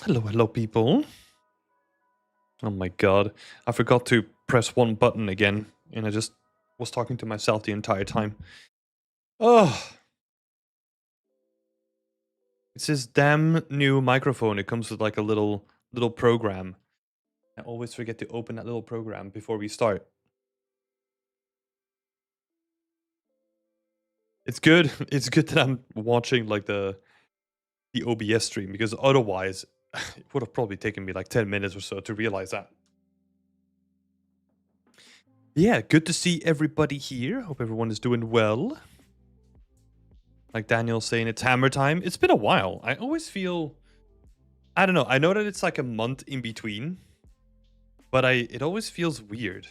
Hello, hello, people. Oh my god. I forgot to press one button again, and I just was talking to myself the entire time. Oh, it's this damn new microphone. It comes with like a little program. I always forget to open that little program before we start. It's good. It's good that I'm watching like the OBS stream because otherwise it would have probably taken me like 10 minutes or so to realize that. Yeah, good to see everybody here. Hope everyone is doing well. Like Daniel saying it's hammer time. It's been a while. I always feel I don't know. I know that it's like a month in between, but it always feels weird.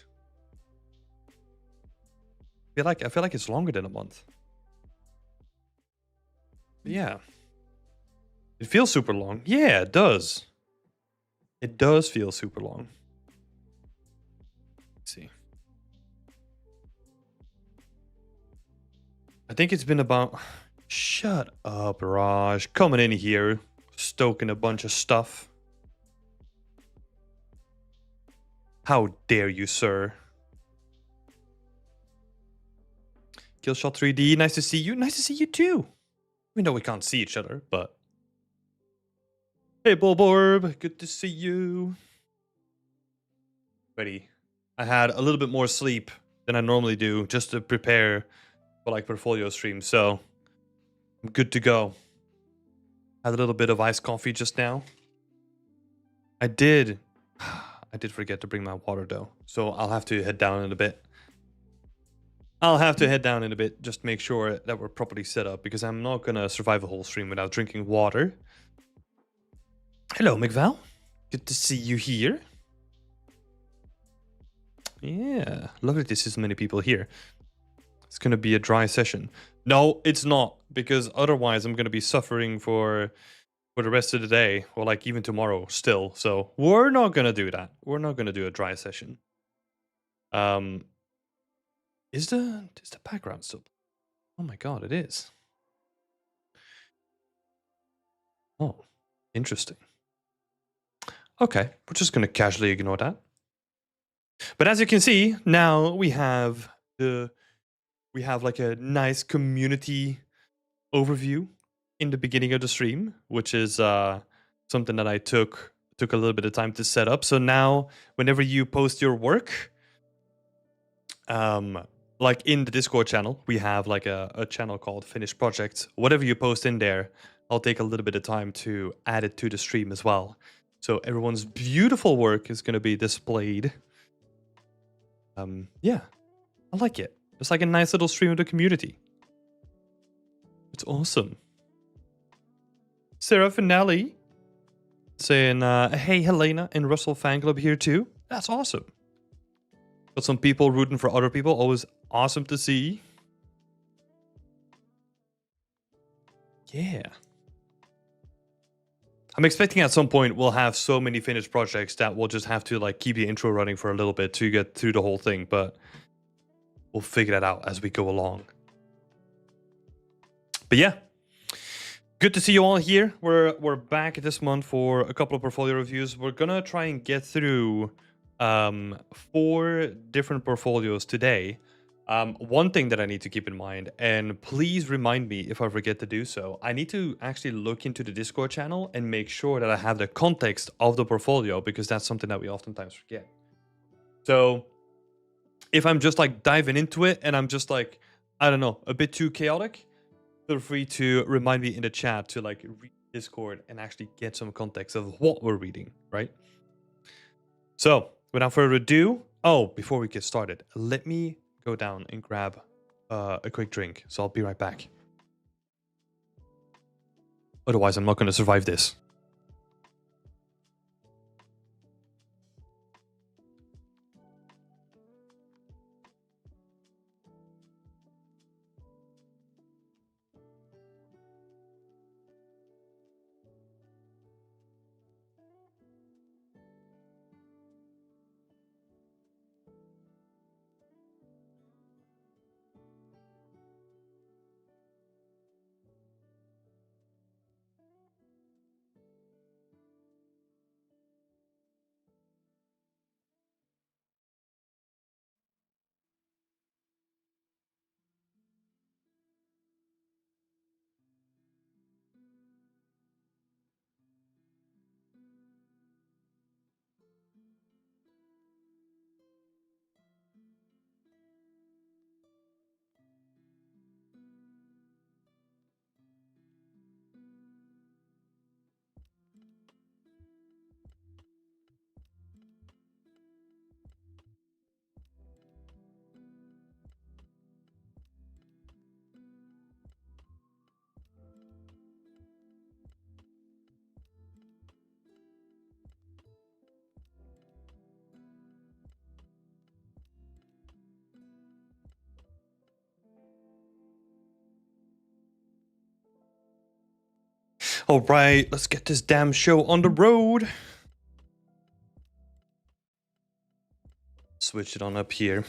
I feel like it's longer than a month. But yeah. It feels super long. Yeah, it does. It does feel super long. Let's see. I think it's been about shut up, Raj. Coming in here, stoking a bunch of stuff. How dare you, sir? Killshot 3D, nice to see you. Nice to see you too. We know we can't see each other, but hey, Bulborb, good to see you. Ready. I had a little bit more sleep than I normally do just to prepare for like portfolio streams, so I'm good to go. Had a little bit of iced coffee just now. I did forget to bring my water though, so I'll have to head down in a bit. Just make sure that we're properly set up because I'm not gonna survive a whole stream without drinking water. Hello, McVal. Good to see you here. Yeah, lovely to see so many people here. It's gonna be a dry session. No, it's not, because otherwise I'm gonna be suffering for the rest of the day, or like even tomorrow still. So we're not gonna do that. We're not gonna do a dry session. Is the background still? Oh my god, it is. Oh, interesting. Okay, we're just gonna casually ignore that. But as you can see, now we have like a nice community overview in the beginning of the stream, which is something that I took a little bit of time to set up. So now whenever you post your work, like in the Discord channel, we have like a channel called Finished Projects. Whatever you post in there, I'll take a little bit of time to add it to the stream as well. So everyone's beautiful work is going to be displayed. Yeah, I like it. It's like a nice little stream of the community. It's awesome. Sarah Finale saying, hey, Helena and Russell Fan Club here too. That's awesome. Got some people rooting for other people. Always awesome to see. Yeah. I'm expecting at some point we'll have so many finished projects that we'll just have to like keep the intro running for a little bit to get through the whole thing, but we'll figure that out as we go along. But yeah, good to see you all here. We're back this month for a couple of portfolio reviews. We're gonna try and get through 4 different portfolios today. One thing that I need to keep in mind, and please remind me if I forget to do so, I need to actually look into the Discord channel and make sure that I have the context of the portfolio, because that's something that we oftentimes forget. So if I'm just like diving into it and I'm just like, I don't know, a bit too chaotic, feel free to remind me in the chat to like read Discord and actually get some context of what we're reading, right? So without further ado, before we get started, let me go down and grab a quick drink. So I'll be right back. Otherwise, I'm not going to survive this. All right, let's get this damn show on the road. Switch it on up here.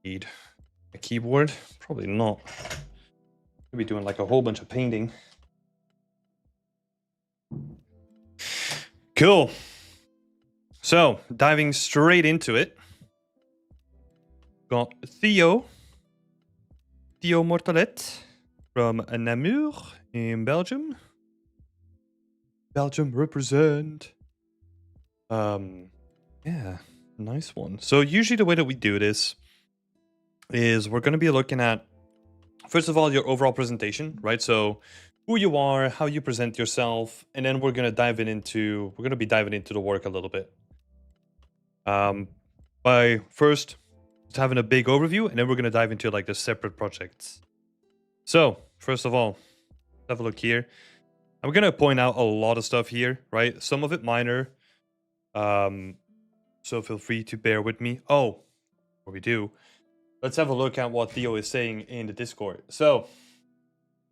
Need a keyboard? Probably not. Could be doing like a whole bunch of painting. Cool. So, diving straight into it. Got Theo Mortalet from Namur in Belgium. Belgium represent. Yeah, nice one. So usually the way that we do this is we're going to be looking at, first of all, your overall presentation, right? So who you are, how you present yourself, and then we're going to be diving into the work a little bit. By first just having a big overview, and then we're going to dive into like the separate projects. So first of all, have a look here. I'm going to point out a lot of stuff here, right? Some of it minor. So feel free to bear with me. Oh, what we do. Let's have a look at what Theo is saying in the Discord. So,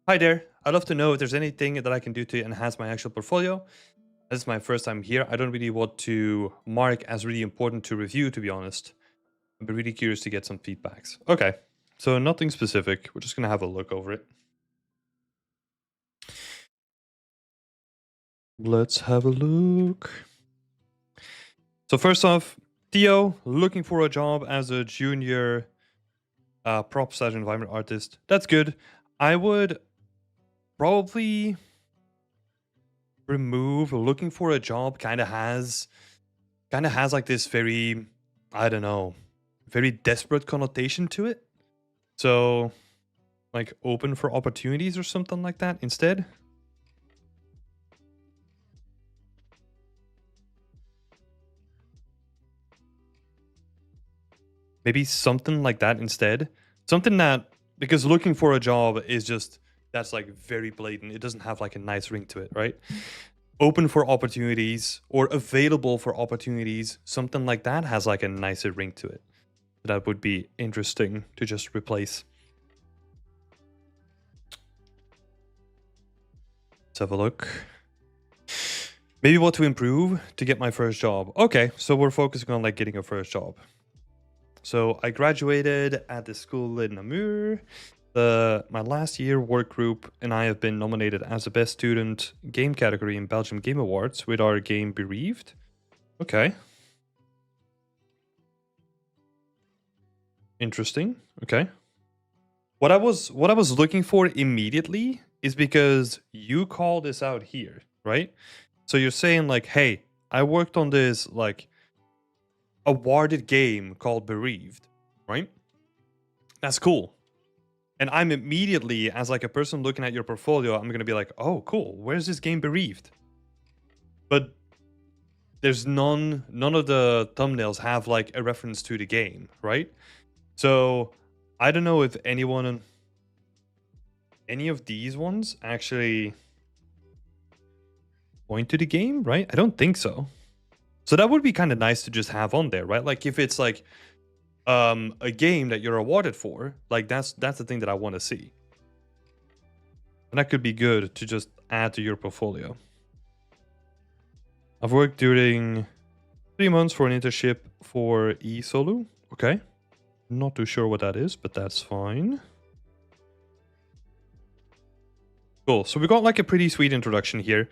hi there. I'd love to know if there's anything that I can do to enhance my actual portfolio. This is my first time here. I don't really want to mark as really important to review, to be honest. I'd be really curious to get some feedbacks. Okay, so nothing specific. We're just going to have a look over it. Let's have a look. So first off, Theo, looking for a job as a junior prop/environment artist. That's good. I would probably remove looking for a job. Kind of has like this very, I don't know, very desperate connotation to it. So like open for opportunities or something like that instead. Maybe something like that instead. Something that, because looking for a job is just, that's like very blatant. It doesn't have like a nice ring to it, right? Open for opportunities or available for opportunities. Something like that has like a nicer ring to it. That would be interesting to just replace. Let's have a look. Maybe what to improve to get my first job. Okay, so we're focusing on like getting a first job. So I graduated at the school in Namur. My last year work group and I have been nominated as the best student game category in Belgium Game Awards with our game Bereaved. Okay. Interesting. Okay. What I was looking for immediately is because you call this out here, right? So you're saying like, hey, I worked on this like awarded game called Bereaved, right? That's cool. And I'm immediately, as like a person looking at your portfolio, I'm gonna be like, oh, cool. Where's this game Bereaved? But there's none of the thumbnails have like a reference to the game, right? So I don't know if any of these ones actually point to the game, right? I don't think so. So that would be kind of nice to just have on there, right? Like if it's like a game that you're awarded for, like that's the thing that I want to see. And that could be good to just add to your portfolio. I've worked during 3 months for an internship for eSolo. Okay. Not too sure what that is, but that's fine. Cool. So we got like a pretty sweet introduction here.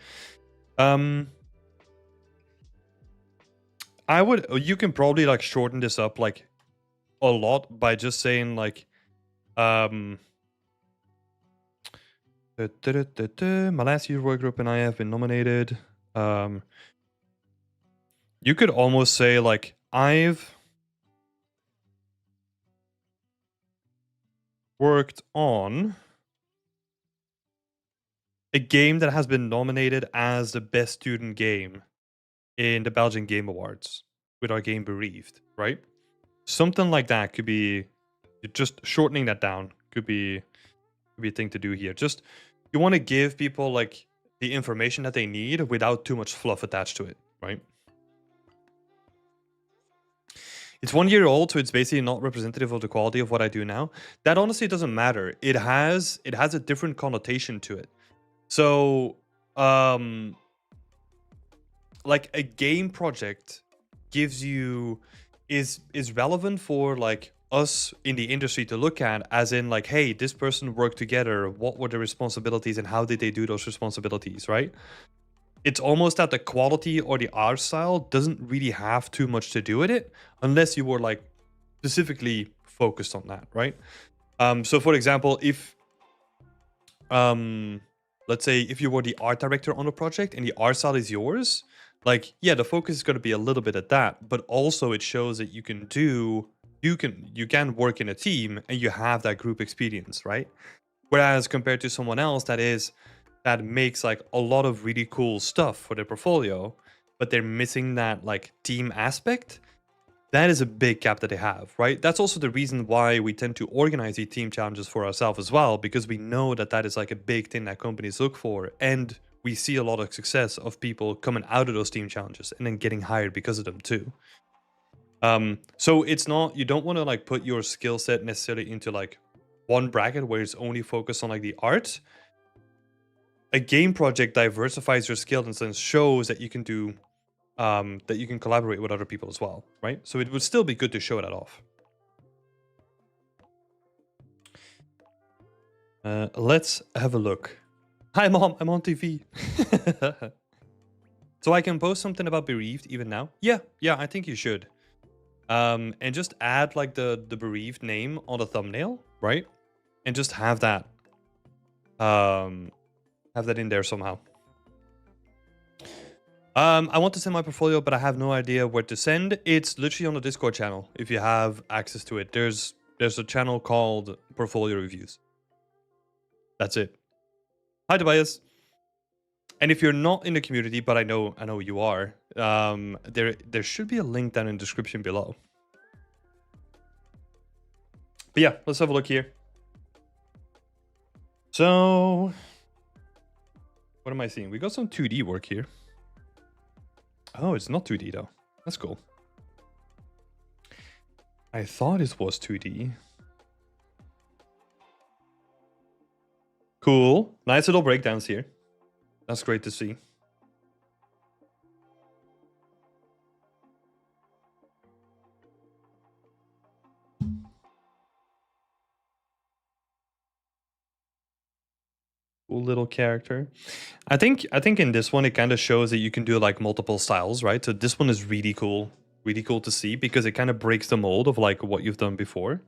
You can probably like shorten this up like a lot by just saying like my last year work group and I have been nominated. You could almost say like I've worked on a game that has been nominated as the best student game in the Belgian Game Awards with our game Bereaved, right? Something like that could be, just shortening that down could be a thing to do here. Just, you want to give people like the information that they need without too much fluff attached to it, right? It's 1 year old, so it's basically not representative of the quality of what I do now. That honestly doesn't matter. It has a different connotation to it. So, like a game project gives you is relevant for like us in the industry to look at, as in like, hey, this person worked together, what were the responsibilities and how did they do those responsibilities, right? It's almost that the quality or the art style doesn't really have too much to do with it unless you were like specifically focused on that, right? So for example, if let's say if you were the art director on a project and the art style is yours, like, yeah, the focus is going to be a little bit at that, but also it shows that you can work in a team and you have that group experience, right? Whereas compared to someone else that makes like a lot of really cool stuff for their portfolio, but they're missing that like team aspect, that is a big gap that they have, right? That's also the reason why we tend to organize these team challenges for ourselves as well, because we know that that is like a big thing that companies look for. And we see a lot of success of people coming out of those team challenges and then getting hired because of them too. So it's not, you don't want to like put your skill set necessarily into like one bracket where it's only focused on like the art. A game project diversifies your skills and shows that you can do that you can collaborate with other people as well, right? So it would still be good to show that off. Let's have a look. Hi mom, I'm on TV. So I can post something about Bereaved even now? Yeah, I think you should. And just add like the Bereaved name on the thumbnail, right? And just have that in there somehow. I want to send my portfolio, but I have no idea where to send. It's literally on the Discord channel. If you have access to it, there's a channel called Portfolio Reviews. That's it. Hi, Tobias. And if you're not in the community, but I know you are, there should be a link down in the description below. But yeah, let's have a look here. So, what am I seeing? We got some 2D work here. Oh, it's not 2D though. That's cool. I thought it was 2D. Cool. Nice little breakdowns here. That's great to see. Cool little character. I think in this one it kind of shows that you can do like multiple styles, right? So this one is really cool to see because it kind of breaks the mold of like what you've done before.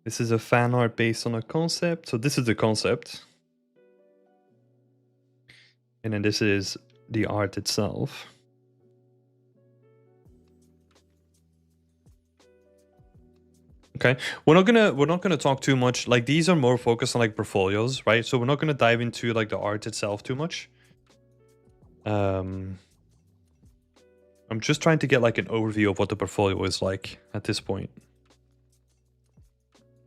This is a fan art based on a concept. So this is the concept. And then this is the art itself. Okay, we're not gonna talk too much. Like these are more focused on like portfolios, right? So we're not gonna dive into like the art itself too much. I'm just trying to get like an overview of what the portfolio is like at this point.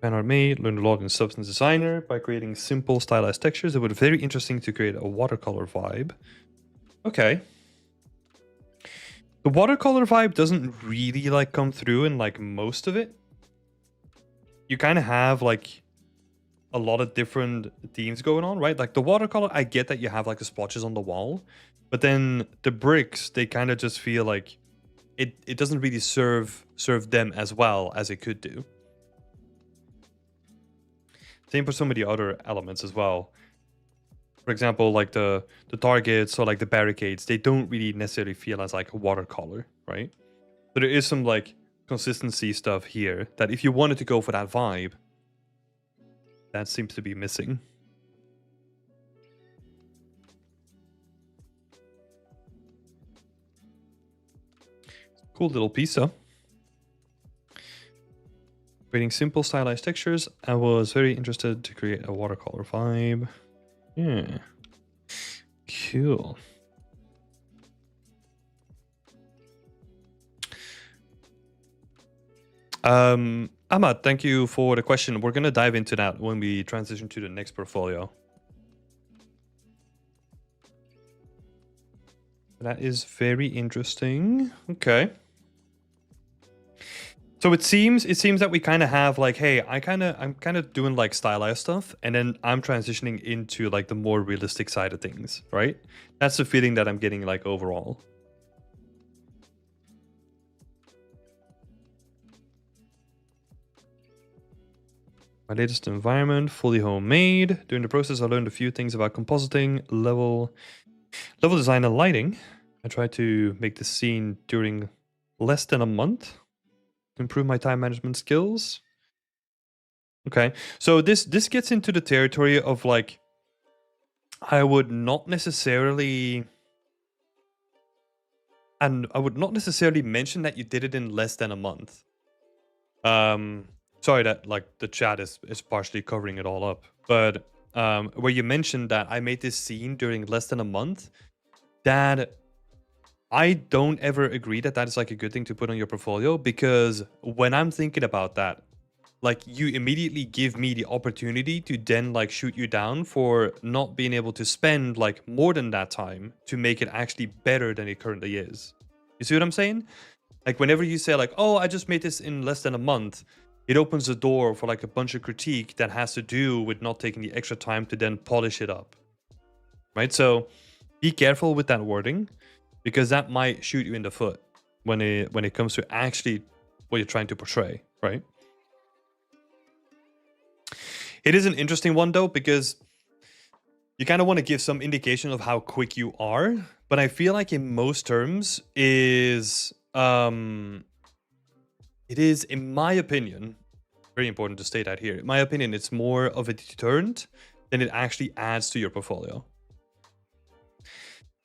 Fan art made, learned a lot in Substance Designer by creating simple stylized textures. It would be very interesting to create a watercolor vibe. Okay. The watercolor vibe doesn't really like come through in like most of it. You kind of have like a lot of different themes going on, right? Like the watercolor, I get that you have like the splotches on the wall, but then the bricks, they kind of just feel like it doesn't really serve them as well as it could do. Same for some of the other elements as well. For example, like the targets or like the barricades, they don't really necessarily feel as like a watercolor, right? So there is some like consistency stuff here that if you wanted to go for that vibe, that seems to be missing. Cool little piece, though. Creating simple stylized textures. I was very interested to create a watercolor vibe. Yeah. Cool. Ahmad, thank you for the question. We're going to dive into that when we transition to the next portfolio. That is very interesting. Okay. So it seems that we kind of have like, hey, I'm kind of doing like stylized stuff, and then I'm transitioning into like the more realistic side of things, right? That's the feeling that I'm getting like overall. My latest environment, fully homemade. During the process, I learned a few things about compositing, level design, and lighting. I tried to make the scene during less than a month. Improve my time management skills. Okay, so this gets into the territory of like, I would not necessarily mention that you did it in less than a month. Sorry that like the chat is partially covering it all up, but where you mentioned that I made this scene during less than a month, that I don't ever agree that that is like a good thing to put on your portfolio, because when I'm thinking about that, like you immediately give me the opportunity to then like shoot you down for not being able to spend like more than that time to make it actually better than it currently is. You see what I'm saying? Like whenever you say like, oh, I just made this in less than a month, it opens the door for like a bunch of critique that has to do with not taking the extra time to then polish it up. Right? So be careful with that wording, because that might shoot you in the foot when it comes to actually what you're trying to portray, right? It is an interesting one though, because you kind of want to give some indication of how quick you are, but I feel like in most terms it is, in my opinion, very important to state that here. In my opinion, it's more of a deterrent than it actually adds to your portfolio.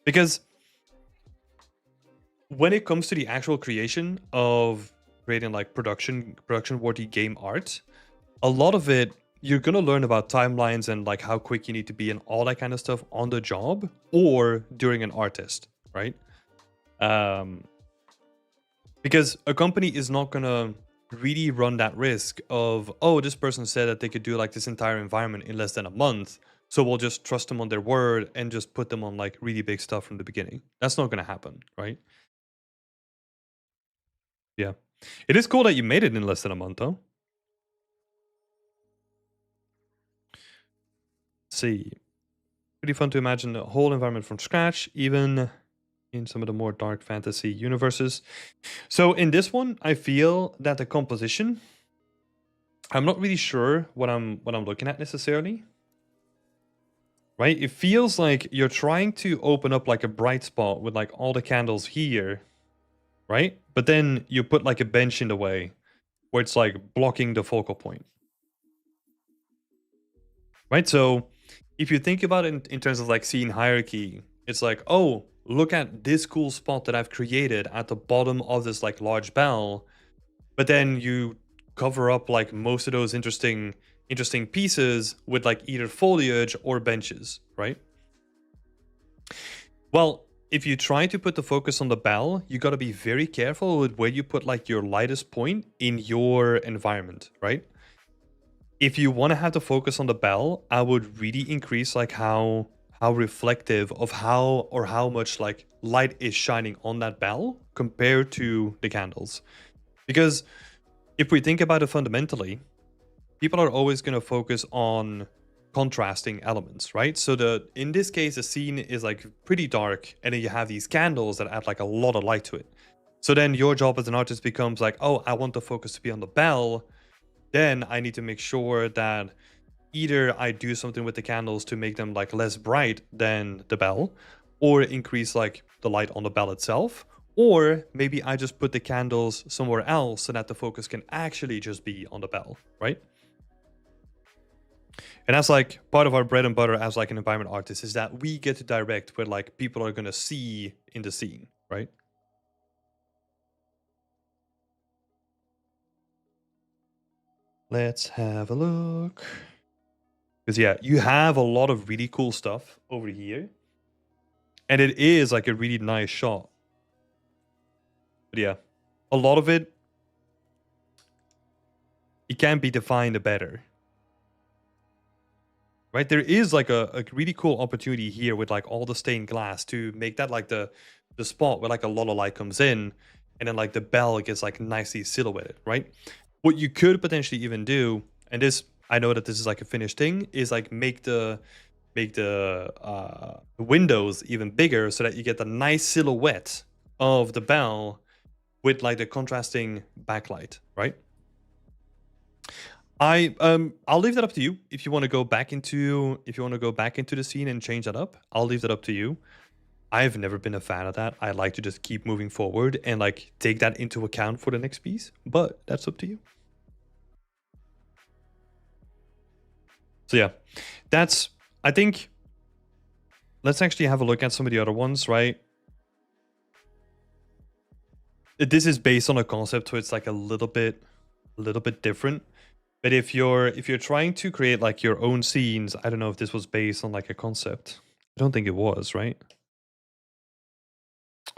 Because when it comes to the actual creation of creating like production worthy game art, a lot of it you're gonna learn about timelines and like how quick you need to be and all that kind of stuff on the job or during an art test, right? Because a company is not gonna really run that risk of, oh, this person said that they could do like this entire environment in less than a month, so we'll just trust them on their word and just put them on like really big stuff from the beginning. That's not gonna happen, right? Yeah. It is cool that you made it in less than a month, though. Let's see. Pretty fun to imagine the whole environment from scratch, even in some of the more dark fantasy universes. So in this one, I feel that the composition, I'm not really sure what I'm looking at necessarily. Right? It feels like you're trying to open up like a bright spot with like all the candles here, right? But then you put like a bench in the way where it's like blocking the focal point. Right? So if you think about it in terms of like scene hierarchy, it's like, oh, look at this cool spot that I've created at the bottom of this like large bell. But then you cover up like most of those interesting pieces with like either foliage or benches, right? Well, if you try to put the focus on the bell, you got to be very careful with where you put like your lightest point in your environment, right? If you want to have the focus on the bell, I would really increase like how reflective of how much like light is shining on that bell compared to the candles. Because if we think about it fundamentally, people are always going to focus on contrasting elements, right? So in this case, the scene is like pretty dark, and then you have these candles that add like a lot of light to it. So then your job as an artist becomes like, oh, I want the focus to be on the bell. Then I need to make sure that either I do something with the candles to make them like less bright than the bell, or increase like the light on the bell itself, or maybe I just put the candles somewhere else so that the focus can actually just be on the bell, right? And that's like part of our bread and butter as like an environment artist, is that we get to direct what like people are gonna see in the scene, right? Let's have a look. Because yeah, you have a lot of really cool stuff over here. And it is like a really nice shot. But yeah, a lot of it can be defined better. Right? There is like a really cool opportunity here with like all the stained glass to make that like the the spot where like a lot of light comes in, and then like the bell gets like nicely silhouetted, right? What you could potentially even do, and this I know that this is like a finished thing, is like make the windows even bigger so that you get the nice silhouette of the bell with like the contrasting backlight, right? I'll leave that up to you if you want to go back into the scene and change that up. I'll leave that up to you. I've never been a fan of that. I like to just keep moving forward and like take that into account for the next piece, but that's up to you. So yeah, that's I think let's actually have a look at some of the other ones, right? This is based on a concept, so it's like a little bit different. But if you're trying to create like your own scenes, I don't know if this was based on like a concept. I don't think it was, right?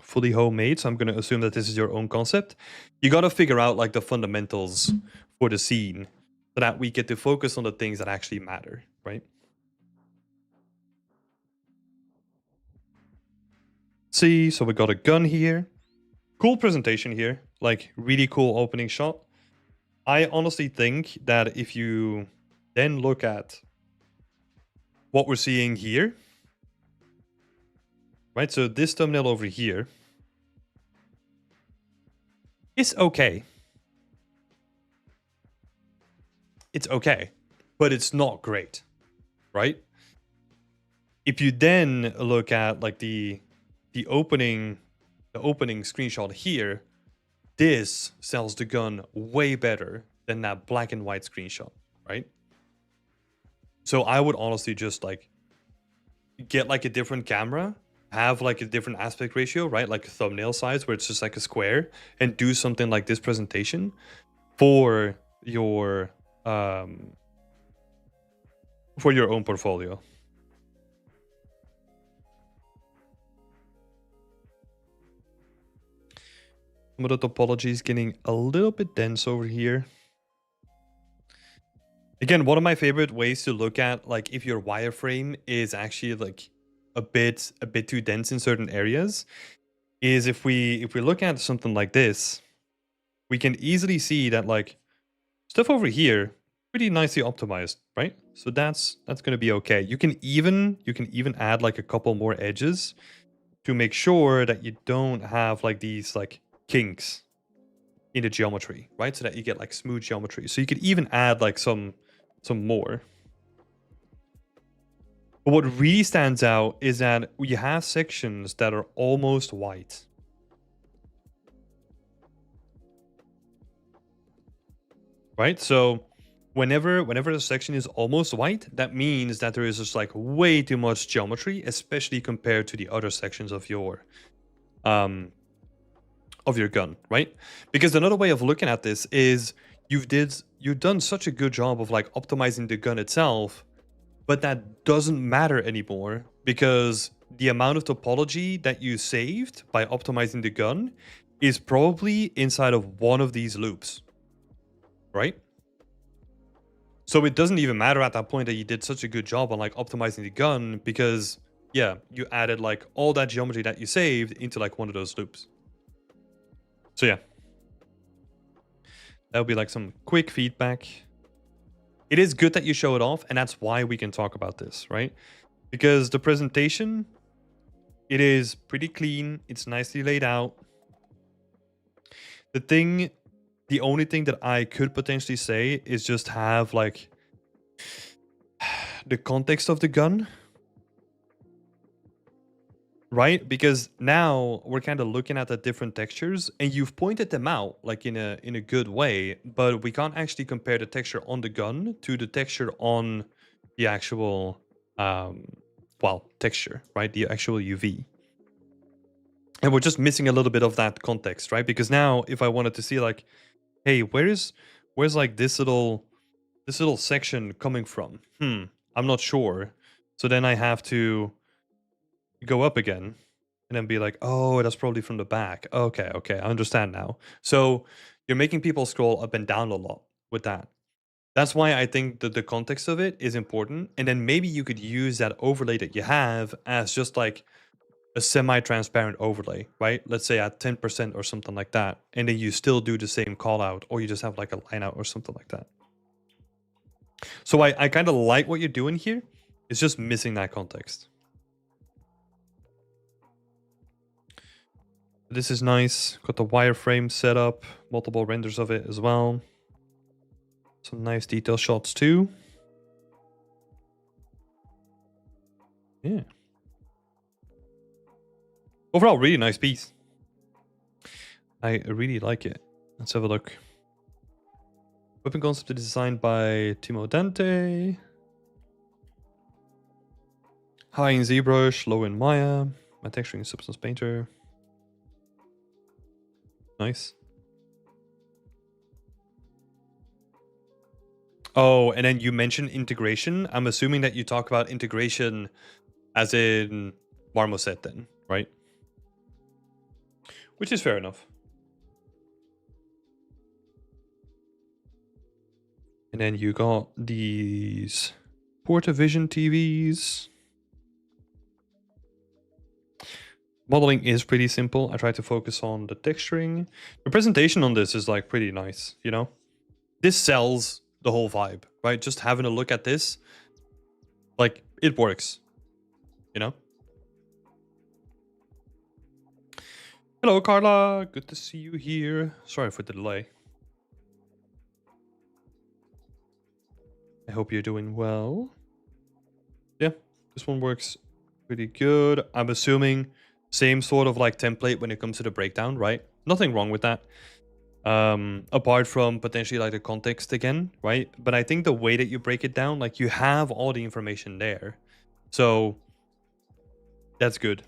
Fully homemade, so I'm going to assume that this is your own concept. You got to figure out like the fundamentals for the scene so that we get to focus on the things that actually matter, right? See, so we got a gun here. Cool presentation here, like really cool opening shot. I honestly think that if you then look at what we're seeing here, right? So this thumbnail over here is okay. It's okay, but it's not great, right? If you then look at like the opening screenshot here, this sells the gun way better than that black and white screenshot, right? So I would honestly just like get like a different camera, have like a different aspect ratio, right? Like thumbnail size where it's just like a square, and do something like this presentation for your own portfolio. Some of the topology is getting a little bit dense over here. Again, one of my favorite ways to look at like if your wireframe is actually like a bit too dense in certain areas is if we look at something like this, we can easily see that like stuff over here pretty nicely optimized, right? So that's going to be okay. You can even add like a couple more edges to make sure that you don't have like these like kinks in the geometry, right? So that you get like smooth geometry. So you could even add like some more. But what really stands out is that you have sections that are almost white. Right? So whenever the section is almost white, that means that there is just like way too much geometry, especially compared to the other sections of your gun, right? Because another way of looking at this is you've done such a good job of like optimizing the gun itself, but that doesn't matter anymore because the amount of topology that you saved by optimizing the gun is probably inside of one of these loops, right? So it doesn't even matter at that point that you did such a good job on like optimizing the gun because yeah, you added like all that geometry that you saved into like one of those loops. So yeah, that would be like some quick feedback. It is good that you show it off, and that's why we can talk about this, right? Because the presentation, it is pretty clean. It's nicely laid out. The only thing that I could potentially say is just have like the context of the gun, right? Because now we're kind of looking at the different textures and you've pointed them out like in a good way, but we can't actually compare the texture on the gun to the texture on the actual texture, right? The actual UV. And we're just missing a little bit of that context, right? Because now if I wanted to see like, hey, where's like this little section coming from? I'm not sure. So then I have to go up again and then be like, oh, that's probably from the back. Okay, I understand now. So you're making people scroll up and down a lot with that. That's why I think that the context of it is important. And then maybe you could use that overlay that you have as just like a semi-transparent overlay, right? Let's say at 10% or something like that, and then you still do the same call out, or you just have like a line out or something like that. So I kind of like what you're doing here. It's just missing that context. This is nice. Got the wireframe set up, multiple renders of it as well. Some nice detail shots too. Yeah. Overall, really nice piece. I really like it. Let's have a look. Weapon concept is designed by Timo Dante. High in ZBrush, low in Maya. My texturing in Substance Painter. Nice. Oh, and then you mentioned integration. I'm assuming that you talk about integration as in Marmoset then, right? Which is fair enough. And then you got these Portavision TVs. Modeling is pretty simple. I try to focus on the texturing. The presentation on this is like pretty nice, you know? This sells the whole vibe, right? Just having a look at this, like, it works, you know? Hello, Carla. Good to see you here. Sorry for the delay. I hope you're doing well. Yeah, this one works pretty good. I'm assuming same sort of like template when it comes to the breakdown, right? Nothing wrong with that. Apart from potentially like the context again, right? But I think the way that you break it down, like you have all the information there. So that's good.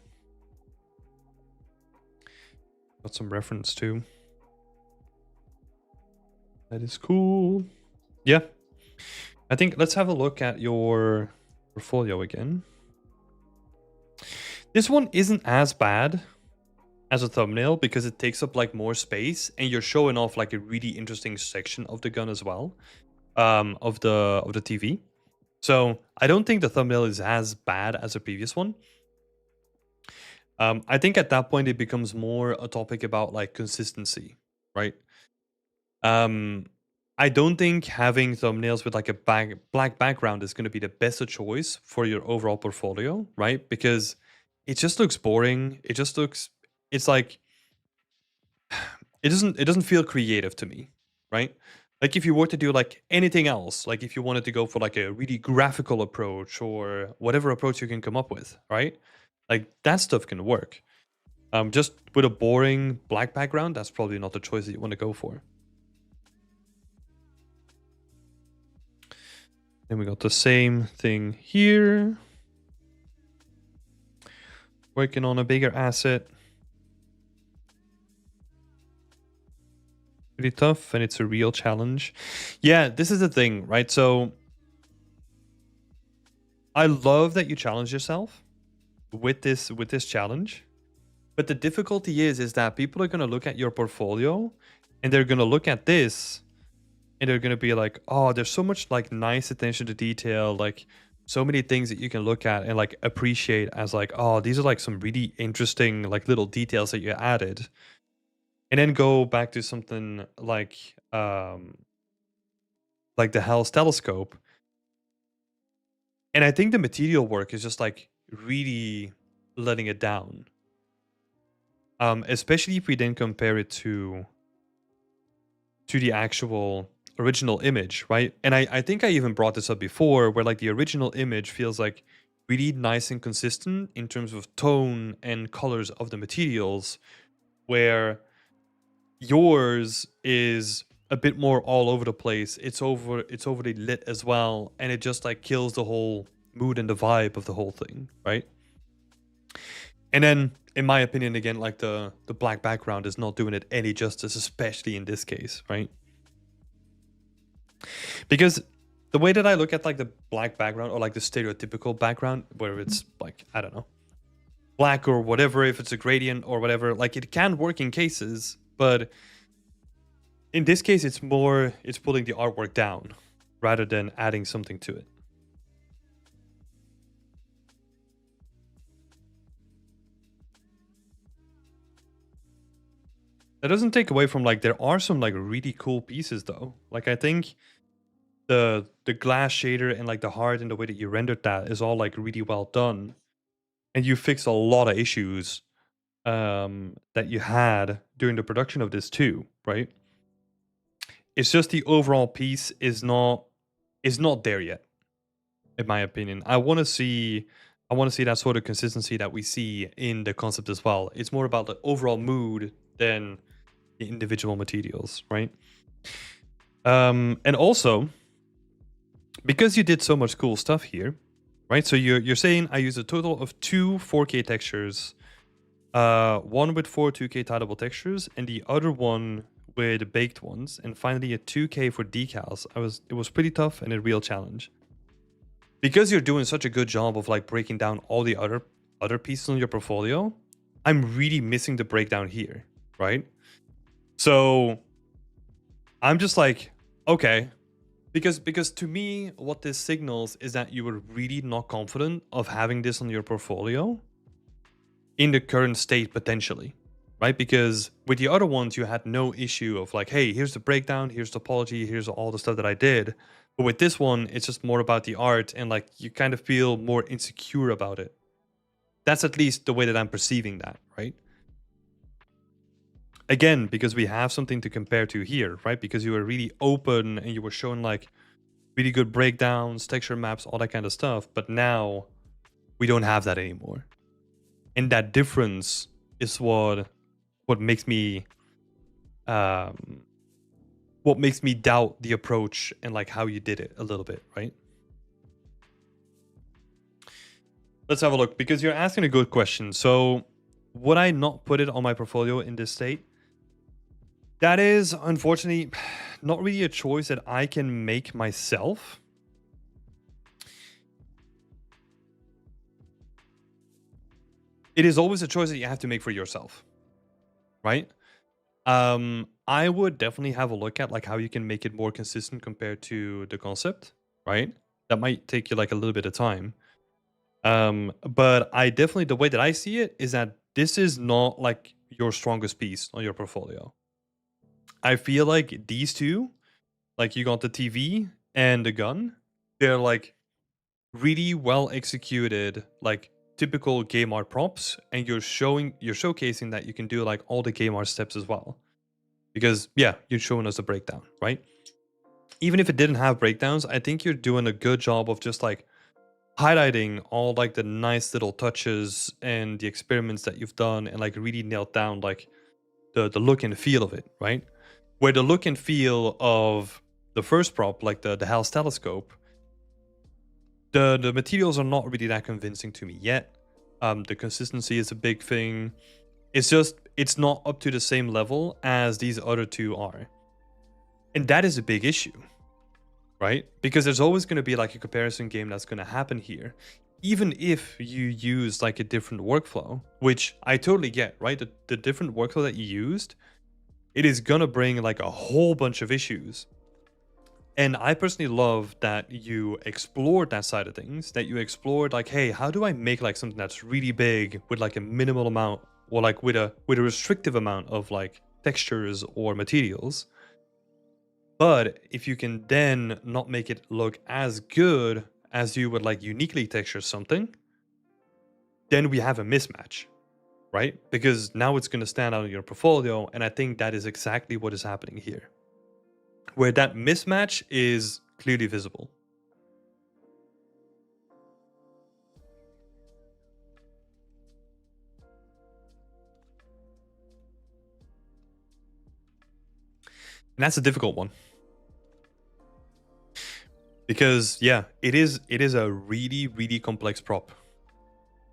Got some reference too. That is cool. Yeah. I think let's have a look at your portfolio again. This one isn't as bad as a thumbnail because it takes up like more space and you're showing off like a really interesting section of the gun as well, of the TV. So I don't think the thumbnail is as bad as the previous one. I think at that point it becomes more a topic about like consistency, right? I don't think having thumbnails with like a black background is going to be the best choice for your overall portfolio, right? Because it just looks boring. It just looks, it's like, it doesn't feel creative to me, right? Like if you were to do like anything else, like if you wanted to go for like a really graphical approach or whatever approach you can come up with, right? Like that stuff can work. Just with a boring black background, that's probably not the choice that you want to go for. Then we got the same thing here. Working on a bigger asset. Pretty tough, and it's a real challenge. Yeah, this is the thing, right? So I love that you challenge yourself with this challenge. But the difficulty is that people are going to look at your portfolio and they're going to look at this and they're going to be like, oh, there's so much like nice attention to detail, like so many things that you can look at and like appreciate as like, oh, these are like some really interesting like little details that you added. And then go back to something like the Hell's Telescope. And I think the material work is just like really letting it down. Especially if we then compare it to the actual original image, right? And I think I even brought this up before, where like the original image feels like really nice and consistent in terms of tone and colors of the materials, where yours is a bit more all over the place. It's overly lit as well, and it just like kills the whole mood and the vibe of the whole thing, right? And then, in my opinion, again, like the black background is not doing it any justice, especially in this case, right? Because the way that I look at like the black background or like the stereotypical background, where it's like, I don't know, black or whatever, if it's a gradient or whatever, like it can work in cases, but in this case, it's pulling the artwork down rather than adding something to it. That doesn't take away from like there are some like really cool pieces though. Like I think the glass shader and like the heart and the way that you rendered that is all like really well done. And you fixed a lot of issues that you had during the production of this too, right? It's just the overall piece is not there yet, in my opinion. I want to see that sort of consistency that we see in the concept as well. It's more about the overall mood than the individual materials, right? And also because you did so much cool stuff here, right? So you're saying I use a total of 2 4K textures, one with 4 2K titleable textures, and the other one with baked ones, and finally a 2K for decals. It was pretty tough and a real challenge. Because you're doing such a good job of like breaking down all the other pieces on your portfolio, I'm really missing the breakdown here, right? So I'm just like, okay, because to me, what this signals is that you were really not confident of having this on your portfolio in the current state potentially, right? Because with the other ones, you had no issue of like, hey, here's the breakdown, here's the apology, here's all the stuff that I did. But with this one, it's just more about the art and like you kind of feel more insecure about it. That's at least the way that I'm perceiving that, right? Again, because we have something to compare to here, right? Because you were really open and you were showing like really good breakdowns, texture maps, all that kind of stuff. But now we don't have that anymore. And that difference is what makes me doubt the approach and like how you did it a little bit, right? Let's have a look, because you're asking a good question. So would I not put it on my portfolio in this state? That is unfortunately not really a choice that I can make myself. It is always a choice that you have to make for yourself, right? I would definitely have a look at like how you can make it more consistent compared to the concept, right? That might take you like a little bit of time. But I definitely, the way that I see it is that this is not like your strongest piece on your portfolio. I feel like these two, like you got the TV and the gun, they're like really well executed, like typical game art props, and you're showcasing that you can do like all the game art steps as well. Because yeah, you're showing us a breakdown, right? Even if it didn't have breakdowns, I think you're doing a good job of just like highlighting all like the nice little touches and the experiments that you've done and like really nailed down like the look and feel of it, right? Where the look and feel of the first prop, like the Hell's Telescope, the materials are not really that convincing to me yet. The consistency is a big thing. It's just, it's not up to the same level as these other two are. And that is a big issue, right? Because there's always going to be like a comparison game that's going to happen here. Even if you use like a different workflow, which I totally get, right? The different workflow that you used, it is going to bring like a whole bunch of issues. And I personally love that you explored that side of things, that you explored like, hey, how do I make like something that's really big with like a minimal amount, or like with a restrictive amount of like textures or materials. But if you can then not make it look as good as you would like uniquely texture something, then we have a mismatch, right? Because now it's going to stand out in your portfolio. And I think that is exactly what is happening here, where that mismatch is clearly visible. And that's a difficult one. Because yeah, it is a really, really complex prop,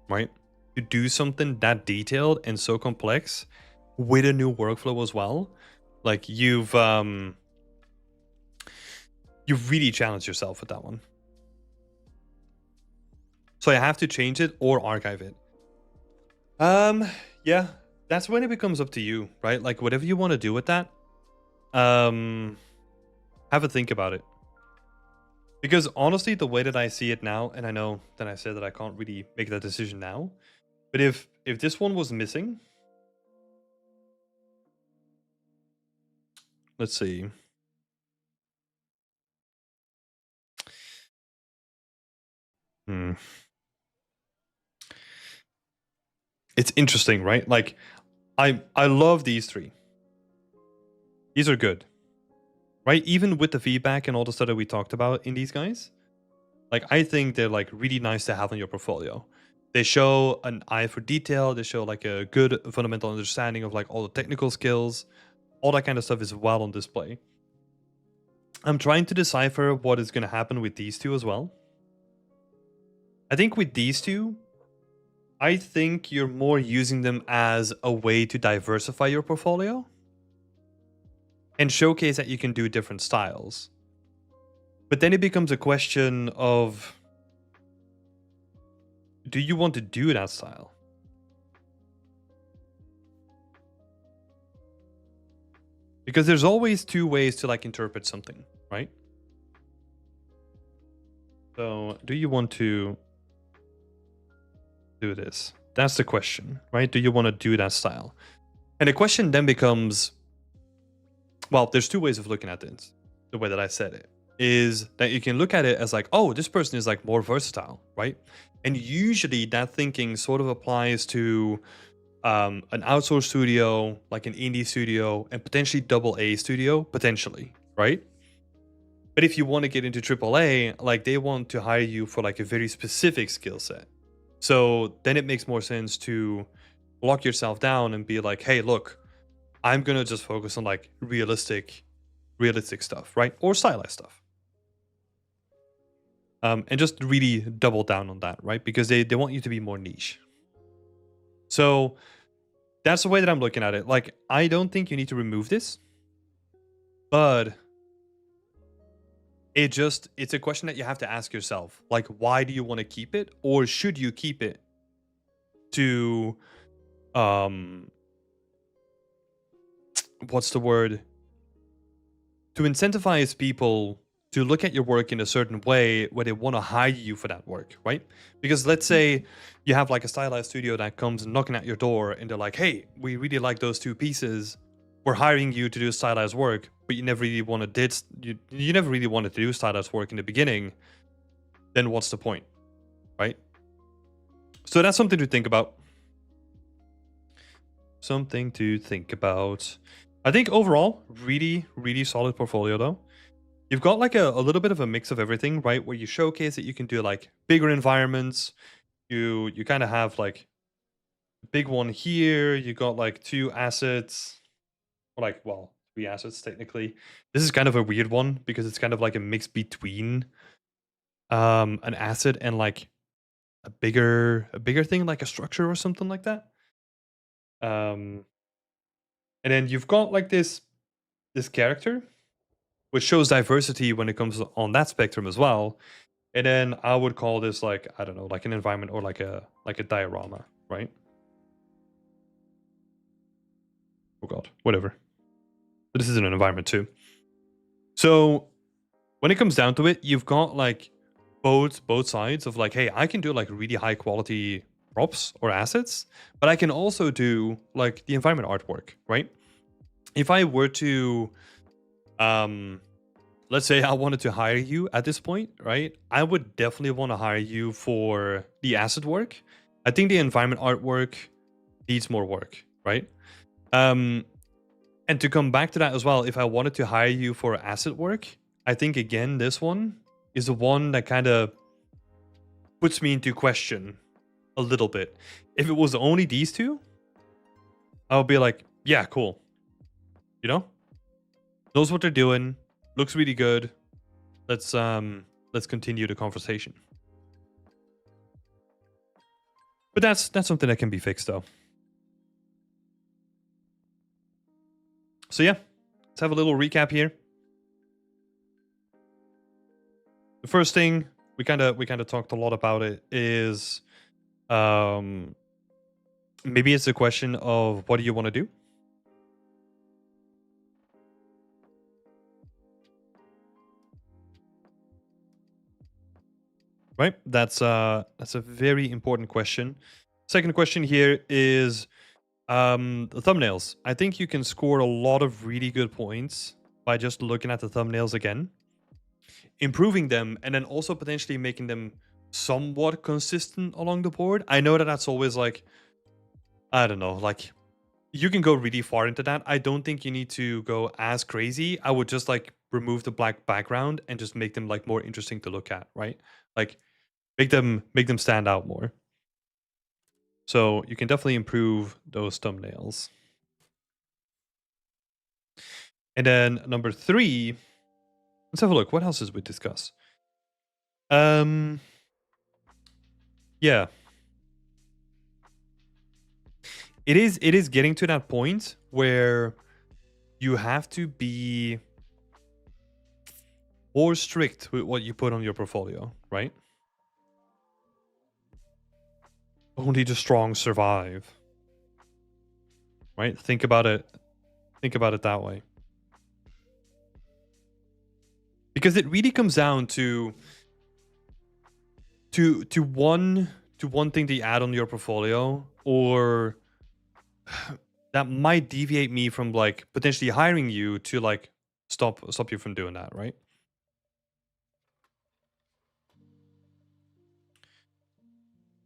right? To do something that detailed and so complex with a new workflow as well, like you've really challenged yourself with that one. So I have to change it or archive it. Yeah, that's when it becomes up to you, right? Like whatever you want to do with that, have a think about it. Because honestly, the way that I see it now, and I know that I said that I can't really make that decision now, but if this one was missing, Let's see. Hmm. It's interesting, right? Like, I love these three. These are good, right? Even with the feedback and all the stuff that we talked about in these guys, like I think they're like really nice to have on your portfolio. They show an eye for detail. They show like a good fundamental understanding of like all the technical skills. All that kind of stuff is well on display. I'm trying to decipher what is going to happen with these two as well. I think with these two, I think you're more using them as a way to diversify your portfolio and showcase that you can do different styles. But then it becomes a question of, do you want to do that style? Because there's always two ways to like interpret something, right? So, do you want to do this? That's the question, right? Do you want to do that style? And the question then becomes, well, there's two ways of looking at this. The way that I said it is that you can look at it as like, oh, this person is like more versatile, right? And usually that thinking sort of applies to an outsourced studio, like an indie studio, and potentially double A studio, potentially, right? But if you want to get into AAA, like they want to hire you for like a very specific skill set. So then it makes more sense to lock yourself down and be like, hey, look, I'm gonna just focus on like realistic stuff, right? Or stylized stuff. And just really double down on that, right? Because they want you to be more niche. So that's the way that I'm looking at it. Like, I don't think you need to remove this, but it's a question that you have to ask yourself. Like, why do you want to keep it? Or should you keep it to what's the word? To incentivize people to look at your work in a certain way where they want to hire you for that work, right? Because let's say you have like a stylized studio that comes knocking at your door and they're like, hey, we really like those two pieces. We're hiring you to do stylized work, but you never really wanted you never really wanted to do stylized work in the beginning. Then what's the point, right? So that's something to think about. Something to think about. I think overall, really, really solid portfolio though. You've got like a little bit of a mix of everything, right? Where you showcase that you can do like bigger environments. You kind of have like a big one here. You got like two assets, or like, well, three assets technically. This is kind of a weird one because it's kind of like a mix between an asset and like a bigger thing, like a structure or something like that. Um and then you've got like this character which shows diversity when it comes on that spectrum as well. And then I would call this like, I don't know, like an environment or like a diorama, right? Oh god, whatever. But this is an environment too. So when it comes down to it, you've got like both sides of like, hey, I can do like really high quality props or assets, but I can also do like the environment artwork, right? If I were to let's say I wanted to hire you at this point, right? I would definitely want to hire you for the asset work. I think the environment artwork needs more work, right? Um, and to come back to that as well, if I wanted to hire you for asset work, I think again, this one is the one that kind of puts me into question a little bit. If it was only these two, I would be like, yeah, cool. You know? Knows what they're doing, looks really good. Let's continue the conversation. But that's something that can be fixed though. So yeah, let's have a little recap here. The first thing we kind of talked a lot about it is maybe it's a question of what do you want to do? Right? That's a very important question. Second question here is the thumbnails. I think you can score a lot of really good points by just looking at the thumbnails again, improving them, and then also potentially making them somewhat consistent along the board. I know that that's always like, I don't know, like you can go really far into that. I don't think you need to go as crazy. I would just like remove the black background and just make them like more interesting to look at, right? Like make them stand out more. So you can definitely improve those thumbnails. And then number 3, let's have a look. What else did we discuss? Yeah. It is getting to that point where you have to be more strict with what you put on your portfolio, right? Only the strong survive. Right? Think about it that way. Because it really comes down to one thing that you add on your portfolio, or that might deviate me from like potentially hiring you to like stop you from doing that, right?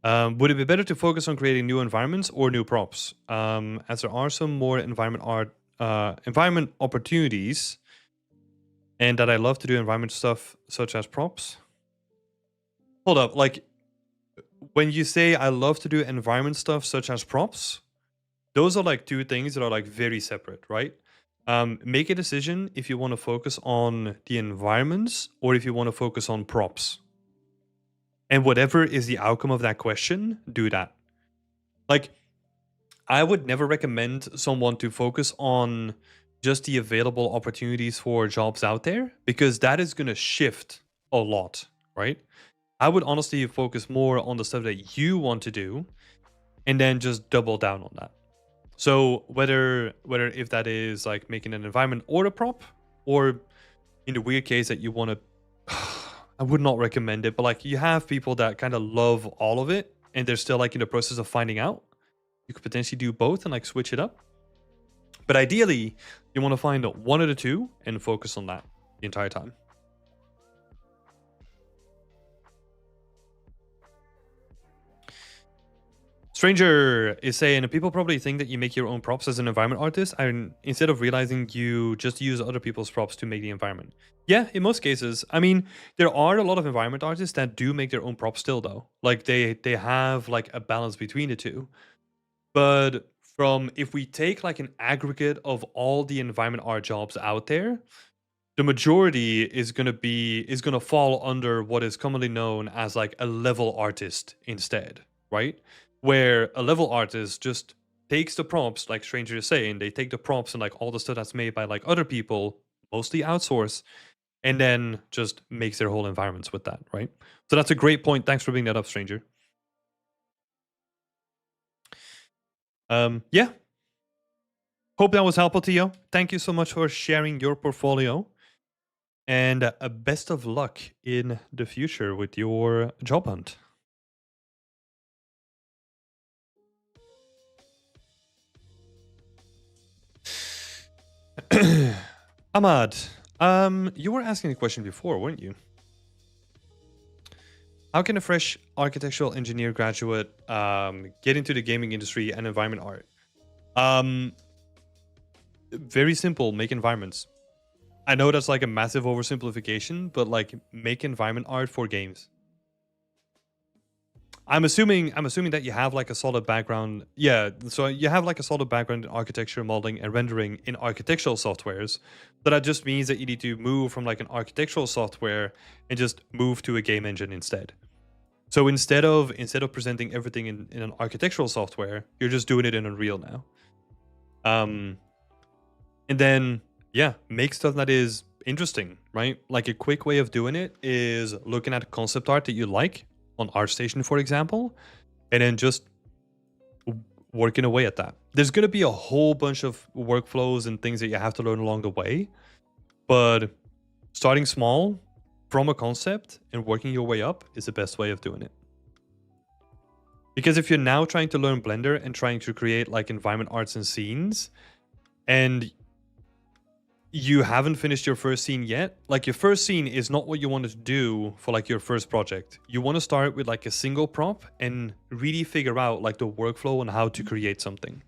Would it be better to focus on creating new environments or new props? As there are some more environment opportunities, and that I love to do environment stuff such as props. Hold up, like when you say I love to do environment stuff such as props, those are like two things that are like very separate, right? Make a decision if you want to focus on the environments or if you want to focus on props. And whatever is the outcome of that question, do that. Like, I would never recommend someone to focus on just the available opportunities for jobs out there, because that is going to shift a lot, right? I would honestly focus more on the stuff that you want to do and then just double down on that. So whether if that is like making an environment or a prop, or in the weird case that you want to, I would not recommend it, but like you have people that kind of love all of it and they're still like in the process of finding out. You could potentially do both and like switch it up. But ideally, you want to find one of the two and focus on that the entire time. Stranger is saying people probably think that you make your own props as an environment artist, and instead of realizing you just use other people's props to make the environment. Yeah, in most cases. I mean, there are a lot of environment artists that do make their own props still, though. Like they have like a balance between the two. But from if we take like an aggregate of all the environment art jobs out there, the majority is gonna fall under what is commonly known as like a level artist instead, right? Where a level artist just takes the prompts, like Stranger is saying, they take the prompts and like all the stuff that's made by like other people, mostly outsource, and then just makes their whole environments with that, right? So that's a great point. Thanks for bringing that up, Stranger. Yeah. Hope that was helpful to you. Thank you so much for sharing your portfolio. And best of luck in the future with your job hunt. Ahmad, you were asking a question before, weren't you? How can a fresh architectural engineer graduate get into the gaming industry and environment art? Very simple, make environments. I know that's like a massive oversimplification, but like make environment art for games. I'm assuming that you have like a solid background. Yeah, so you have like a solid background in architecture, modeling, and rendering in architectural softwares. So that just means that you need to move from like an architectural software and just move to a game engine instead. So instead of presenting everything in an architectural software, you're just doing it in Unreal now. And then yeah, make stuff that is interesting, right? Like a quick way of doing it is looking at concept art that you like on ArtStation, for example, and then just working away at that. There's going to be a whole bunch of workflows and things that you have to learn along the way, but starting small from a concept and working your way up is the best way of doing it. Because if you're now trying to learn Blender and trying to create like environment arts and scenes, and you haven't finished your first scene yet, like your first scene is not what you wanted to do for like your first project. You want to start with like a single prop and really figure out like the workflow on how to create something.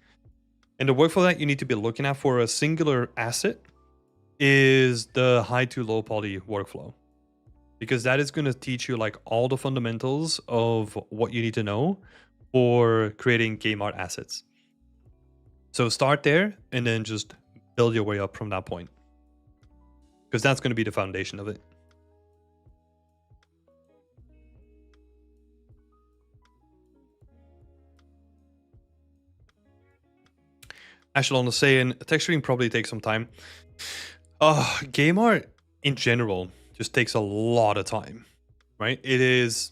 And the workflow that you need to be looking at for a singular asset is the high to low poly workflow, because that is going to teach you like all the fundamentals of what you need to know for creating game art assets. So start there and then just build your way up from that point, because that's going to be the foundation of it. Ashelon is saying texturing probably takes some time. Game art in general just takes a lot of time, right? It is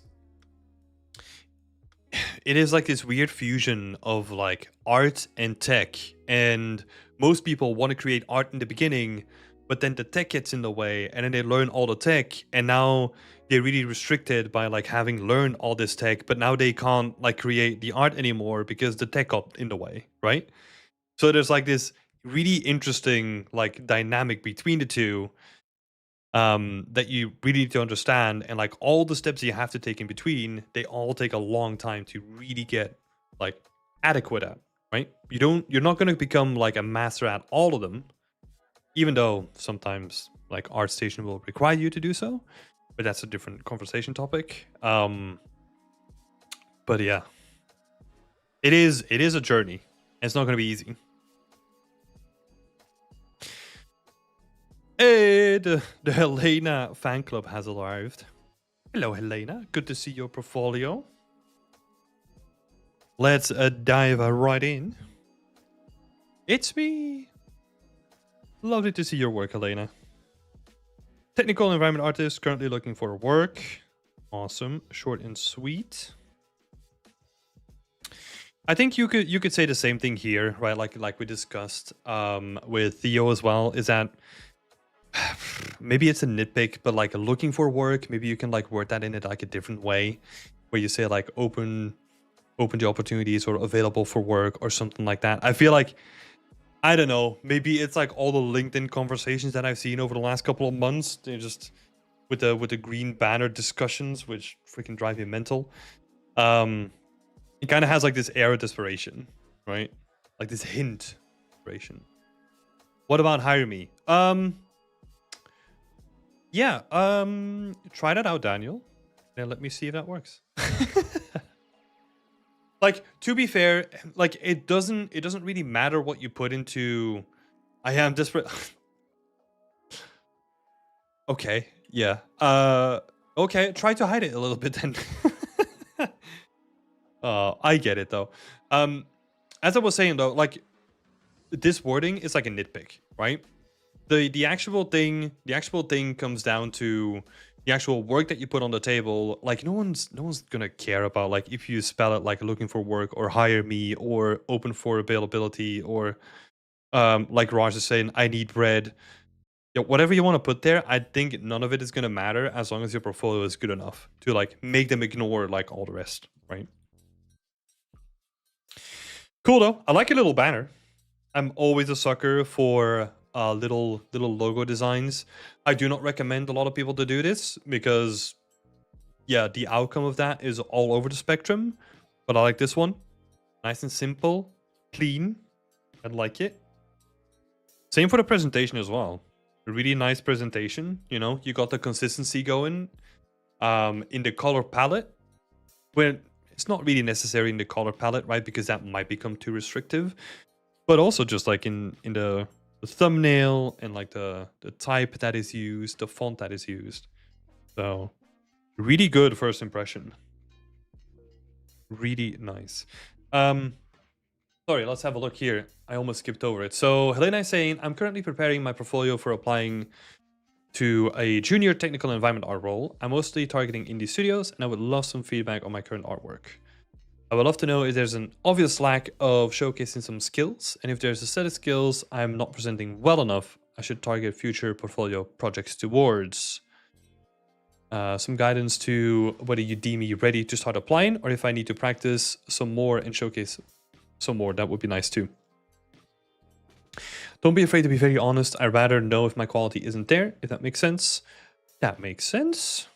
like this weird fusion of like art and tech, and most people want to create art in the beginning, but then the tech gets in the way, and then they learn all the tech, and now they're really restricted by like having learned all this tech, but now they can't like create the art anymore because the tech got in the way, right? So there's like this really interesting like dynamic between the two that you really need to understand, and like all the steps you have to take in between, they all take a long time to really get like adequate at, right? You're not going to become like a master at all of them, even though sometimes like ArtStation will require you to do so, but that's a different conversation topic. But yeah, it is a journey. It's not going to be easy. Hey, the Helena fan club has arrived. Hello, Helena. Good to see your portfolio. Let's dive right in. It's me. Lovely to see your work, Helena. Technical environment artist, currently looking for work. Awesome. Short and sweet. I think you could say the same thing here, right? Like we discussed with Theo as well, is that maybe it's a nitpick, but like looking for work, maybe you can like word that in it like a different way, where you say like open to opportunities or available for work or something like that. I feel like, I don't know, maybe it's like all the LinkedIn conversations that I've seen over the last couple of months. They're just with the green banner discussions, which freaking drive you mental. It kind of has like this air of desperation, right? Like this hint of desperation. What about hire me? Yeah, try that out, Daniel. Then let me see if that works. Like, to be fair, like it doesn't really matter what you put into I am desperate. Okay, yeah. Okay, try to hide it a little bit then. I get it though. As I was saying though, like this wording is like a nitpick, right? The actual thing comes down to the actual work that you put on the table. Like no one's gonna care about like if you spell it like looking for work or hire me or open for availability or like Raj is saying, I need bread. Yeah, whatever you want to put there, I think none of it is gonna matter as long as your portfolio is good enough to like make them ignore like all the rest, right? Cool though. I like a little banner. I'm always a sucker for little logo designs. I do not recommend a lot of people to do this because, yeah, the outcome of that is all over the spectrum. But I like this one. Nice and simple, clean. I like it. Same for the presentation as well. A really nice presentation. You know, you got the consistency going in the color palette. When it's not really necessary in the color palette, right? Because that might become too restrictive. But also just like in the thumbnail and like the type that is used, the font that is used. So really good first impression. Really nice. Sorry, let's have a look here. I almost skipped over it. So Helena is saying, I'm currently preparing my portfolio for applying to a junior technical environment art role. I'm mostly targeting indie studios and I would love some feedback on my current artwork. I would love to know if there's an obvious lack of showcasing some skills, and if there's a set of skills I'm not presenting well enough, I should target future portfolio projects towards. Some guidance to whether you deem me ready to start applying, or if I need to practice some more and showcase some more, that would be nice too. Don't be afraid to be very honest. I'd rather know if my quality isn't there, if that makes sense. That makes sense.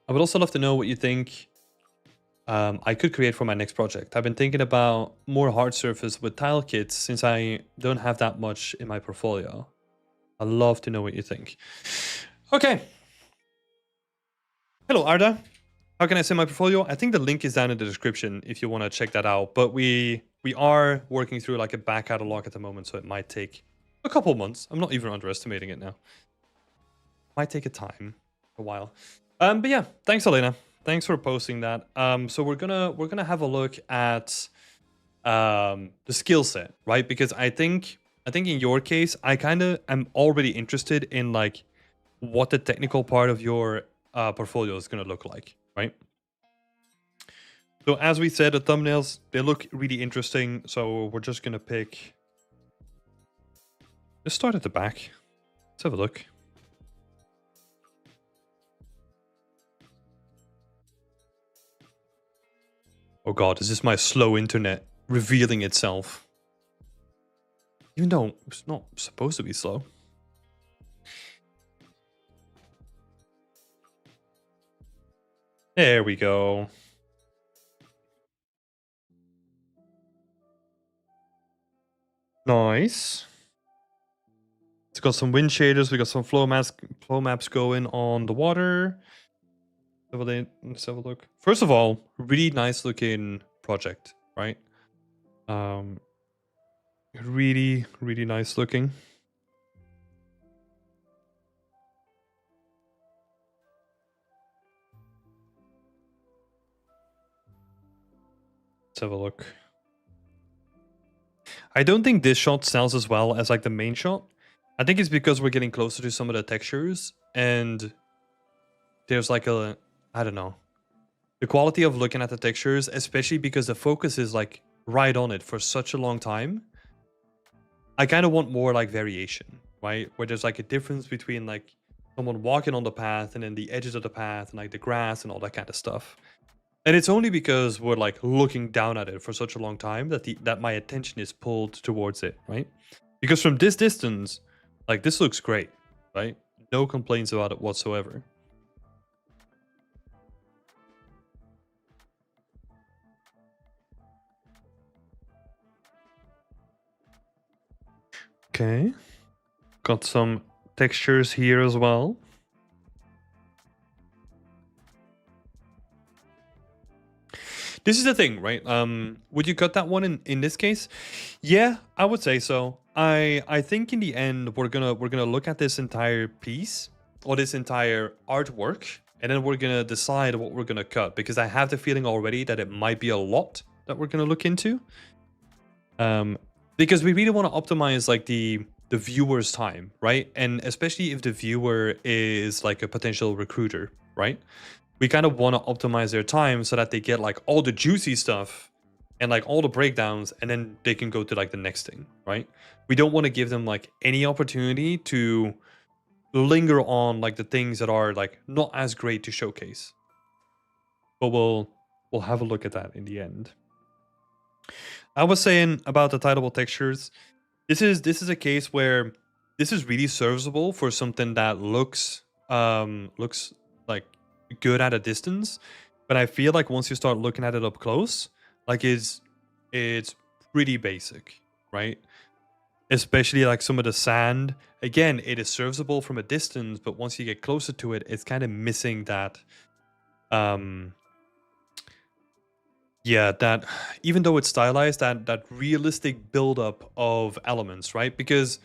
I would also love to know what you think I could create for my next project. I've been thinking about more hard surface with tile kits since I don't have that much in my portfolio. I'd love to know what you think. Okay. Hello, Arda. How can I send my portfolio? I think the link is down in the description if you want to check that out. But we are working through like a back catalog at the moment, so it might take a couple months. I'm not even underestimating it now. Might take a while. But yeah, thanks, Elena. Thanks for posting that. So we're gonna have a look at the skill set, right? Because I think in your case, I kind of am already interested in like what the technical part of your portfolio is gonna look like, right? So as we said, the thumbnails, they look really interesting. So we're just gonna pick. Let's start at the back. Let's have a look. Oh god, is this my slow internet revealing itself? Even though it's not supposed to be slow. There we go. Nice. It's got some wind shaders. We got some flow maps going on the water. Let's have a look. First of all, really nice looking project, right? Really, really nice looking. Let's have a look. I don't think this shot sells as well as like the main shot. I think it's because we're getting closer to some of the textures and there's like a, I don't know, the quality of looking at the textures, especially because the focus is like right on it for such a long time. I kind of want more like variation, right? Where there's like a difference between like someone walking on the path and then the edges of the path and like the grass and all that kind of stuff. And it's only because we're like looking down at it for such a long time that my attention is pulled towards it, right? Because from this distance, like this looks great, right? No complaints about it whatsoever. Okay. Got some textures here as well. This is the thing, right? Would you cut that one in this case? Yeah, I would say so. I think in the end we're gonna look at this entire piece or this entire artwork, and then we're gonna decide what we're gonna cut because I have the feeling already that it might be a lot that we're gonna look into. Because we really want to optimize like the viewer's time, right? And especially if the viewer is like a potential recruiter, right? We kind of want to optimize their time so that they get like all the juicy stuff and like all the breakdowns, and then they can go to like the next thing, right? We don't want to give them like any opportunity to linger on like the things that are like not as great to showcase. But we'll have a look at that in the end. I was saying about the titleable textures. This is a case where this is really serviceable for something that looks like good at a distance, but I feel like once you start looking at it up close, like it's pretty basic, right? Especially like some of the sand. Again, it is serviceable from a distance, but once you get closer to it, it's kind of missing that yeah, that even though it's stylized, that realistic buildup of elements, right? Because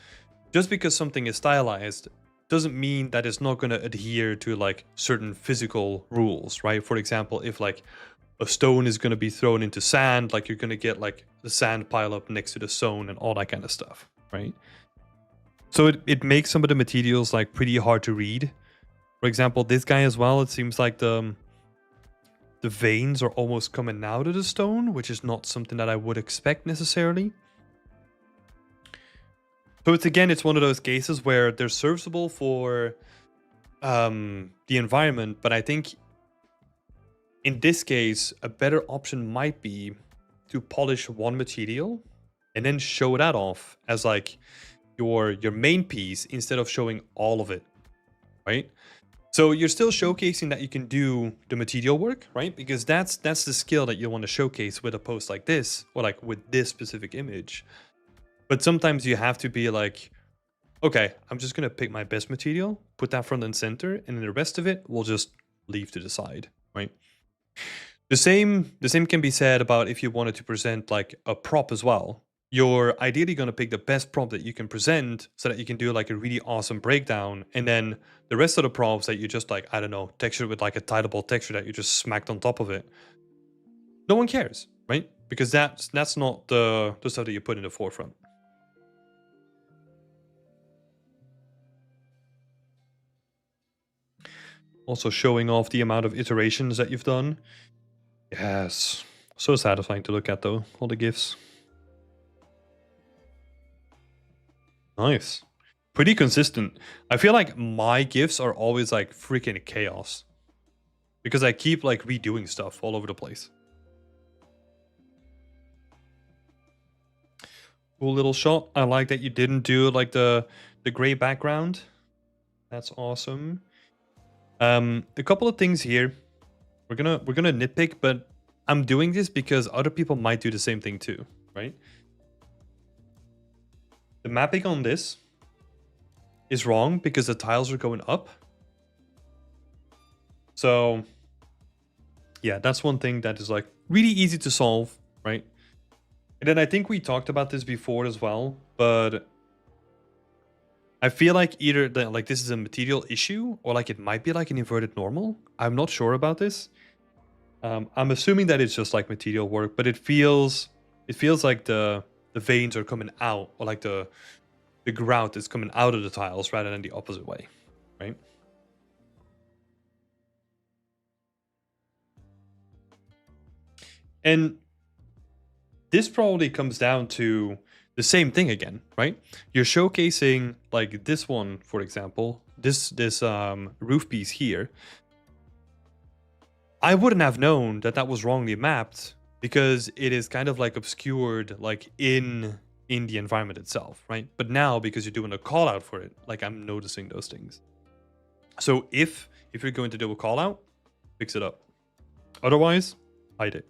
just because something is stylized doesn't mean that it's not going to adhere to like certain physical rules, right? For example, if like a stone is going to be thrown into sand, like you're going to get like the sand pile up next to the stone and all that kind of stuff, right? So it makes some of the materials like pretty hard to read. For example, this guy as well, it seems like the veins are almost coming out of the stone, which is not something that I would expect necessarily. So it's one of those cases where they're serviceable for the environment, but I think in this case, a better option might be to polish one material and then show that off as like your main piece instead of showing all of it, right? So you're still showcasing that you can do the material work, right? Because that's the skill that you want to showcase with a post like this, or like with this specific image. But sometimes you have to be like, okay, I'm just gonna pick my best material, put that front and center, and then the rest of it we'll just leave to the side, right? The same can be said about if you wanted to present like a prop as well. You're ideally going to pick the best prop that you can present so that you can do like a really awesome breakdown, and then the rest of the props that you just like, I don't know, texture with like a tileable texture that you just smacked on top of it. No one cares, right? Because that's not the stuff that you put in the forefront. Also showing off the amount of iterations that you've done. Yes. So satisfying to look at though, all the GIFs. Nice. Pretty consistent. I feel like my GIFs are always like freaking chaos. Because I keep like redoing stuff all over the place. Cool little shot. I like that you didn't do like the gray background. That's awesome. A couple of things here. We're gonna nitpick, but I'm doing this because other people might do the same thing too, right? The mapping on this is wrong because the tiles are going up. So yeah, that's one thing that is like really easy to solve, right? And then I think we talked about this before as well, but I feel like either like this is a material issue or like it might be like an inverted normal. I'm not sure about this. I'm assuming that it's just like material work, but it feels like the veins are coming out, or like the grout is coming out of the tiles rather than the opposite way, right? And this probably comes down to the same thing again, right? You're showcasing like this one, for example, this roof piece here. I wouldn't have known that that was wrongly mapped because it is kind of like obscured like in the environment itself, right? But now because you're doing a call out for it, like I'm noticing those things. So if you're going to do a call out, fix it up. Otherwise, hide it.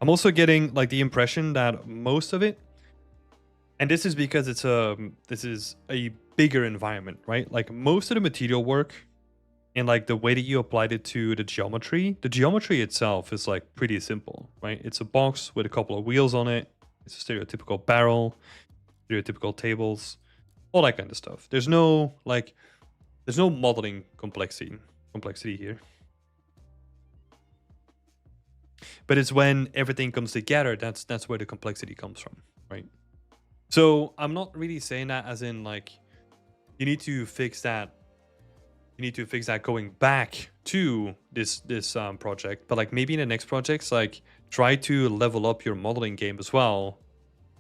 I'm also getting like the impression that most of it, and this is because it's this is a bigger environment, right? Like most of the material work and like the way that you applied it to the geometry itself is like pretty simple, right? It's a box with a couple of wheels on it. It's a stereotypical barrel, stereotypical tables, all that kind of stuff. There's no modeling complexity here. But it's when everything comes together that's where the complexity comes from, right? So I'm not really saying that as in like you need to fix that. You need to fix that going back to this project, but like maybe in the next projects, like try to level up your modeling game as well.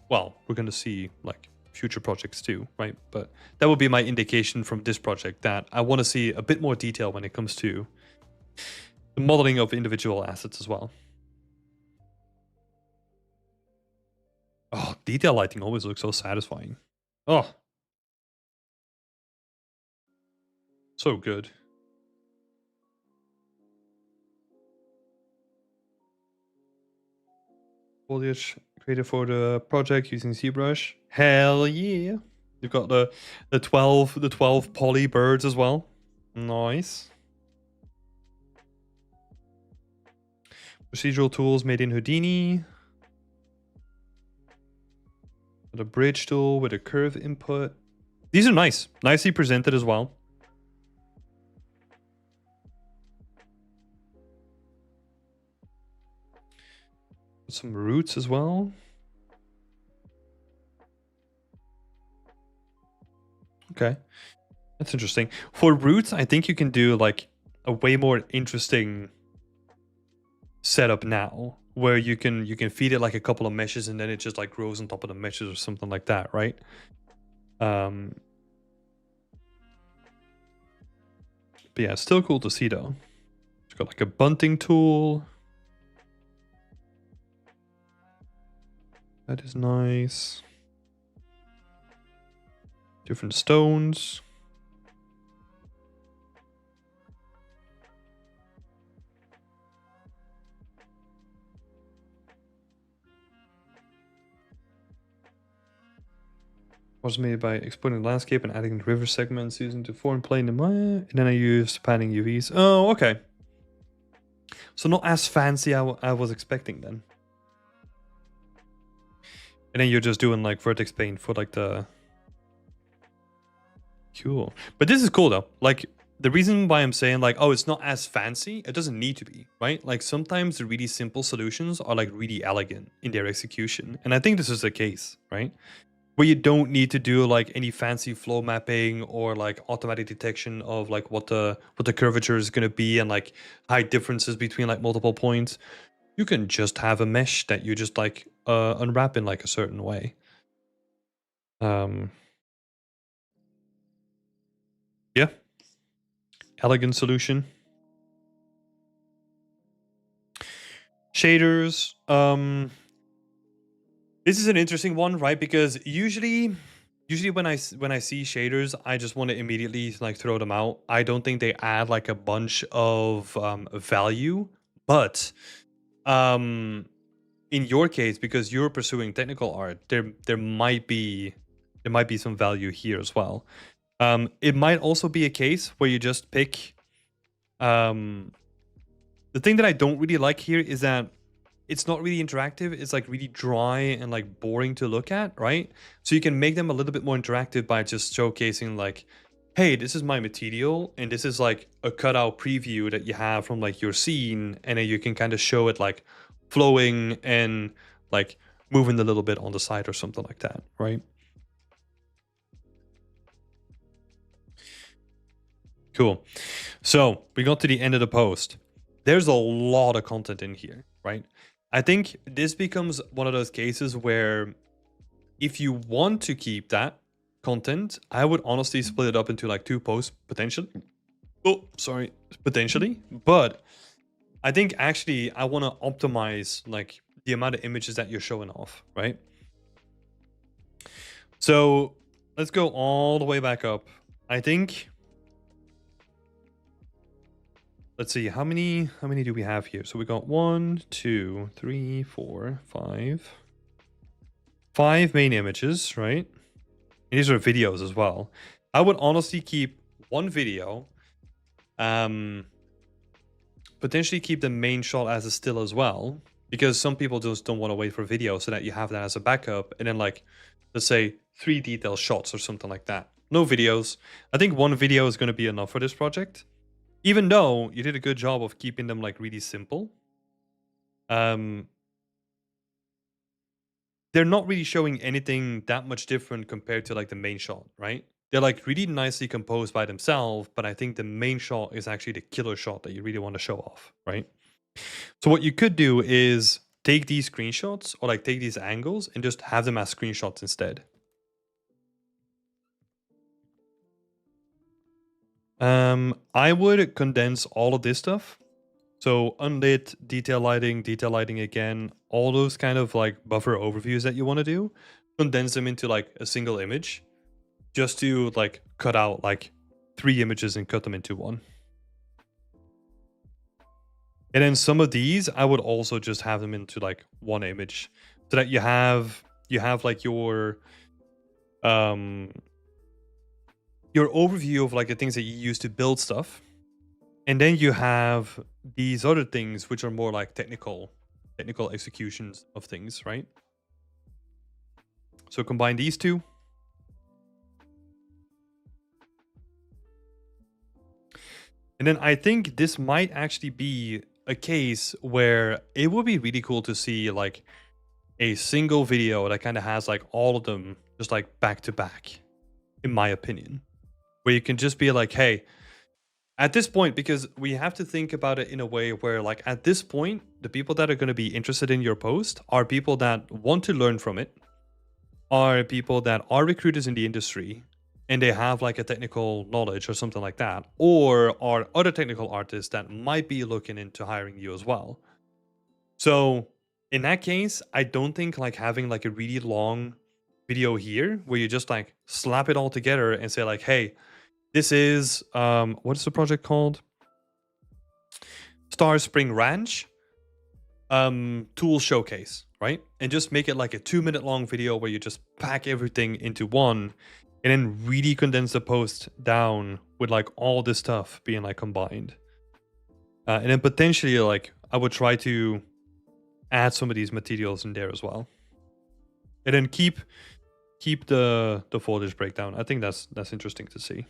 Well, we're gonna see like future projects too, right? But that would be my indication from this project that I want to see a bit more detail when it comes to the modeling of individual assets as well. Oh, detail lighting always looks so satisfying. Oh, so good. Foliage created for the project using ZBrush. Hell yeah. You've got the 12 poly birds as well. Nice. Procedural tools made in Houdini. The bridge tool with a curve input. These are nice. Nicely presented as well. Some roots as well. Okay. That's interesting. For roots, I think you can do like a way more interesting setup now, where you can feed it like a couple of meshes and then it just like grows on top of the meshes or something like that, right? But yeah, still cool to see though. It's got like a bunting tool. That is nice. Different stones. Was made by exporting the landscape and adding river segments using the foreign plane and then I used panning UVs. Oh, okay. So not as fancy I was expecting then. And then you're just doing like vertex paint for like the... Cool. But this is cool though. Like the reason why I'm saying like, oh, it's not as fancy, it doesn't need to be, right? Like sometimes the really simple solutions are like really elegant in their execution. And I think this is the case, right? Where you don't need to do like any fancy flow mapping or like automatic detection of like what the curvature is going to be and like height differences between like multiple points. You can just have a mesh that you just like unwrap in like a certain way. Yeah, elegant solution. Shaders. This is an interesting one, right? Because usually when I see shaders, I just want to immediately like throw them out. I don't think they add like a bunch of value, but in your case, because you're pursuing technical art, there might be some value here as well. It might also be a case where you just pick. The thing that I don't really like here is that it's not really interactive. It's like really dry and like boring to look at, right? So you can make them a little bit more interactive by just showcasing like, hey, this is my material and this is like a cutout preview that you have from like your scene, and then you can kind of show it like flowing and like moving a little bit on the side or something like that, right? Cool. So we got to the end of the post. There's a lot of content in here, right? I think this becomes one of those cases where if you want to keep that content, I would honestly split it up into like 2 posts potentially. Oh, sorry, potentially. But I think actually I want to optimize like the amount of images that you're showing off, right? So let's go all the way back up. I think... Let's see, how many do we have here? So we got 1, 2, 3, 4, 5. 5 main images, right? And these are videos as well. I would honestly keep 1 video. Potentially keep the main shot as a still as well, because some people just don't want to wait for video, so that you have that as a backup. And then like, let's say 3 detail shots or something like that. No videos. I think 1 video is going to be enough for this project. Even though you did a good job of keeping them like really simple. They're not really showing anything that much different compared to like the main shot, right? They're like really nicely composed by themselves, but I think the main shot is actually the killer shot that you really want to show off, right? So what you could do is take these screenshots or like take these angles and just have them as screenshots instead. I would condense all of this stuff. So unlit, detail lighting again, all those kind of like buffer overviews that you want to do, condense them into like a single image, just to like cut out like 3 images and cut them into 1. And then some of these, I would also just have them into like 1 image, so that you have like your overview of like the things that you use to build stuff. And then you have these other things which are more like technical executions of things, right? So combine these 2. And then I think this might actually be a case where it would be really cool to see like a single video that kind of has like all of them just like back to back, in my opinion. Where you can just be like, hey, at this point, because we have to think about it in a way where like at this point, the people that are going to be interested in your post are people that want to learn from it, are people that are recruiters in the industry, and they have like a technical knowledge or something like that, or are other technical artists that might be looking into hiring you as well. So In that case, I don't think like having like a really long video here where you just like slap it all together and say like, hey, this is what is the project called? Star Spring Ranch tool showcase, right? And just make it like a 2-minute long video where you just pack everything into one and then really condense the post down with like all this stuff being like combined. And then potentially like I would try to add some of these materials in there as well. And then keep the foliage breakdown. I think that's interesting to see.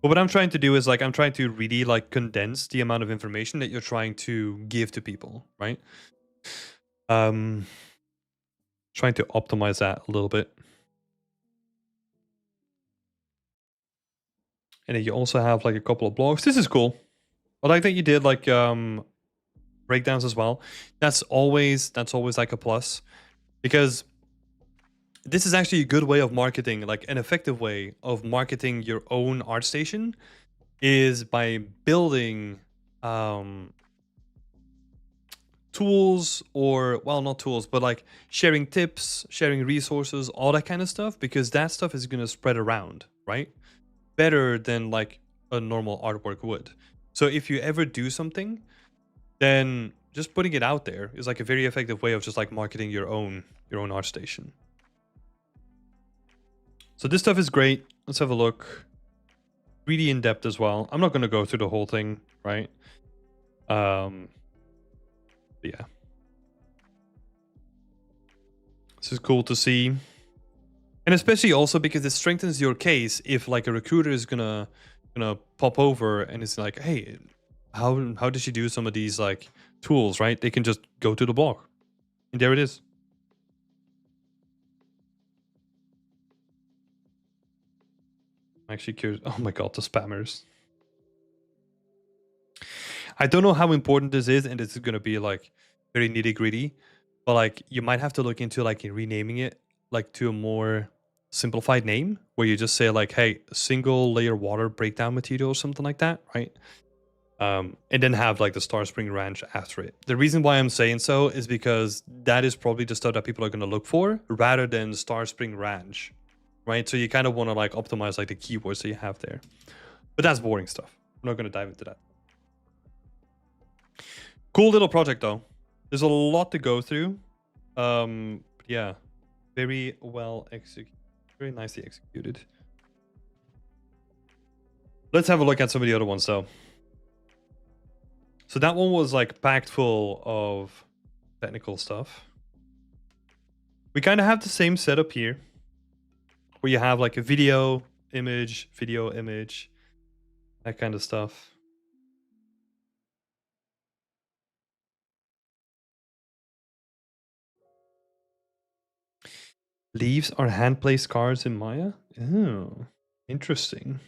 But what I'm trying to do is like I'm trying to really like condense the amount of information that you're trying to give to people, right? Trying to optimize that a little bit. And then you also have like a couple of blogs. This is cool. I like that you did like breakdowns as well. That's always like a plus, because this is actually a good way of marketing, like an effective way of marketing your own ArtStation is by building tools, or well, not tools, but like sharing tips, sharing resources, all that kind of stuff, because that stuff is going to spread around, right? Better than like a normal artwork would. So if you ever do something, then just putting it out there is like a very effective way of just like marketing your own ArtStation. So this stuff is great. Let's have a look. Really in depth as well. I'm not going to go through the whole thing, right? But yeah, this is cool to see, and especially also because it strengthens your case if like a recruiter is gonna pop over and it's like, hey, how did she do some of these like tools, right? They can just go to the blog, and there it is. I'm actually curious. Oh my god, the spammers. I don't know how important this is, and this is gonna be like very nitty gritty, but like you might have to look into like renaming it like to a more simplified name where you just say like, hey, single layer water breakdown material or something like that, right? And then have like the Star Spring Ranch after it. The reason why I'm saying so is because that is probably the stuff that people are going to look for rather than Star Spring Ranch, right? So you kind of want to like optimize like the keywords that you have there. But that's boring stuff. I'm not going to dive into that. Cool little project though. There's a lot to go through. Yeah, very well executed, very nicely executed. Let's have a look at some of the other ones though. So that one was like packed full of technical stuff. We kind of have the same setup here, where you have like a video, image, that kind of stuff. Leaves are hand-placed cards in Maya? Oh, interesting.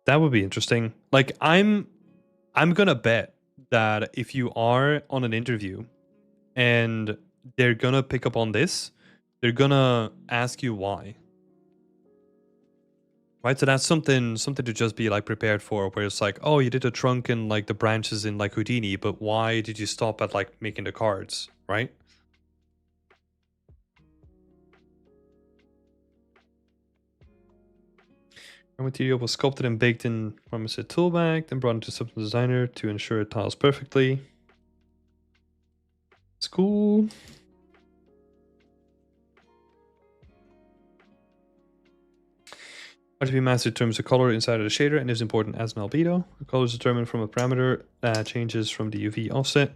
That would be interesting. Like I'm gonna bet that if you are on an interview and they're gonna pick up on this, they're gonna ask you why. Right? So that's something to just be like prepared for, where it's like, oh, you did a trunk and like the branches in like Houdini, but why did you stop at like making the cards, right? Our material was sculpted and baked in Marmoset tool bag, then brought into Substance Designer to ensure it tiles perfectly. It's cool. RGB mask determines the color inside of the shader and is important as an albedo. The color is determined from a parameter that changes from the UV offset.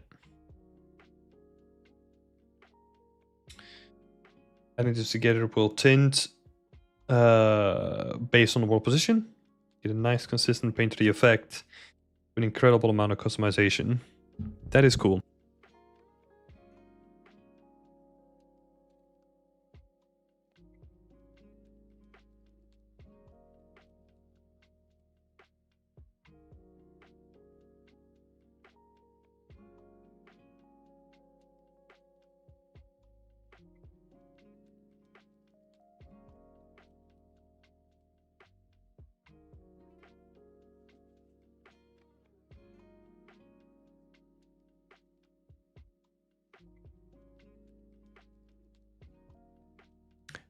Adding this together will tint based on the world position. Get a nice consistent paint to the effect with an incredible amount of customization. That is cool.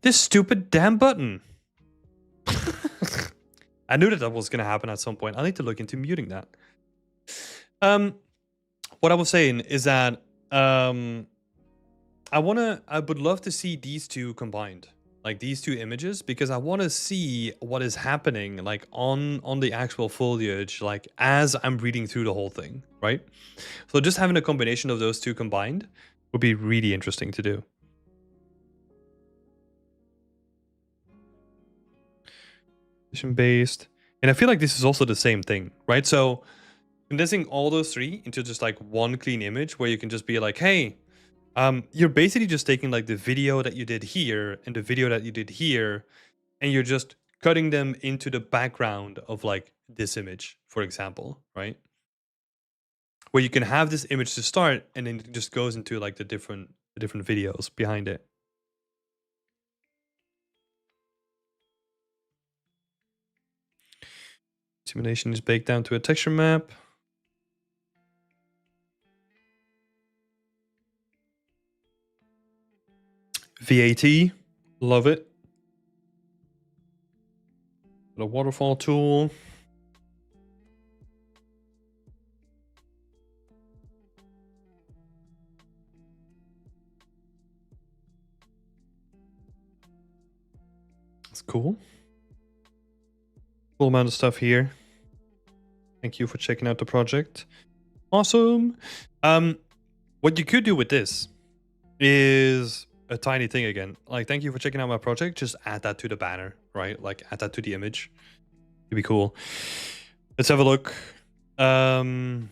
This stupid damn button. I knew that was going to happen at some point. I need to look into muting that. What I was saying is that I would love to see these two combined, like these two images, because I want to see what is happening like on the actual foliage, like as I'm reading through the whole thing, right? So just having a combination of those two combined would be really interesting to do. Based, and I feel like this is also the same thing, right? So condensing all those three into just like one clean image where you can just be like, hey, you're basically just taking like the video that you did here and the video that you did here, and you're just cutting them into the background of like this image, for example, right? Where you can have this image to start and then it just goes into like the different videos behind it. Simulation is baked down to a texture map. VAT, love it. The waterfall tool. That's cool. Cool amount of stuff here. Thank you for checking out the project. Awesome. What you could do with this is a tiny thing again. Like, thank you for checking out my project. Just add that to the banner, right? Like, add that to the image. It'd be cool. Let's have a look. Was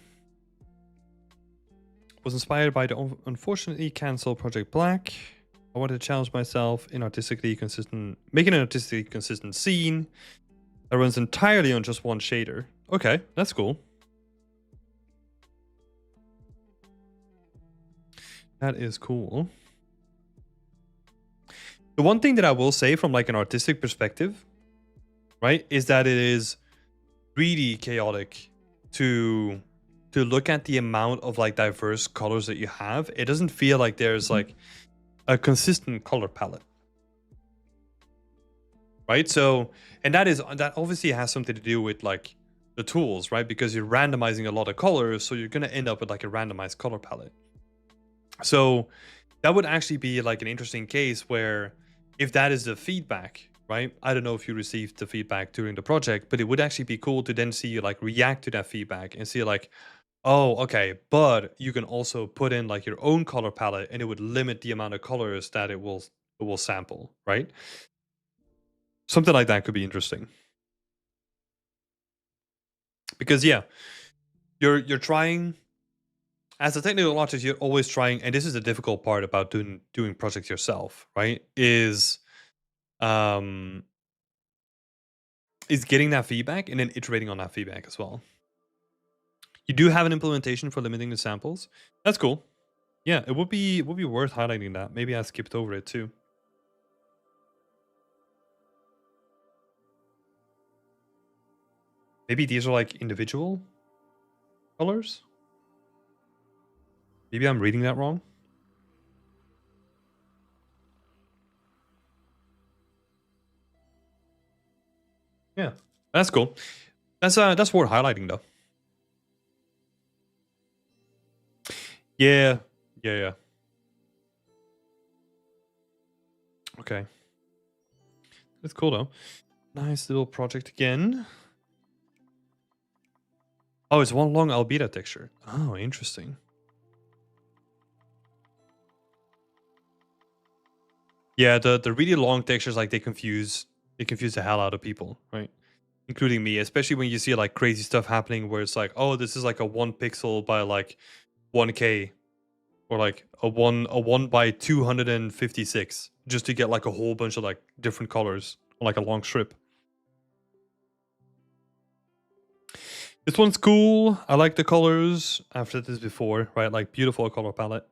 inspired by the unfortunately cancelled Project Black. I wanted to challenge myself in making an artistically consistent scene that runs entirely on just one shader. Okay, that's cool. That is cool. The one thing that I will say from like an artistic perspective, right, is that it is really chaotic to look at the amount of like diverse colors that you have. It doesn't feel like there's like a consistent color palette, right? So, and that obviously has something to do with like the tools, right? Because you're randomizing a lot of colors, so you're gonna end up with like a randomized color palette. So that would actually be like an interesting case where if that is the feedback, right? I don't know if you received the feedback during the project, but it would actually be cool to then see you like react to that feedback and see like, oh, okay, but you can also put in like your own color palette and it would limit the amount of colors that it will sample, right? Something like that could be interesting. Because yeah, you're trying as a technical artist, you're always trying, and this is the difficult part about doing projects yourself, right? Is getting that feedback and then iterating on that feedback as well. You do have an implementation for limiting the samples. That's cool. Yeah, it would be worth highlighting that. Maybe I skipped over it too. Maybe these are like individual colors. Maybe I'm reading that wrong. Yeah, that's cool. That's worth highlighting though. Yeah. Okay. That's cool though. Nice little project again. Oh, it's one long albedo texture. Oh, interesting. Yeah, the really long textures, like they confuse the hell out of people, right? Including me, especially when you see like crazy stuff happening where it's like, oh, this is like a 1 pixel by like 1K, or like a 1 by 256, just to get like a whole bunch of like different colors on like a long strip. This one's cool. I like the colors. I've said this before, right? Like beautiful color palette.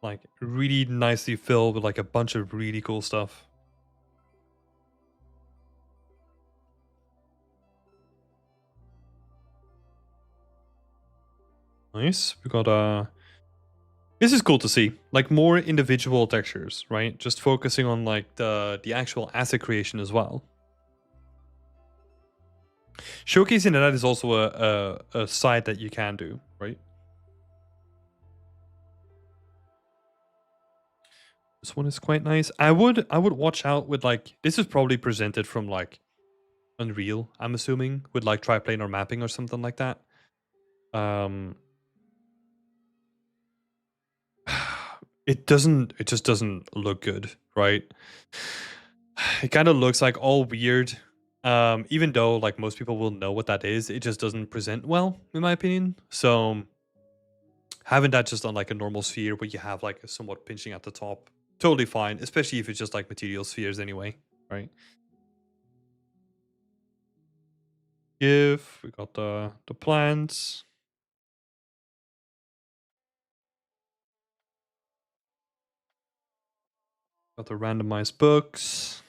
Like really nicely filled with like a bunch of really cool stuff. Nice. We got This is cool to see, like more individual textures, right? Just focusing on like the actual asset creation as well. Showcasing that is also a side that you can do, right? This one is quite nice. I would watch out with like, this is probably presented from like Unreal, I'm assuming, with like triplanar mapping or something like that. It just doesn't look good, right? It kind of looks like all weird. Even though like most people will know what that is, it just doesn't present well, in my opinion. So having that just on like a normal sphere where you have like a somewhat pinching at the top, totally fine, especially if it's just like material spheres anyway, right? If we got the plants. Got the randomized books.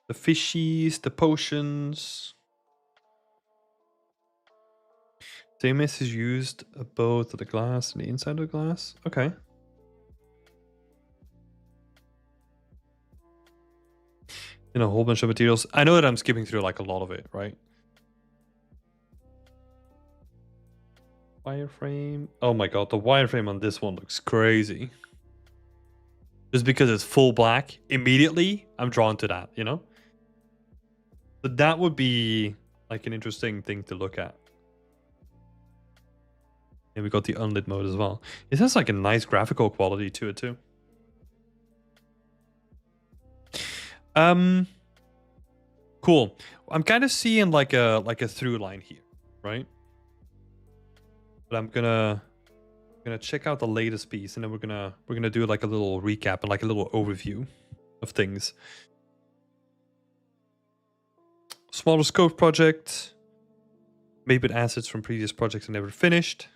The fishies, the potions. Damis is used both the glass and the inside of the glass. Okay. In a whole bunch of materials. I know that I'm skipping through like a lot of it, right? Wireframe. Oh my god, the wireframe on this one looks crazy. Just because it's full black, immediately I'm drawn to that, you know? So that would be like an interesting thing to look at. And we got the unlit mode as well. It has like a nice graphical quality to it too. Cool. I'm kind of seeing like a through line here, right? But I'm gonna check out the latest piece, and then we're gonna do like a little recap and like a little overview of things. Smaller scope project, made with assets from previous projects and never finished.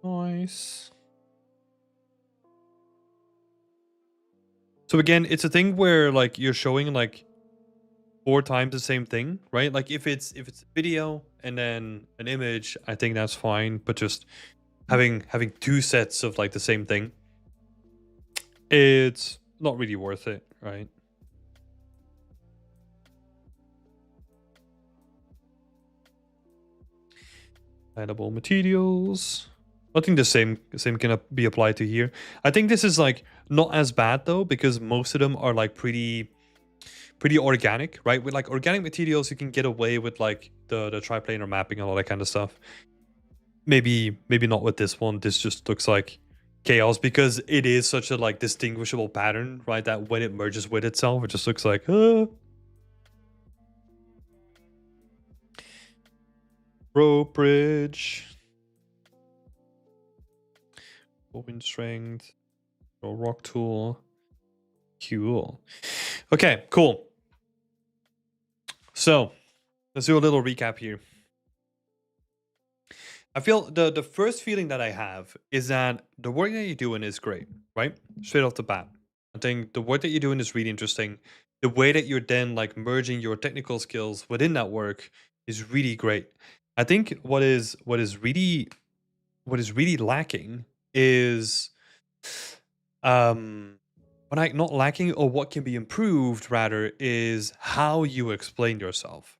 Nice. So again, it's a thing where like you're showing like 4 times the same thing, right? Like if it's video and then an image, I think that's fine. But just having 2 sets of like the same thing, it's not really worth it, right? Edible materials. I think the same can be applied to here. I think this is like not as bad though, because most of them are like pretty organic, right? With like organic materials, you can get away with like the triplanar mapping and all that kind of stuff. Maybe not with this one. This just looks like chaos because it is such a like distinguishable pattern, right? That when it merges with itself, it just looks like rope bridge. Open strength. Rock tool. Cool. Okay, cool. So let's do a little recap here. I feel the first feeling that I have is that the work that you're doing is great, right? Straight off the bat. I think the work that you're doing is really interesting. The way that you're then like merging your technical skills within that work is really great. I think what is really lacking is not lacking, or what can be improved rather, is how you explain yourself.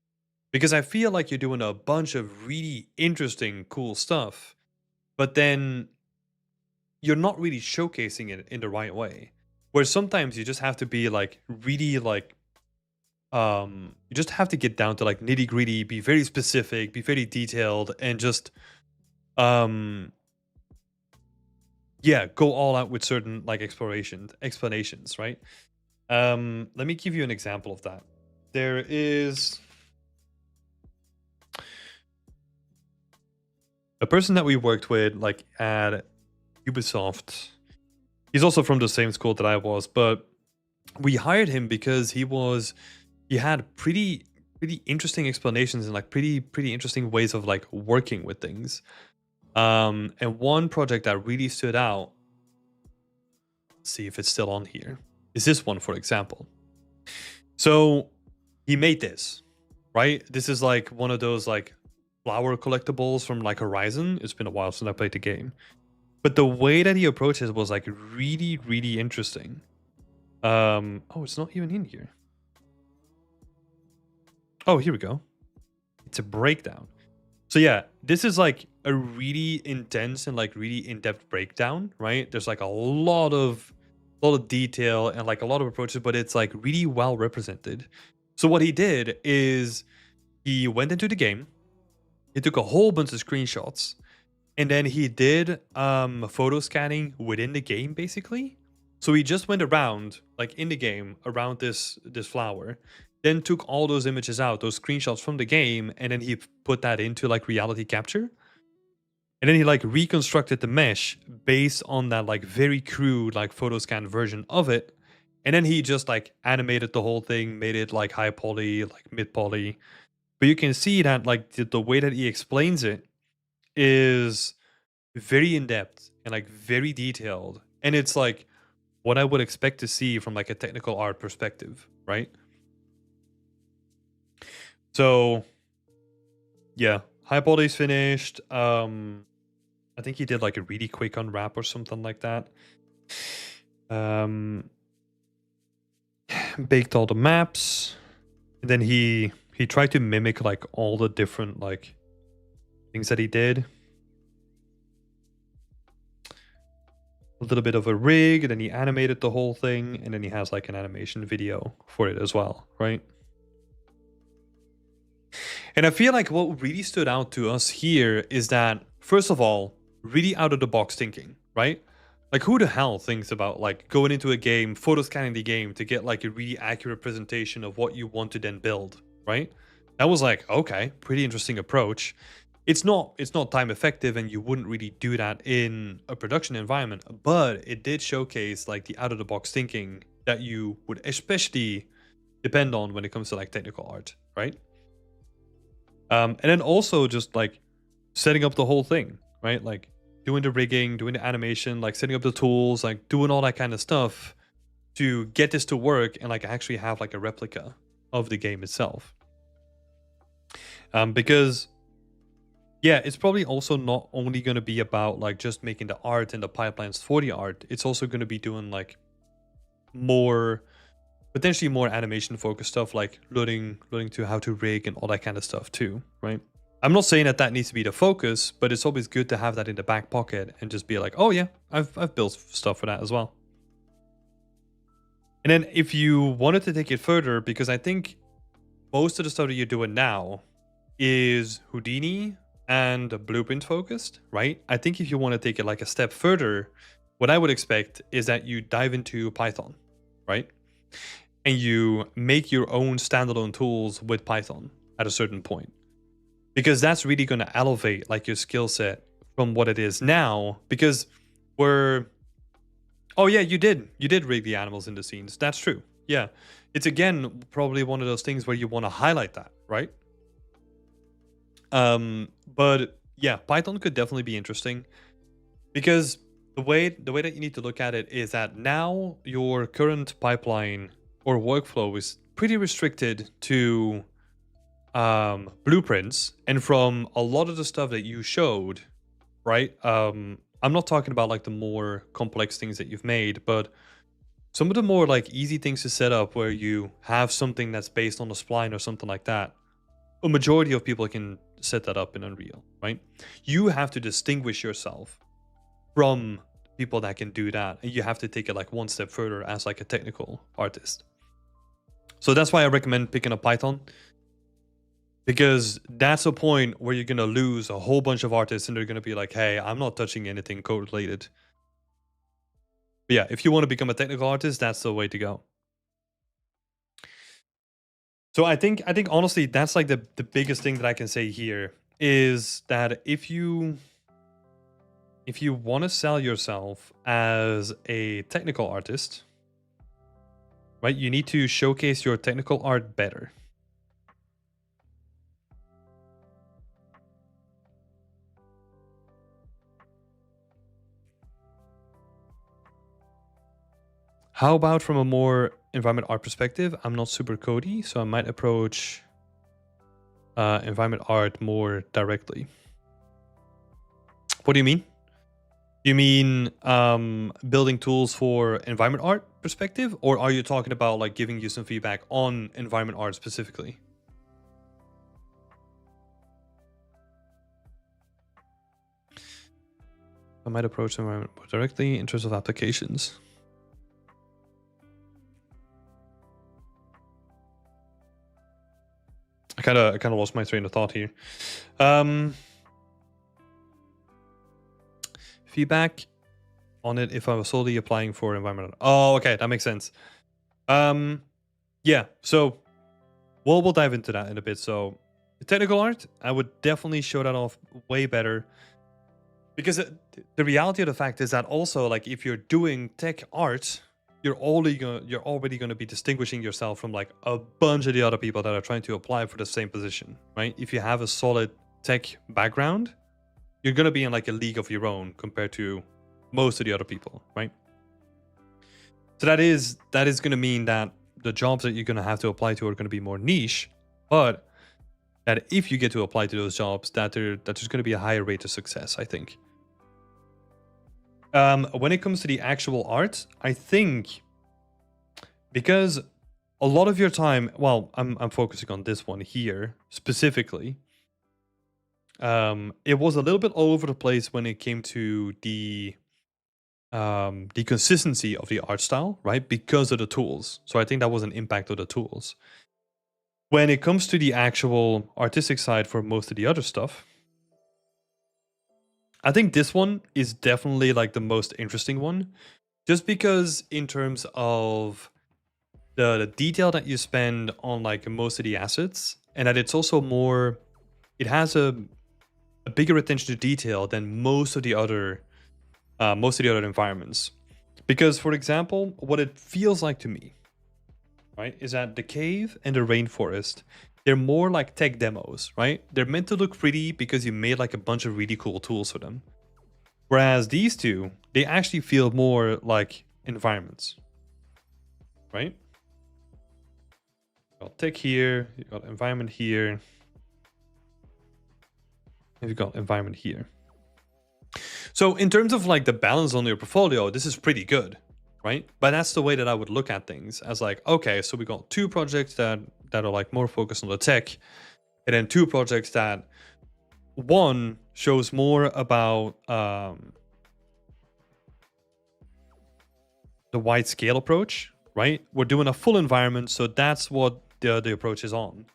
Because I feel like you're doing a bunch of really interesting, cool stuff, but then you're not really showcasing it in the right way. Where sometimes you just have to be like really like you just have to get down to like nitty gritty, be very specific, be very detailed, and just yeah, go all out with certain like explanations, right? Let me give you an example of that. There is a person that we worked with like at Ubisoft. He's also from the same school that I was, but we hired him because he had pretty interesting explanations and like pretty interesting ways of like working with things. And one project that really stood out, let's see if it's still on here, is this one, for example. So he made this, right? This is like one of those like flower collectibles from like Horizon. It's been a while since I played the game. But the way that he approached it was like really, really interesting. Oh, it's not even in here. Oh, here we go. It's a breakdown. So yeah, this is like a really intense and like really in-depth breakdown, right? There's like a lot of detail and like a lot of approaches, but it's like really well represented. So what he did is he went into the game, he took a whole bunch of screenshots, and then he did photo scanning within the game basically. So he just went around like in the game around this flower, then took all those images out, those screenshots from the game, and then he put that into like reality capture. And then he like reconstructed the mesh based on that like very crude like photo scan version of it. And then he just like animated the whole thing, made it like high poly, like mid poly. But you can see that like the way that he explains it is very in depth and like very detailed. And it's like what I would expect to see from like a technical art perspective, right? So yeah, high poly's finished. I think he did like a really quick unwrap or something like that. Baked all the maps. And then he tried to mimic like all the different like things that he did. A little bit of a rig, and then he animated the whole thing, and then he has like an animation video for it as well, right? And I feel like what really stood out to us here is that, first of all, really out of the box thinking, right? Like, who the hell thinks about like going into a game, photo scanning the game to get like a really accurate presentation of what you want to then build, right? That was like, okay, pretty interesting approach. It's not time effective, and you wouldn't really do that in a production environment, but it did showcase like the out of the box thinking that you would especially depend on when it comes to like technical art, right? And then also just like setting up the whole thing, right? Like doing the rigging, doing the animation, like setting up the tools, like doing all that kind of stuff to get this to work and like actually have like a replica of the game itself. Because yeah, it's probably also not only going to be about like just making the art and the pipelines for the art. It's also going to be doing like more potentially more animation focused stuff like learning to how to rig and all that kind of stuff too, right? I'm not saying that that needs to be the focus, but it's always good to have that in the back pocket and just be like, oh yeah, I've built stuff for that as well. And then if you wanted to take it further, because I think most of the stuff that you're doing now is Houdini and blueprint focused, right? I think if you want to take it like a step further, what I would expect is that you dive into Python, right? And you make your own standalone tools with Python at a certain point. Because that's really going to elevate like your skill set from what it is now. Because we're oh yeah, you did rig the animals in the scenes. That's true. Yeah, it's again probably one of those things where you want to highlight that, right? But yeah, Python could definitely be interesting because the way that you need to look at it is that now your current pipeline or workflow is pretty restricted to blueprints, and from a lot of the stuff that you showed, right? I'm not talking about like the more complex things that you've made, but some of the more like easy things to set up where you have something that's based on a spline or something like that. A majority of people can set that up in Unreal, right? You have to distinguish yourself from people that can do that, and you have to take it like one step further as like a technical artist. So that's why I recommend picking up Python, because that's a point where you're going to lose a whole bunch of artists and they're going to be like, hey, I'm not touching anything code related. But yeah, if you want to become a technical artist, that's the way to go. So I think honestly that's like the biggest thing that I can say here is that if you want to sell yourself as a technical artist, right, you need to showcase your technical art better. How about from a more environment art perspective? I'm not super codey, so I might approach environment art more directly. What do you mean? You mean building tools for environment art perspective, or are you talking about like giving you some feedback on environment art specifically? I might approach the environment more directly in terms of applications. I kind of lost my train of thought here. Feedback on it if I was solely applying for environmental. Oh, okay, that makes sense. Yeah, so we'll dive into that in a bit. So technical art, I would definitely show that off way better, because the reality of the fact is that also, like, if you're doing tech art, you're already going to be distinguishing yourself from like a bunch of the other people that are trying to apply for the same position, right? If you have a solid tech background, you're going to be in like a league of your own compared to most of the other people, right? So that is going to mean that the jobs that you're going to have to apply to are going to be more niche, but that if you get to apply to those jobs, that there's going to be a higher rate of success, I think. When it comes to the actual art, I think because a lot of your time, well, I'm focusing on this one here specifically. It was a little bit all over the place when it came to the consistency of the art style, right? Because of the tools. So I think that was an impact of the tools. When it comes to the actual artistic side for most of the other stuff, I think this one is definitely like the most interesting one, just because in terms of the detail that you spend on like most of the assets, and that it's also more, it has a bigger attention to detail than most of the other environments. Because, for example, what it feels like to me, right, is that the cave and the rainforest, they're more like tech demos, right? They're meant to look pretty because you made like a bunch of really cool tools for them. Whereas these two, they actually feel more like environments, right? You got tech here, you got environment here, and you got environment here. So in terms of like the balance on your portfolio, this is pretty good, right? But that's the way that I would look at things, as like, okay, so we got 2 projects that are like more focused on the tech, and then 2 projects that one shows more about the wide scale approach, right? We're doing a full environment, so that's what the approach is on.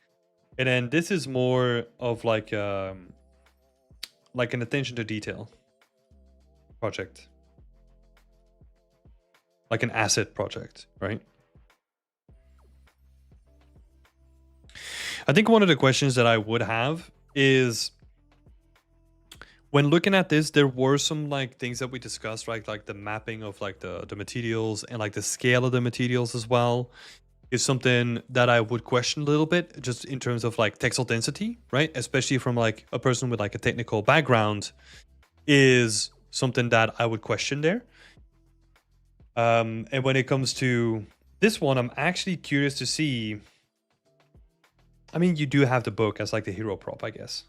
And then this is more of like an attention to detail project, like an asset project, right? I think one of the questions that I would have is, when looking at this, there were some like things that we discussed, right? Like the mapping of like the materials and like the scale of the materials as well is something that I would question a little bit, just in terms of like textile density, right? Especially from like a person with like a technical background, is something that I would question there. And when it comes to this one, I'm actually curious to see. I mean, you do have the book as like the hero prop, I guess.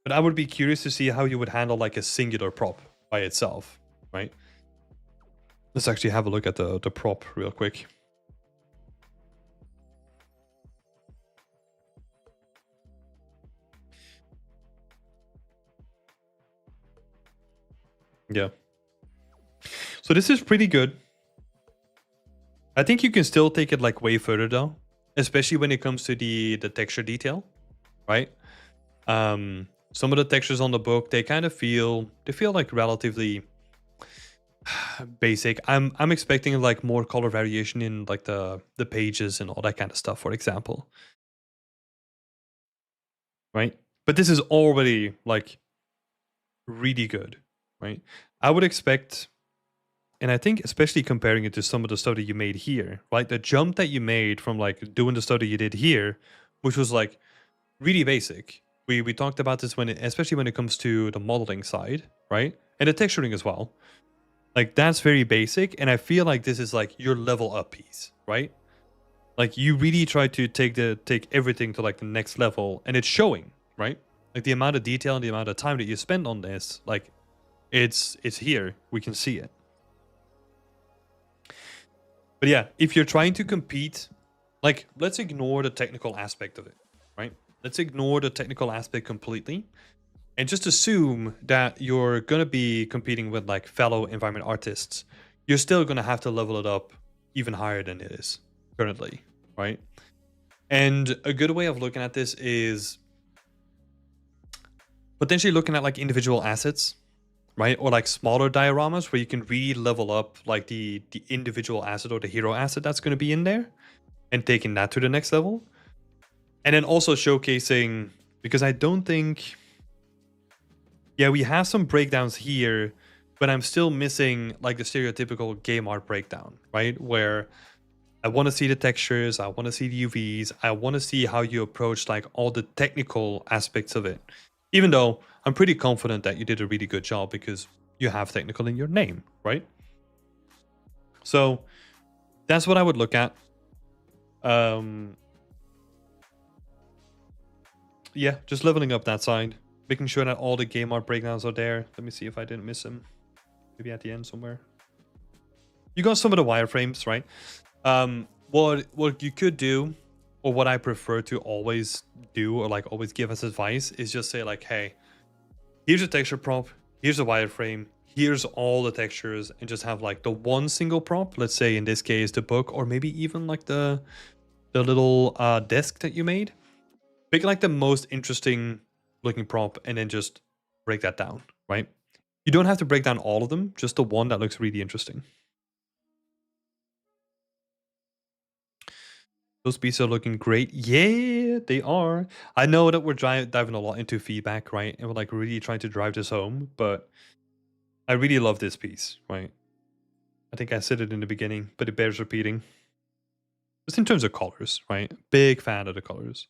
But I would be curious to see how you would handle like a singular prop by itself, right? Let's actually have a look at the prop real quick. Yeah. So this is pretty good. I think you can still take it like way further though, especially when it comes to the texture detail, right? Some of the textures on the book, they kind of feel like relatively basic. I'm expecting like more color variation in like the pages and all that kind of stuff, for example. Right? But this is already like really good, right? I would expect, and I think especially comparing it to some of the stuff that you made here, right? The jump that you made from like doing the stuff that you did here, which was like really basic. We talked about this especially when it comes to the modeling side, right? And the texturing as well. Like that's very basic, and I feel like this is like your level up piece, right? Like you really try to take everything to like the next level, and it's showing, right? Like the amount of detail and the amount of time that you spend on this, like it's here. We can see it. But yeah, if you're trying to compete, like let's ignore the technical aspect of it, right? Let's ignore the technical aspect completely and just assume that you're gonna be competing with like fellow environment artists. You're still gonna have to level it up even higher than it is currently, right? And a good way of looking at this is potentially looking at like individual assets, right? Or like smaller dioramas where you can really level up like the individual asset or the hero asset that's going to be in there and taking that to the next level. And then also showcasing, because I don't think, yeah, we have some breakdowns here, but I'm still missing like the stereotypical game art breakdown, right? Where I want to see the textures, I want to see the UVs, I want to see how you approach like all the technical aspects of it. Even though I'm pretty confident that you did a really good job because you have technical in your name, right? So that's what I would look at. Yeah, just leveling up that side, making sure that all the game art breakdowns are there. Let me see if I didn't miss them. Maybe at the end somewhere. You got some of the wireframes, right? What you could do, or what I prefer to always do, or like always give as advice, is just say like, hey, here's a texture prop, here's a wireframe, here's all the textures, and just have like the one single prop. Let's say in this case the book, or maybe even like the little desk that you made. Pick like the most interesting looking prop and then just break that down, right? You don't have to break down all of them, just the one that looks really interesting. Those pieces are looking great. Yeah, they are. I know that we're diving a lot into feedback, right? And we're like really trying to drive this home, but I really love this piece, right? I think I said it in the beginning, but it bears repeating. Just in terms of colors, right? Big fan of the colors.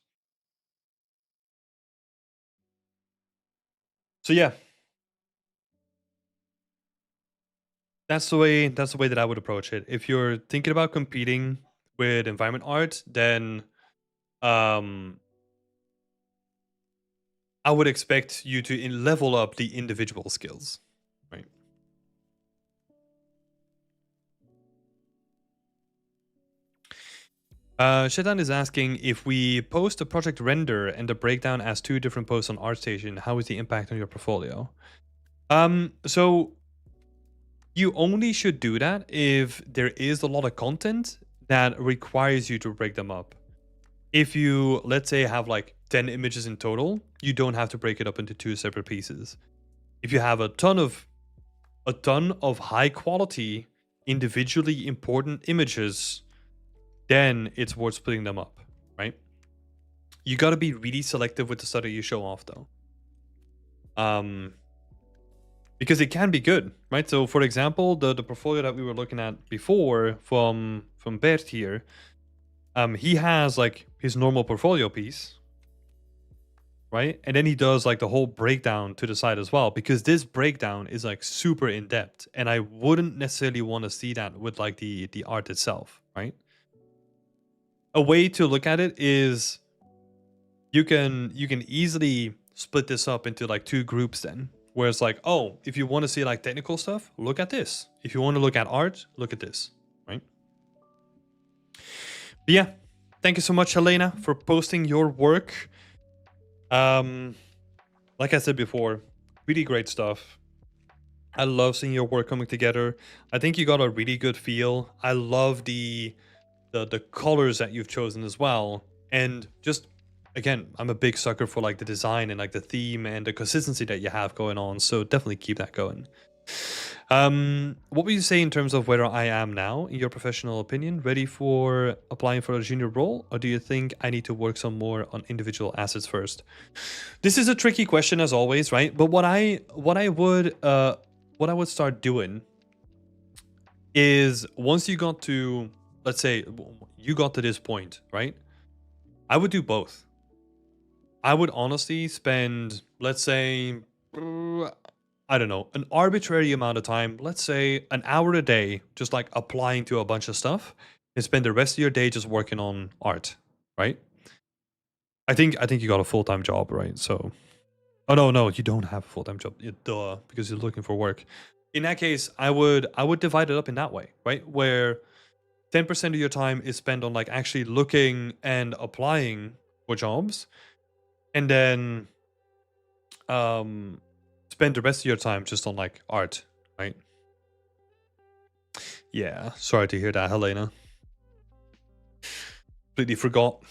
So yeah, that's the way that I would approach it. If you're thinking about competing with environment art, then um I would expect you to level up the individual skills, right? Shetan is asking, if we post a project render and the breakdown as 2 different posts on ArtStation, how is the impact on your portfolio? So you only should do that if there is a lot of content that requires you to break them up. If you, let's say, have like 10 images in total, you don't have to break it up into 2 separate pieces. If you have a ton of high quality, individually important images, then it's worth splitting them up, right? You got to be really selective with the stuff that you show off, though. Because it can be good, right? So, for example, the portfolio that we were looking at before from Bert here, he has like his normal portfolio piece, right? And then he does like the whole breakdown to the side as well, because this breakdown is like super in depth, and I wouldn't necessarily want to see that with like the art itself, right? A way to look at it is you can easily split this up into like 2 groups then, where it's like, oh, if you want to see like technical stuff, look at this. If you want to look at art, look at this, right? But yeah, thank you so much, Helena, for posting your work. Like I said before, really great stuff. I love seeing your work coming together. I think you got a really good feel. I love the colors that you've chosen as well. And just again, I'm a big sucker for like the design and like the theme and the consistency that you have going on. So definitely keep that going. What would you say in terms of where I am now, in your professional opinion? Ready for applying for a junior role, or do you think I need to work some more on individual assets first? This is a tricky question as always, right? But what I would start doing is, once you got to, let's say you got to this point, right? I would do both. I would honestly spend, let's say, I don't know, an arbitrary amount of time, let's say an hour a day, just like applying to a bunch of stuff, and spend the rest of your day just working on art, right? I think you got a full-time job, right? So, oh no, you don't have a full-time job. Duh, because you're looking for work. In that case, I would divide it up in that way, right? Where 10% of your time is spent on like actually looking and applying for jobs, and then spend the rest of your time just on like art, right? Yeah, sorry to hear that, Helena. Completely forgot.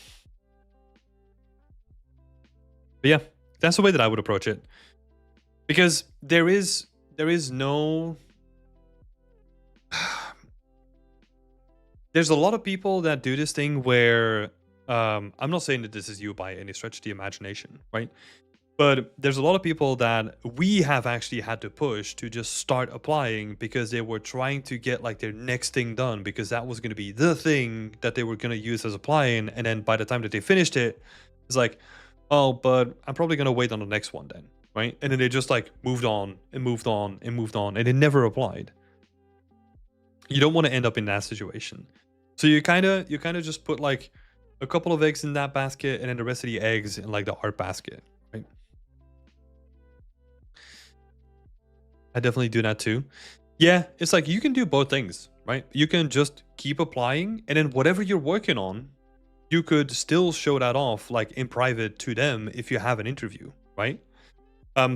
But yeah, that's the way that I would approach it. Because there is no there's a lot of people that do this thing where I'm not saying that this is you by any stretch of the imagination, right? But there's a lot of people that we have actually had to push to just start applying because they were trying to get like their next thing done because that was going to be the thing that they were going to use as applying. And then by the time that they finished it, it's like, oh, but I'm probably going to wait on the next one then, right? And then they just like moved on and moved on and moved on and they never applied. You don't want to end up in that situation. So you kind of just put like a couple of eggs in that basket and then the rest of the eggs in like the art basket, right? I definitely do that too. Yeah, it's like you can do both things, right? You can just keep applying and then whatever you're working on, you could still show that off like in private to them if you have an interview, right?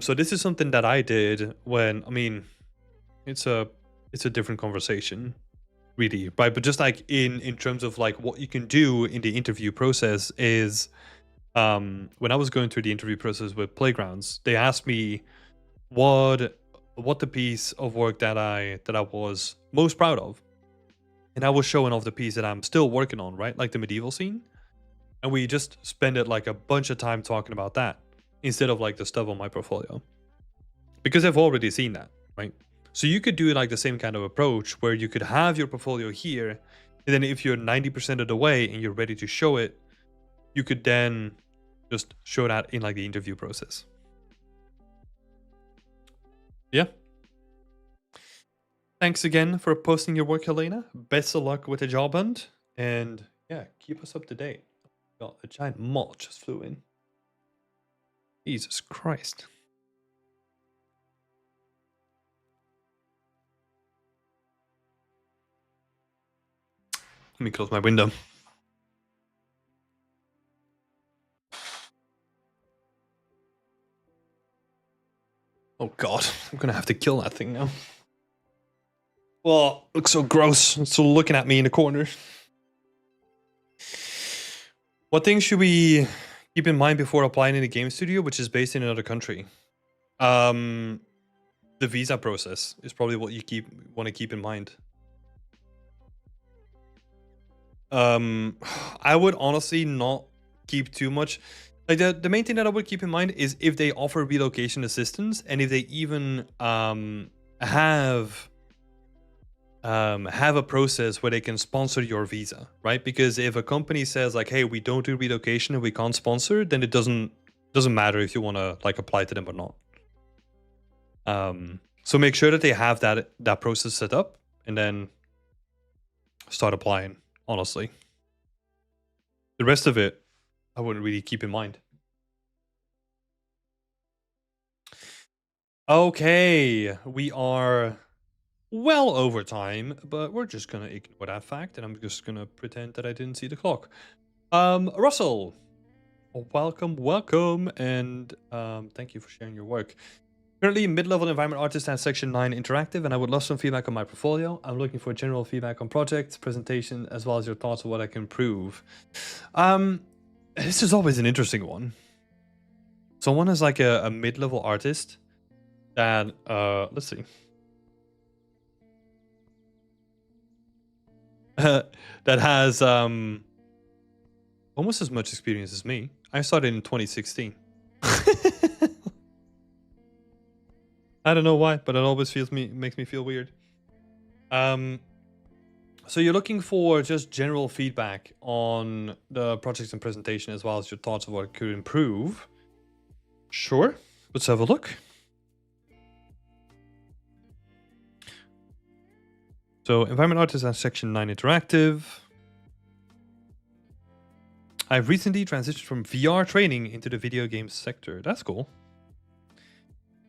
So this is something that I did when, I mean, it's a different conversation, really, right? But just like in terms of like what you can do in the interview process is when I was going through the interview process with Playgrounds, they asked me what the piece of work that I was most proud of. And I was showing off the piece that I'm still working on, right? Like the medieval scene. And we just spend it like a bunch of time talking about that instead of like the stuff on my portfolio. Because I've already seen that, right? So you could do like the same kind of approach where you could have your portfolio here. And then if you're 90% of the way and you're ready to show it, you could then just show that in like the interview process. Yeah. Thanks again for posting your work, Helena. Best of luck with the job hunt. And yeah, keep us up to date. God, a giant moth just flew in. Jesus Christ. Let me close my window. Oh God, I'm gonna have to kill that thing now. Well, looks so gross. It's still looking at me in the corner. What things should we keep in mind before applying in a game studio which is based in another country? The visa process is probably what you want to keep in mind. I would honestly not keep too much. Like the main thing that I would keep in mind is if they offer relocation assistance and if they even have a process where they can sponsor your visa, right? Because if a company says like, hey, we don't do relocation and we can't sponsor, then it doesn't matter if you want to like apply to them or not. So make sure that they have that process set up and then start applying, honestly. The rest of it, I wouldn't really keep in mind. Okay, we are well over time, but we're just gonna ignore that fact, and I'm just gonna pretend that I didn't see the clock. Russell, welcome, and thank you for sharing your work. Currently, mid-level environment artist at Section 9 Interactive, and I would love some feedback on my portfolio. I'm looking for general feedback on projects, presentation, as well as your thoughts on what I can improve. This is always an interesting one. Someone is like a mid-level artist that, let's see. That has almost as much experience as me. I started in 2016. I don't know why, but it always makes me feel weird. So you're looking for just general feedback on the projects and presentation as well as your thoughts of what could improve. Sure, let's have a look. So environment artist and section 9 interactive. I've recently transitioned from VR training into the video game sector. That's cool.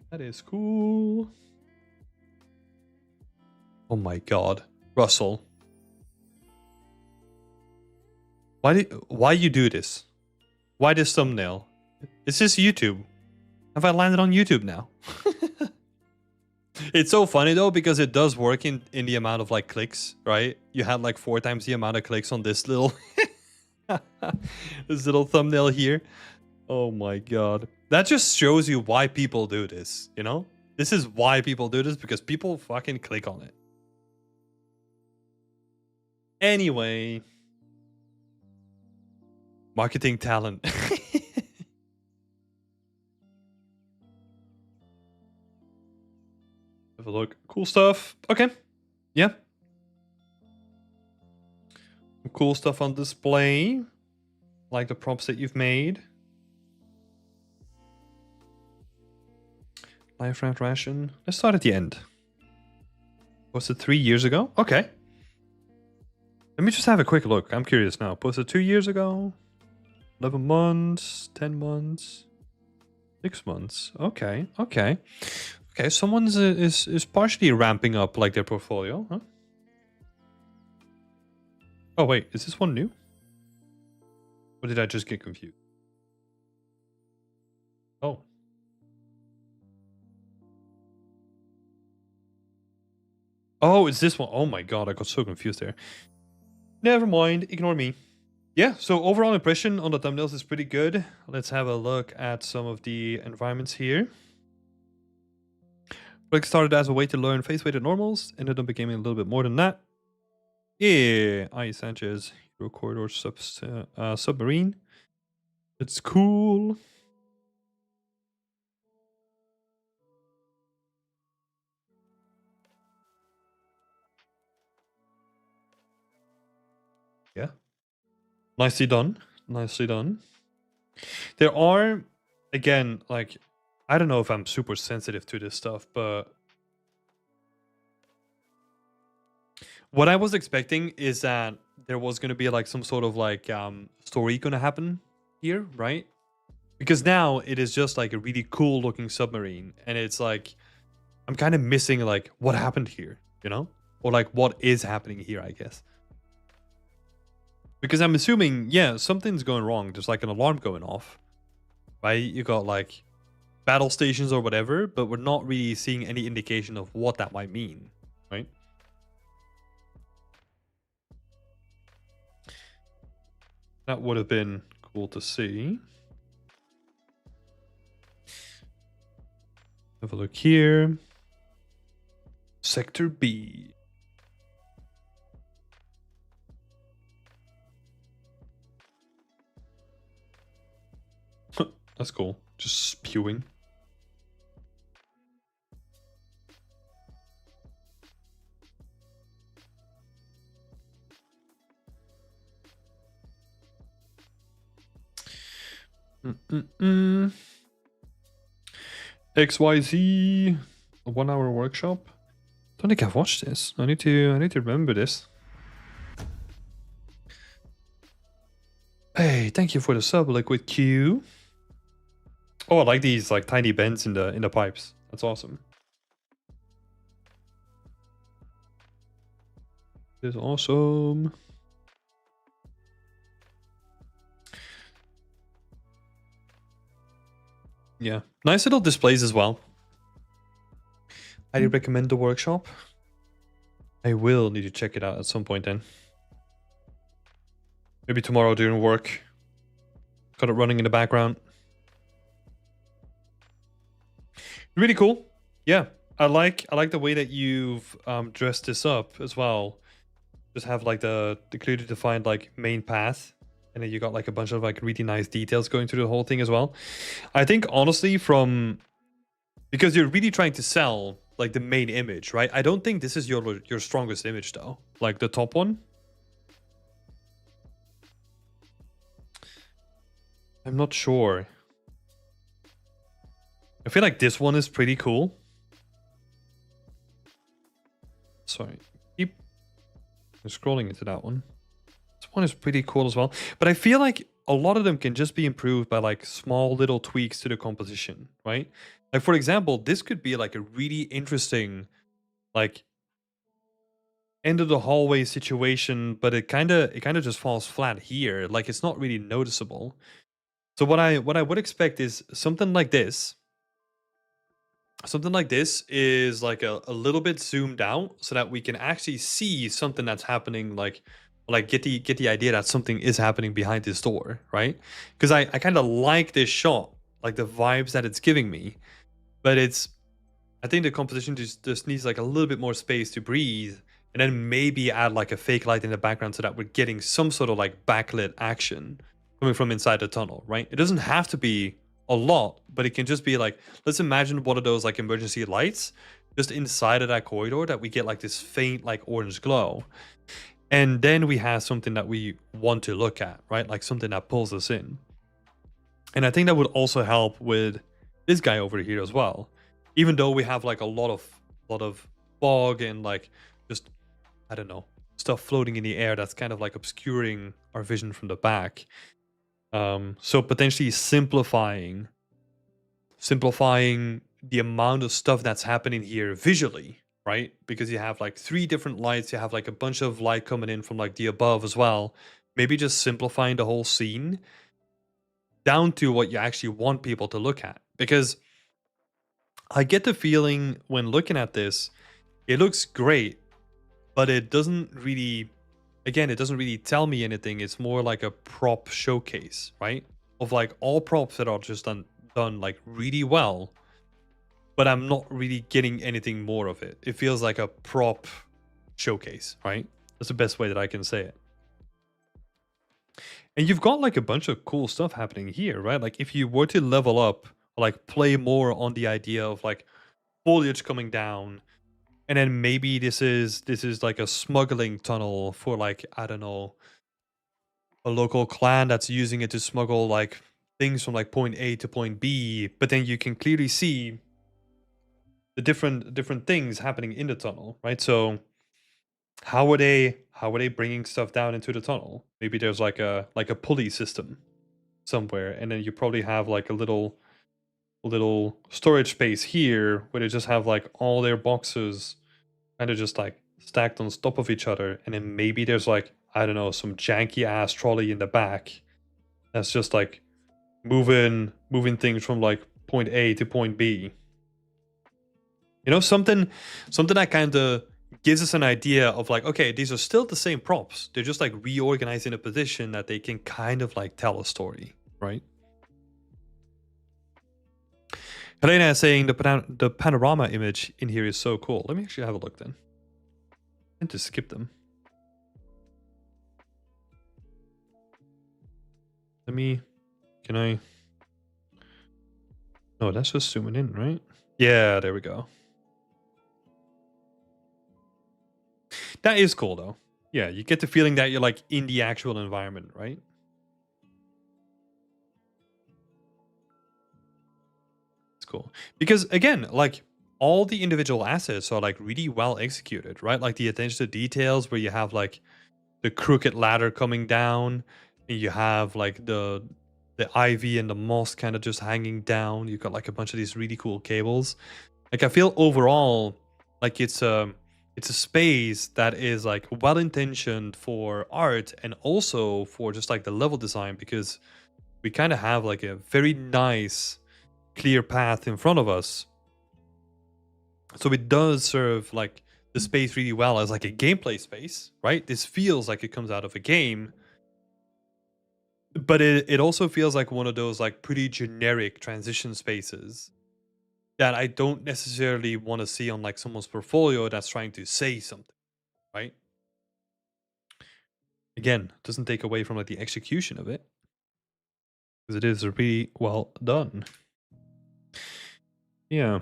That is cool. Oh my god. Russell. Why you do this? Why this thumbnail? Is this YouTube? Have I landed on YouTube now? It's so funny though, because it does work in the amount of like clicks, right? You had like 4 times the amount of clicks on this little this little thumbnail here. Oh my god. That just shows you why people do this, you know? This is why people do this, because people fucking click on it. Anyway. Marketing talent. Have a look. Cool stuff. Okay. Yeah. Cool stuff on display. Like the prompts that you've made. Life raft ration. Let's start at the end. Posted 3 years ago? Okay. Let me just have a quick look. I'm curious now. Posted 2 years ago. 11 months. 10 months. 6 months. Okay. Okay. Okay, someone is partially ramping up like their portfolio, huh? Oh wait, is this one new? Or did I just get confused? Oh. Oh, it's this one. Oh my god, I got so confused there. Never mind, ignore me. Yeah, so overall impression on the thumbnails is pretty good. Let's have a look at some of the environments here. Project started as a way to learn face-weighted normals, ended up becoming a little bit more than that. Yeah, I Sanchez, Hero Corridor Submarine. It's cool. Yeah. Nicely done. Nicely done. There are, again, like, I don't know if I'm super sensitive to this stuff, but what I was expecting is that there was going to be like some sort of like story going to happen here, right? Because now it is just like a really cool looking submarine, and it's like I'm kind of missing like what happened here, you know? Or like what is happening here, I guess. Because I'm assuming, yeah, something's going wrong. There's like an alarm going off, right? You got like battle stations or whatever, but we're not really seeing any indication of what that might mean, right? That would have been cool to see. Have a look here. Sector B. That's cool. Just spewing. XYZ, a 1 hour workshop. Don't think I've watched this. I need to remember this. Hey, thank you for the sub, Liquid Q. Oh, I like these like tiny bends in the pipes. That's awesome. This is awesome. Yeah, nice little displays as well. Highly recommend the workshop. I will need to check it out at some point then. Maybe tomorrow during work. Got it running in the background. Really cool. Yeah, I like the way that you've dressed this up as well. Just have like the clearly defined like main path, and then you got like a bunch of like really nice details going through the whole thing as well. I think honestly, because you're really trying to sell like the main image, right? I don't think this is your strongest image though. Like the top one. I'm not sure. I feel like this one is pretty cool. Sorry. scrolling into that one. This one is pretty cool as well. But I feel like a lot of them can just be improved by like small little tweaks to the composition, right? Like for example, this could be like a really interesting like end of the hallway situation, but it kind of just falls flat here. Like it's not really noticeable. So what I would expect is something like this. Something like this is like a little bit zoomed out so that we can actually see something that's happening, like get the idea that something is happening behind this door, right? Because I kind of like this shot, like the vibes that it's giving me, but I think the composition just needs like a little bit more space to breathe, and then maybe add like a fake light in the background so that we're getting some sort of like backlit action coming from inside the tunnel, right? It doesn't have to be a lot, but it can just be like, let's imagine one of those like emergency lights just inside of that corridor that we get like this faint like orange glow. And then we have something that we want to look at, right? Like something that pulls us in. And I think that would also help with this guy over here as well. Even though we have like a lot of fog and like just, I don't know, stuff floating in the air that's kind of like obscuring our vision from the back. So potentially simplifying the amount of stuff that's happening here visually, right? Because you have like 3 different lights, you have like a bunch of light coming in from like the above as well. Maybe just simplifying the whole scene down to what you actually want people to look at. Because I get the feeling when looking at this, it looks great, but it doesn't really, again, it doesn't really tell me anything. It's more like a prop showcase, right? Of like all props that are just done like really well, but I'm not really getting anything more of it. It feels like a prop showcase, right? That's the best way that I can say it. And you've got like a bunch of cool stuff happening here, right? Like if you were to level up, or like play more on the idea of like foliage coming down, and then maybe this is like a smuggling tunnel for like, I don't know, a local clan that's using it to smuggle like things from like point A to point B, but then you can clearly see the different things happening in the tunnel, right? So how are they bringing stuff down into the tunnel? Maybe there's like a pulley system somewhere, and then you probably have like a little storage space here where they just have like all their boxes kind of just like stacked on top of each other, and then maybe there's like, I don't know, some janky ass trolley in the back that's just like moving things from like point A to point B. You know, something that kind of gives us an idea of like, okay, these are still the same props. They're just like reorganized in a position that they can kind of like tell a story, right? Helena is saying the panorama image in here is so cool. Let me actually have a look then. And to skip them. Can I? No, that's just zooming in, right? Yeah, there we go. That is cool though. Yeah, you get the feeling that you're like in the actual environment, right? It's cool. Because again, like all the individual assets are like really well executed, right? Like the attention to details where you have like the crooked ladder coming down, and you have like the ivy and the moss kind of just hanging down. You've got like a bunch of these really cool cables. Like I feel overall like it's a space that is like well intentioned for art and also for just like the level design, because we kind of have like a very nice clear path in front of us. So it does serve like the space really well as like a gameplay space, right? This feels like it comes out of a game, but it also feels like one of those like pretty generic transition spaces that I don't necessarily want to see on like someone's portfolio that's trying to say something, right? Again, doesn't take away from like the execution of it, because it is really well done. Yeah.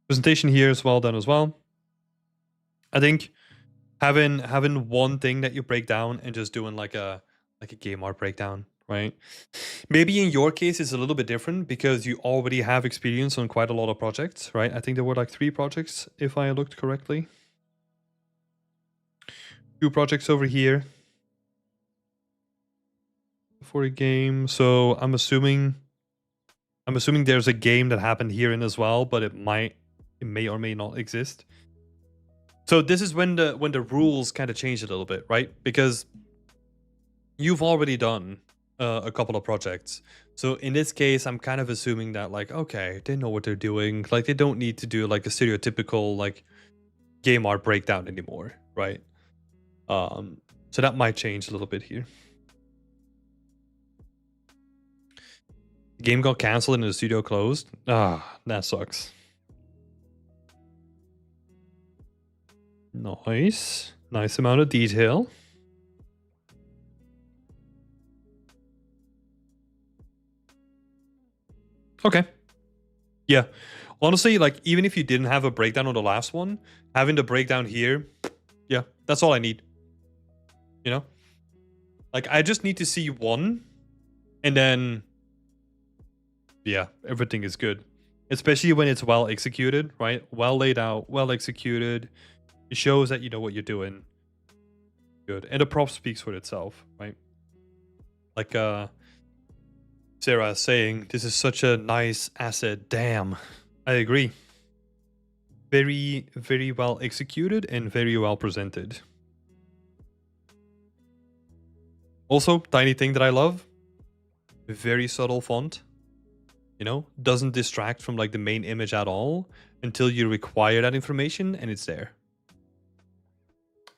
Presentation here is well done as well. I think having one thing that you break down and just doing like a game art breakdown, right? Maybe in your case it's a little bit different because you already have experience on quite a lot of projects, right? I think there were like 3 projects if I looked correctly. Two projects over here for a game. So I'm assuming there's a game that happened here in as well, but it may or may not exist. So this is when the rules kind of change a little bit, right? Because you've already done a couple of projects. So in this case, I'm kind of assuming that like, okay, they know what they're doing. Like they don't need to do like a stereotypical like game art breakdown anymore, right? So that might change a little bit here. The game got canceled and the studio closed. Ah, that sucks. Nice. Nice amount of detail. Okay. Yeah. Honestly, like even if you didn't have a breakdown on the last one, having the breakdown here, yeah, that's all I need. You know? Like I just need to see one and then yeah, everything is good. Especially when it's well executed, right? Well laid out, well executed. It shows that you know what you're doing. Good. And the prop speaks for itself, right? Like Sarah is saying, this is such a nice asset. Damn. I agree. Very, very well executed and very well presented. Also, tiny thing that I love. Very subtle font. You know, doesn't distract from like the main image at all until you require that information and it's there.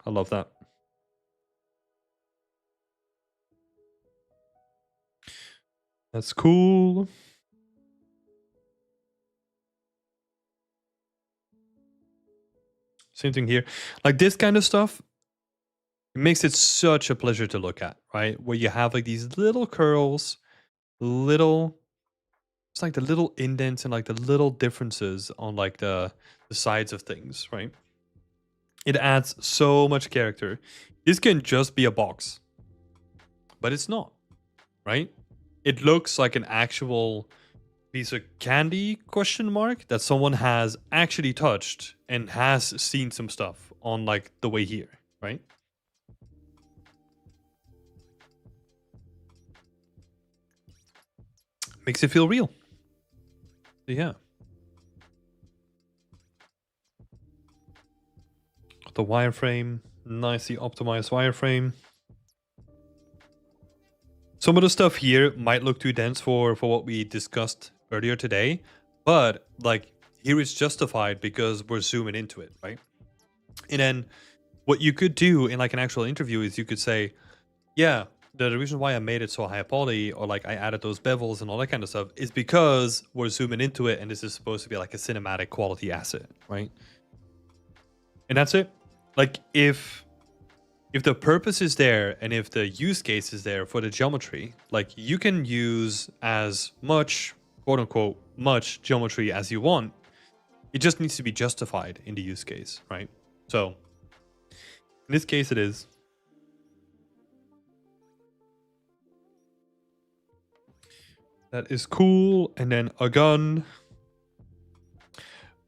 I love that. That's cool. Same thing here. Like this kind of stuff, it makes it such a pleasure to look at, right? Where you have like these little curls, it's like the little indents and like the little differences on like the sides of things, right? It adds so much character. This can just be a box, but it's not, right? It looks like an actual piece of candy question mark that someone has actually touched and has seen some stuff on like the way here, right? Makes it feel real. Yeah. The wireframe, nicely optimized wireframe. Some of the stuff here might look too dense for what we discussed earlier today, but like here it's justified because we're zooming into it, right? And then what you could do in like an actual interview is you could say, yeah, the reason why I made it so high poly or like I added those bevels and all that kind of stuff is because we're zooming into it and this is supposed to be like a cinematic quality asset, right? And that's it. Like if the purpose is there and if the use case is there for the geometry, like you can use as much quote unquote much geometry as you want. It just needs to be justified in the use case, right? So in this case it is. That is cool. And then a gun.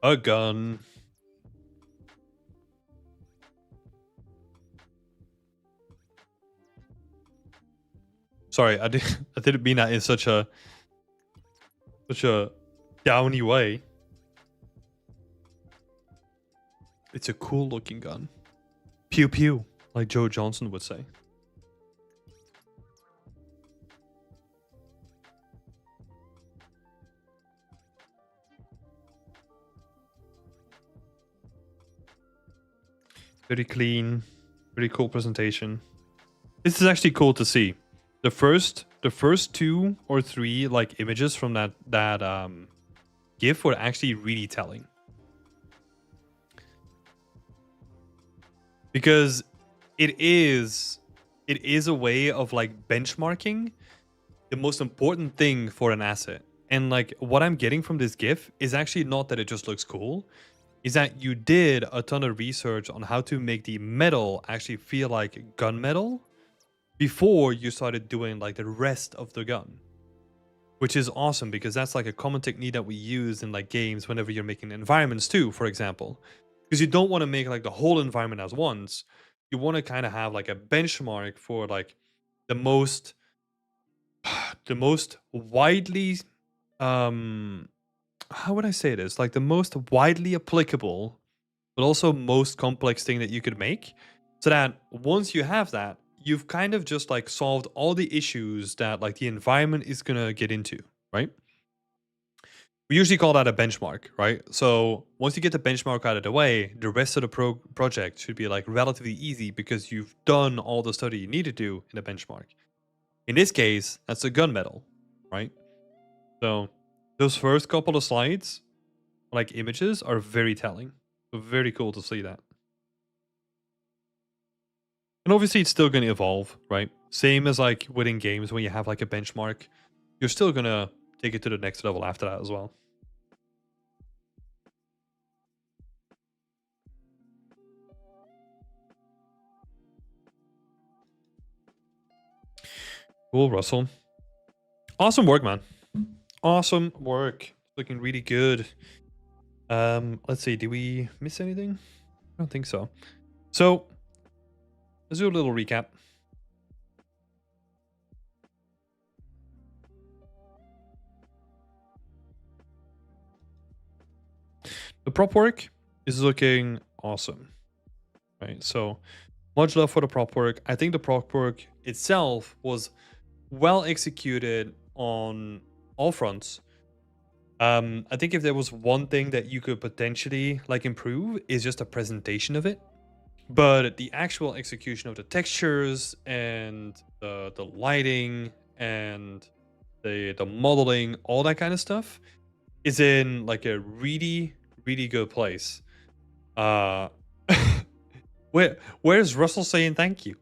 A gun. Sorry, I didn't mean that in such a downy way. It's a cool looking gun. Pew pew, like Joe Johnson would say. Very clean, very cool presentation. This is actually cool to see. The first 2 or 3 like images from that GIF were actually really telling. Because it is a way of like benchmarking the most important thing for an asset. And like what I'm getting from this GIF is actually not that it just looks cool, is that you did a ton of research on how to make the metal actually feel like gunmetal before you started doing like the rest of the gun. Which is awesome because that's like a common technique that we use in like games whenever you're making environments too, for example. Because you don't want to make like the whole environment as once. you want to kind of have like a benchmark for like the most the most widely um how would I say this? Like the most widely applicable, but also most complex thing that you could make. So that once you have that, you've kind of just like solved all the issues that like the environment is gonna get into, right? We usually call that a benchmark, right? So once you get the benchmark out of the way, the rest of the project should be like relatively easy because you've done all the study you need to do in the benchmark. In this case, that's a gunmetal, right? So those first couple of slides, like images, are very telling. So very cool to see that. And obviously it's still going to evolve, right? Same as like within games when you have like a benchmark, you're still going to take it to the next level after that as well. Cool, Russell. Awesome work, man. Awesome work. Looking really good. Let's see, did we miss anything? I don't think so. So let's do a little recap. The prop work is looking awesome, right? So much love for the prop work. I think the prop work itself was well executed on all fronts. I think if there was one thing that you could potentially like improve is just the presentation of it. But the actual execution of the textures and the lighting and the modeling, all that kind of stuff is in like a really, really good place. Where's Russell saying thank you?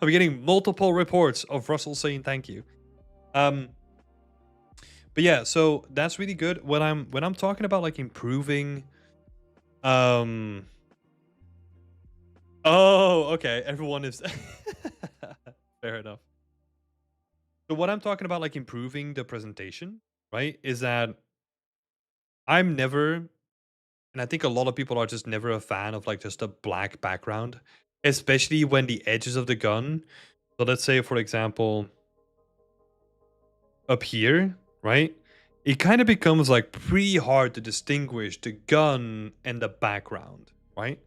I'm getting multiple reports of Russell saying thank you. But yeah, so that's really good. When I'm talking about like improving, oh, okay, everyone is fair enough. So what I'm talking about, like improving the presentation, right, is that I'm never, and I think a lot of people are just never a fan of like just a black background, especially when the edges of the gun. So let's say, for example, up here, right? It kind of becomes like pretty hard to distinguish the gun and the background, right?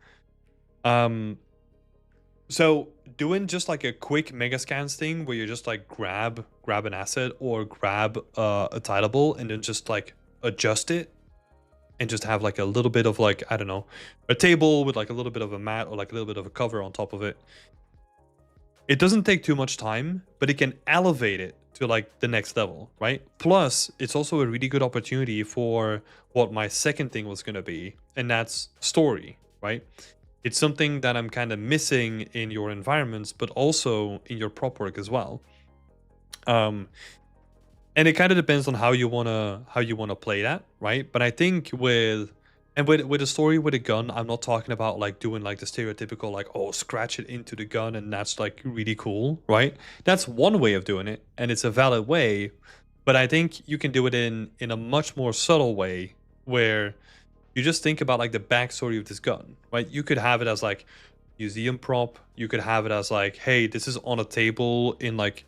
So doing just like a quick mega scans thing where you just like grab an asset or grab a titleable and then just like adjust it and just have like a little bit of like, I don't know, a table with like a little bit of a mat or like a little bit of a cover on top of it. It doesn't take too much time, but it can elevate it to like the next level, right? Plus, it's also a really good opportunity for what my second thing was going to be, and that's story, right? It's something that I'm kind of missing in your environments, but also in your prop work as well. And it kind of depends on how you wanna play that, right? But I think with a story with a gun, I'm not talking about like doing like the stereotypical like, oh, scratch it into the gun and that's like really cool, right? That's one way of doing it, and it's a valid way. But I think you can do it in a much more subtle way where you just think about like the backstory of this gun, right? You could have it as like museum prop. You could have it as like, hey, this is on a table in like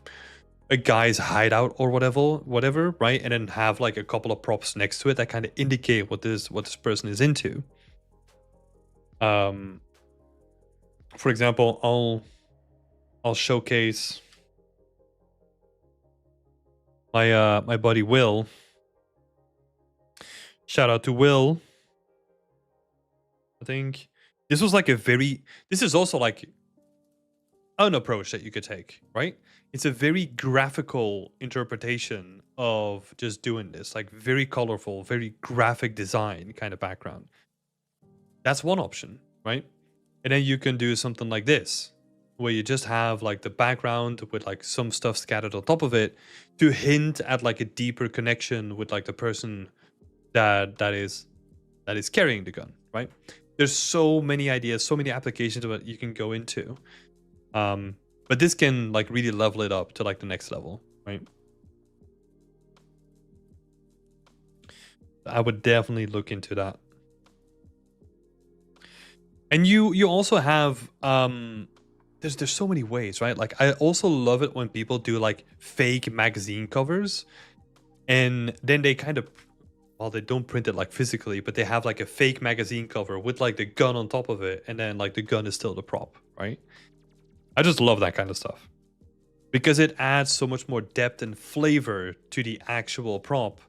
a guy's hideout or whatever, right? And then have like a couple of props next to it that kind of indicate what this person is into. For example, I'll showcase my buddy Will. Shout out to Will. I think this was like this is also like an approach that you could take, right? It's a very graphical interpretation of just doing this, like very colorful, very graphic design kind of background. That's one option, right? And then you can do something like this, where you just have like the background with like some stuff scattered on top of it to hint at like a deeper connection with like the person that is carrying the gun, right? There's so many ideas, so many applications that you can go into. But this can like really level it up to like the next level, right? I would definitely look into that. And you also have there's so many ways, right? Like I also love it when people do like fake magazine covers, and then they kind of, well, they don't print it like physically, but they have like a fake magazine cover with like the gun on top of it, and then like the gun is still the prop, right? I just love that kind of stuff because it adds so much more depth and flavor to the actual prop,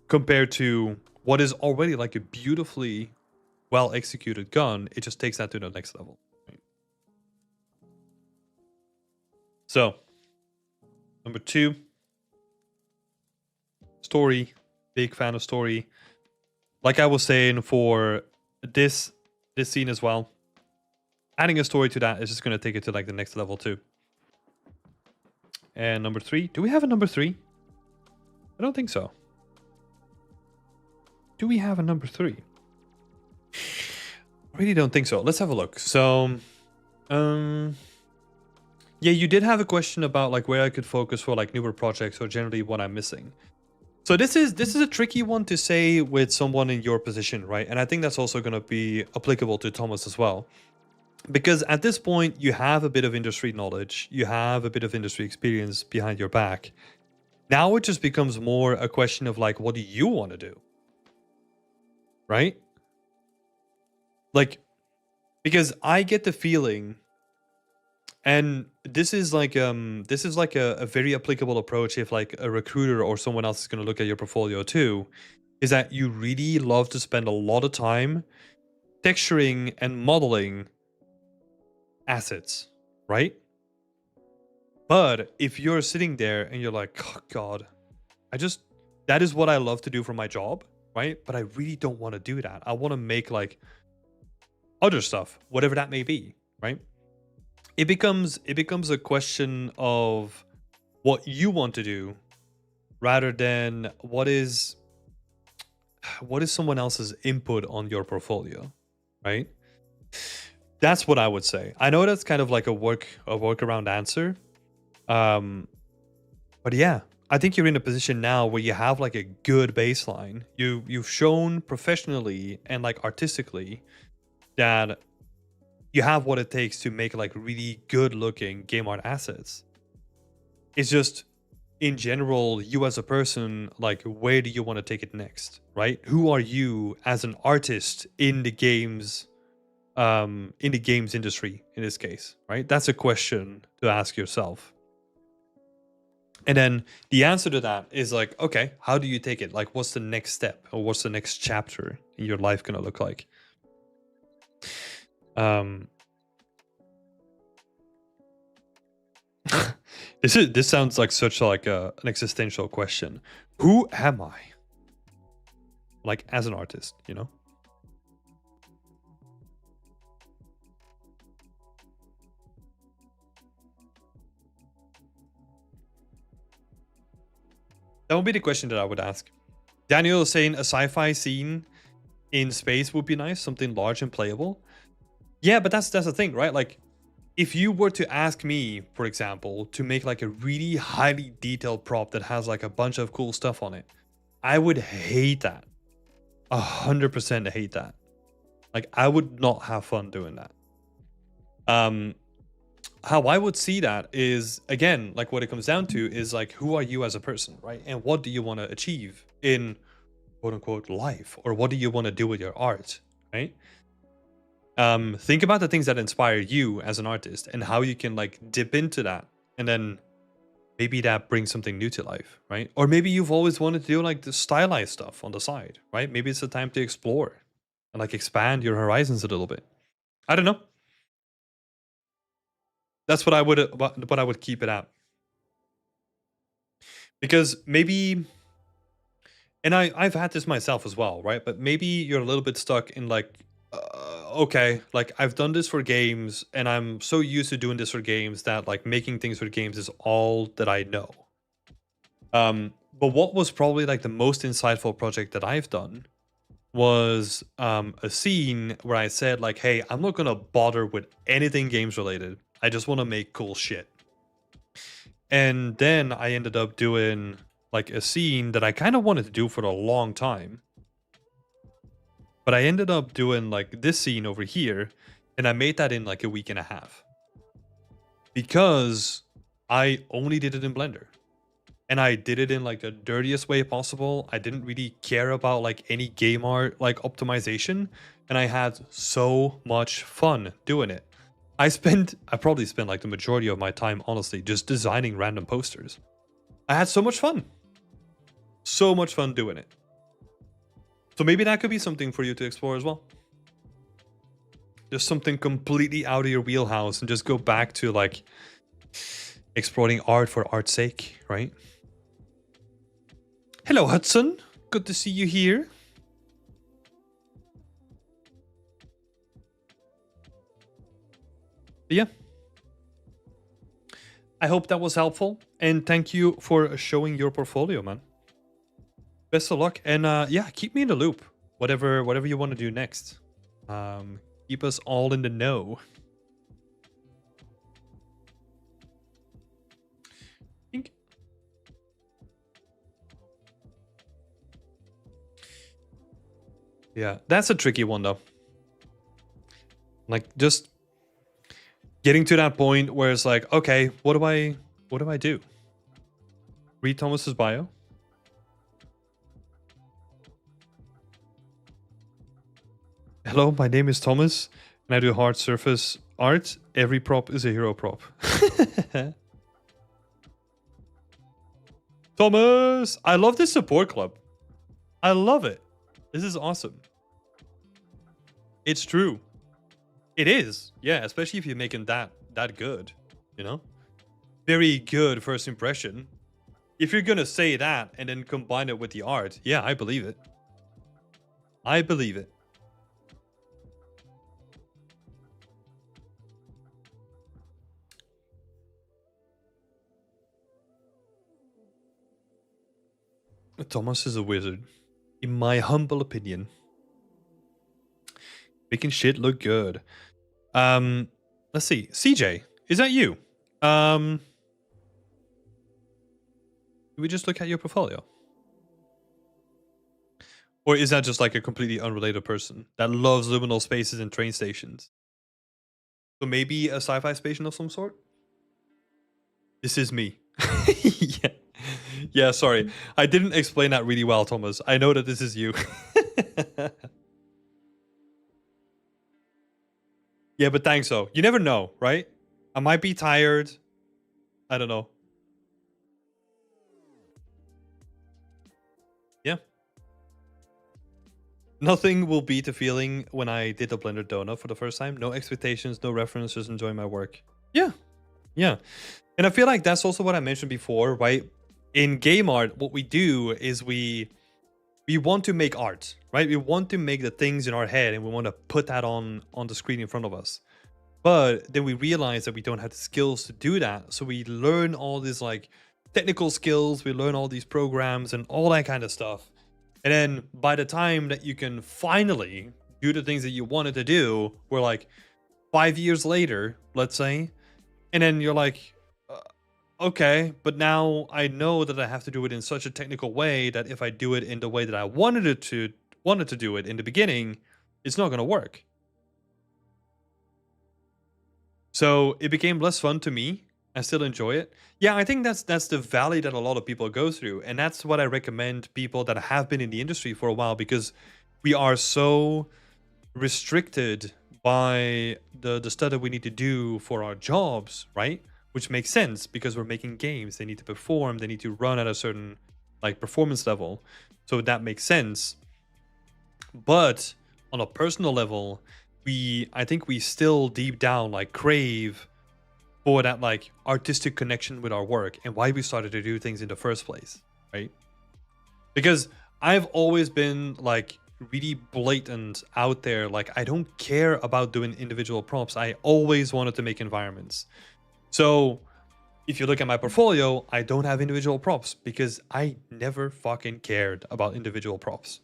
compared to what is already like a beautifully well executed gun. It just takes that to the next level, right? So number 2, story. Big fan of story. Like I was saying for this scene as well, adding a story to that is just going to take it to like the next level too. And number 3, do we have a number 3? I don't think so. Do we have a number 3? I really don't think so. Let's have a look. So yeah, you did have a question about like where I could focus for like newer projects, or generally what I'm missing. So this is a tricky one to say with someone in your position, right? And I think that's also going to be applicable to Thomas as well. Because at this point, you have a bit of industry knowledge, you have a bit of industry experience behind your back. Now it just becomes more a question of like, what do you want to do? Right? Like, because I get the feeling, and this is like a very applicable approach if like a recruiter or someone else is going to look at your portfolio too, is that you really love to spend a lot of time texturing and modeling assets, right? But if you're sitting there and you're like, oh God, that is what I love to do for my job, right? But I really don't want to do that. I want to make like other stuff, whatever that may be, right? It becomes a question of what you want to do rather than what is someone else's input on your portfolio, right? That's what I would say. I know that's kind of like a workaround answer. But yeah, I think you're in a position now where you have like a good baseline. You've shown professionally and like artistically that you have what it takes to make like really good looking game art assets. It's just in general, you as a person, like where do you want to take it next, right? Who are you as an artist in the games industry in this case, right? That's a question to ask yourself. And then the answer to that is like, okay, how do you take it? Like, what's the next step, or what's the next chapter in your life gonna look like? This sounds like such like an existential question. Who am I? Like as an artist, you know? That would be the question that I would ask. Daniel is saying a sci-fi scene in space would be nice, something large and playable. Yeah, but that's the thing, right? Like, if you were to ask me, for example, to make like a really highly detailed prop that has like a bunch of cool stuff on it, I would hate that. 100% hate that. Like, I would not have fun doing that. How I would see that is, again, like what it comes down to is like, who are you as a person, right? And what do you want to achieve in quote unquote life, or what do you want to do with your art, right? Think about the things that inspire you as an artist and how you can like dip into that, and then maybe that brings something new to life, right? Or maybe you've always wanted to do like the stylized stuff on the side, right? Maybe it's the time to explore and like expand your horizons a little bit. I don't know. That's what I would keep it at. Because maybe, and I've had this myself as well, right? But maybe you're a little bit stuck in like, okay, like I've done this for games and I'm so used to doing this for games that like making things for games is all that I know. But what was probably like the most insightful project that I've done was a scene where I said like, hey, I'm not gonna bother with anything games related. I just want to make cool shit. And then I ended up doing like a scene that I kind of wanted to do for a long time. But I ended up doing like this scene over here, and I made that in like a week and a half because I only did it in Blender. And I did it in like the dirtiest way possible. I didn't really care about like any game art like optimization, and I had so much fun doing it. I probably spent like the majority of my time honestly just designing random posters. I had so much fun. So much fun doing it. So maybe that could be something for you to explore as well. Just something completely out of your wheelhouse and just go back to like exploring art for art's sake, right? Hello, Hudson. Good to see you here. But yeah. I hope that was helpful. And thank you for showing your portfolio, man. Best of luck. And yeah, keep me in the loop. Whatever you want to do next. Keep us all in the know. Yeah, that's a tricky one though. Like just getting to that point where it's like, okay, what do I do? Read Thomas's bio. Hello, my name is Thomas, and I do hard surface art. Every prop is a hero prop. Thomas, I love this support club. I love it. This is awesome. It's true. It is. Yeah, especially if you're making that good, you know? Very good first impression. If you're going to say that and then combine it with the art, yeah, I believe it. I believe it. Thomas is a wizard, in my humble opinion. Making shit look good. Let's see. CJ, is that you? Can we just look at your portfolio? Or is that just like a completely unrelated person that loves liminal spaces and train stations? So maybe a sci-fi station of some sort? This is me. Yeah. Yeah, sorry. I didn't explain that really well, Thomas. I know that this is you. Yeah, but thanks though. You never know, right? I might be tired. I don't know. Yeah. Nothing will beat the feeling when I did the Blender Donut for the first time. No expectations, no reference, just enjoying my work. Yeah. Yeah. And I feel like that's also what I mentioned before, right? In game art, what we do is we want to make art, right? We want to make the things in our head and we want to put that on the screen in front of us. But then we realize that we don't have the skills to do that. So we learn all these like technical skills, we learn all these programs and all that kind of stuff. And then by the time that you can finally do the things that you wanted to do, we're like 5 years later, let's say, and then you're like, okay, but now I know that I have to do it in such a technical way that if I do it in the way that I wanted to do it in the beginning, it's not going to work. So it became less fun to me. I still enjoy it. Yeah, I think that's the valley that a lot of people go through, and that's what I recommend people that have been in the industry for a while, because we are so restricted by the stuff that we need to do for our jobs, right? Which makes sense because we're making games. They need to perform. They need to run at a certain like performance level. So that makes sense. But on a personal level, I think we still deep down like crave for that like artistic connection with our work and why we started to do things in the first place, right? Because I've always been like really blatant out there. Like I don't care about doing individual prompts. I always wanted to make environments. So if you look at my portfolio, I don't have individual props because I never fucking cared about individual props.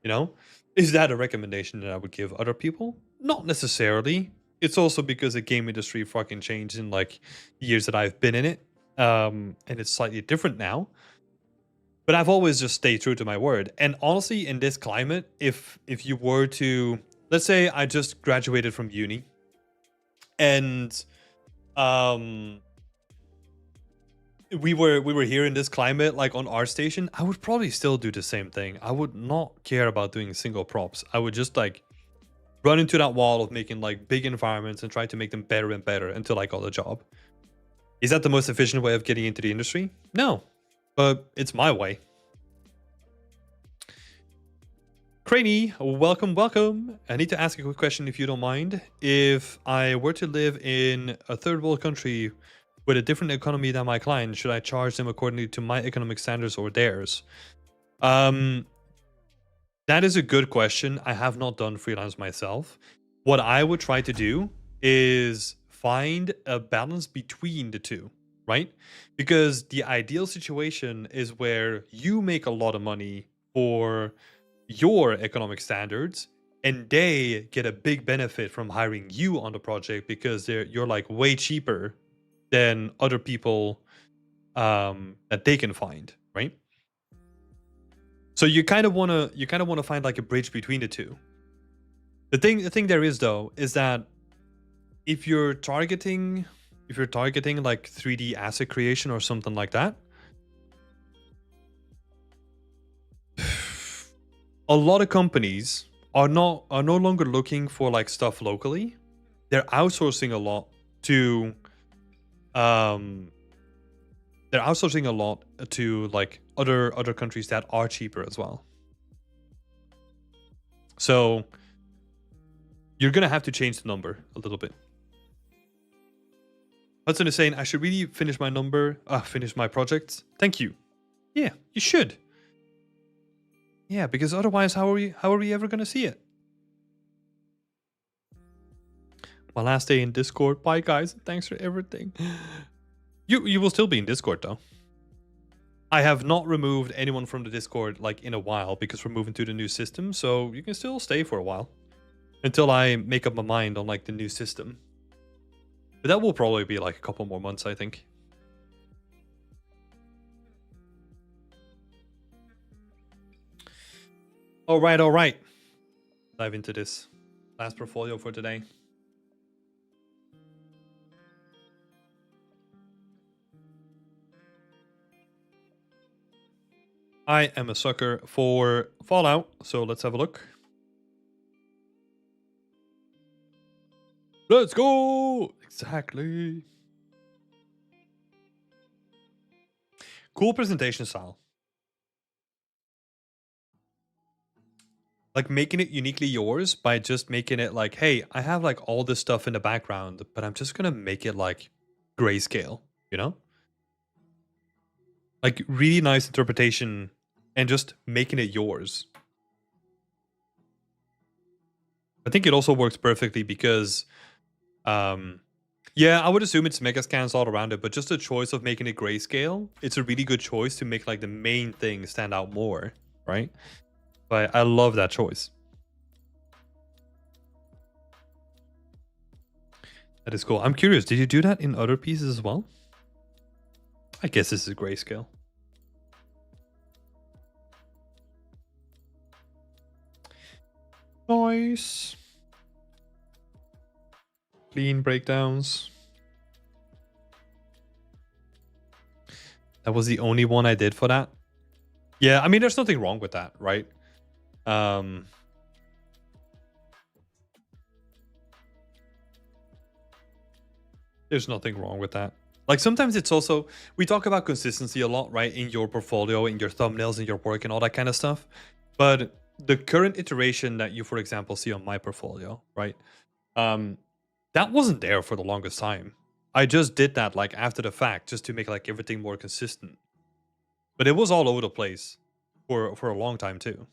You know, is that a recommendation that I would give other people? Not necessarily. It's also because the game industry fucking changed in like the years that I've been in it. And it's slightly different now. But I've always just stayed true to my word. And honestly, in this climate, if you were to, let's say I just graduated from uni and um we were here in this climate, like on ArtStation, I would probably still do the same thing. I would not care about doing single props. I would just like run into that wall of making like big environments and try to make them better and better until I got a job. Is that the most efficient way of getting into the industry? No, but it's my way. Craney, welcome, welcome. I need to ask a quick question if you don't mind. If I were to live in a third world country with a different economy than my client, should I charge them accordingly to my economic standards or theirs? That is a good question. I have not done freelance myself. What I would try to do is find a balance between the two, right? Because the ideal situation is where you make a lot of money for your economic standards and they get a big benefit from hiring you on the project because you're like way cheaper than other people that they can find, right? So you kind of want to find like a bridge between the two. The thing there is though is that if you're targeting like 3D asset creation or something like that, a lot of companies are no longer looking for like stuff locally. They're outsourcing a lot to like other countries that are cheaper as well. So you're gonna have to change the number a little bit. Hudson is saying I should really finish my projects. Thank you. Yeah, you should. Yeah, because otherwise, how are we ever gonna see it? My last day in Discord. Bye, guys. Thanks for everything. You will still be in Discord though. I have not removed anyone from the Discord like in a while because we're moving to the new system, so you can still stay for a while until I make up my mind on like the new system. But that will probably be like a couple more months, I think. All right. Dive into this last portfolio for today. I am a sucker for Fallout, so let's have a look. Let's go! Exactly. Cool presentation style. Like making it uniquely yours by just making it like, hey, I have like all this stuff in the background, but I'm just gonna make it like grayscale, you know? Like really nice interpretation and just making it yours. I think it also works perfectly because yeah, I would assume it's megascans all around it, but just the choice of making it grayscale, it's a really good choice to make like the main thing stand out more, right? But I love that choice. That is cool. I'm curious, did you do that in other pieces as well? I guess this is grayscale. Nice. Clean breakdowns. That was the only one I did for that. Yeah, I mean, there's nothing wrong with that, right? There's nothing wrong with that. Like sometimes it's also, we talk about consistency a lot, right? In your portfolio, in your thumbnails, in your work and all that kind of stuff. But the current iteration that you, for example, see on my portfolio, right? That wasn't there for the longest time. I just did that like after the fact, just to make like everything more consistent. But it was all over the place for a long time too.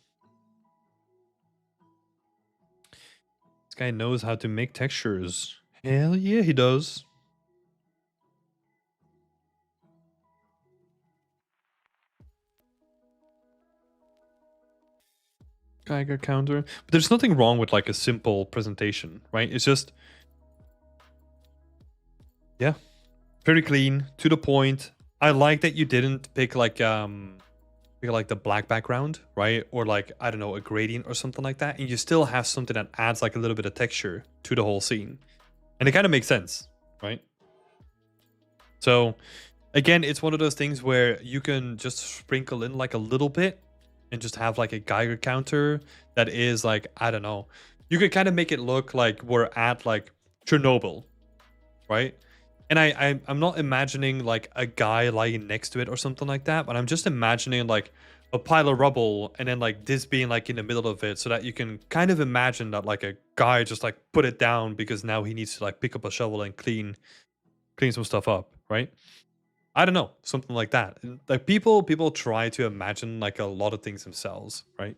This guy knows how to make textures. Hell yeah, he does. Geiger counter. But there's nothing wrong with like a simple presentation, right? It's just, yeah, very clean, to the point. I like that you didn't pick like like the black background, right? Or like, I don't know, a gradient or something like that. And you still have something that adds like a little bit of texture to the whole scene. And it kind of makes sense, right? So again, it's one of those things where you can just sprinkle in like a little bit and just have like a Geiger counter that is like, I don't know. You could kind of make it look like we're at like Chernobyl, right? And I'm not imagining like a guy lying next to it or something like that, but I'm just imagining like a pile of rubble and then like this being like in the middle of it so that you can kind of imagine that like a guy just like put it down because now he needs to like pick up a shovel and clean some stuff up, right? I don't know, something like that. Like people try to imagine like a lot of things themselves, right?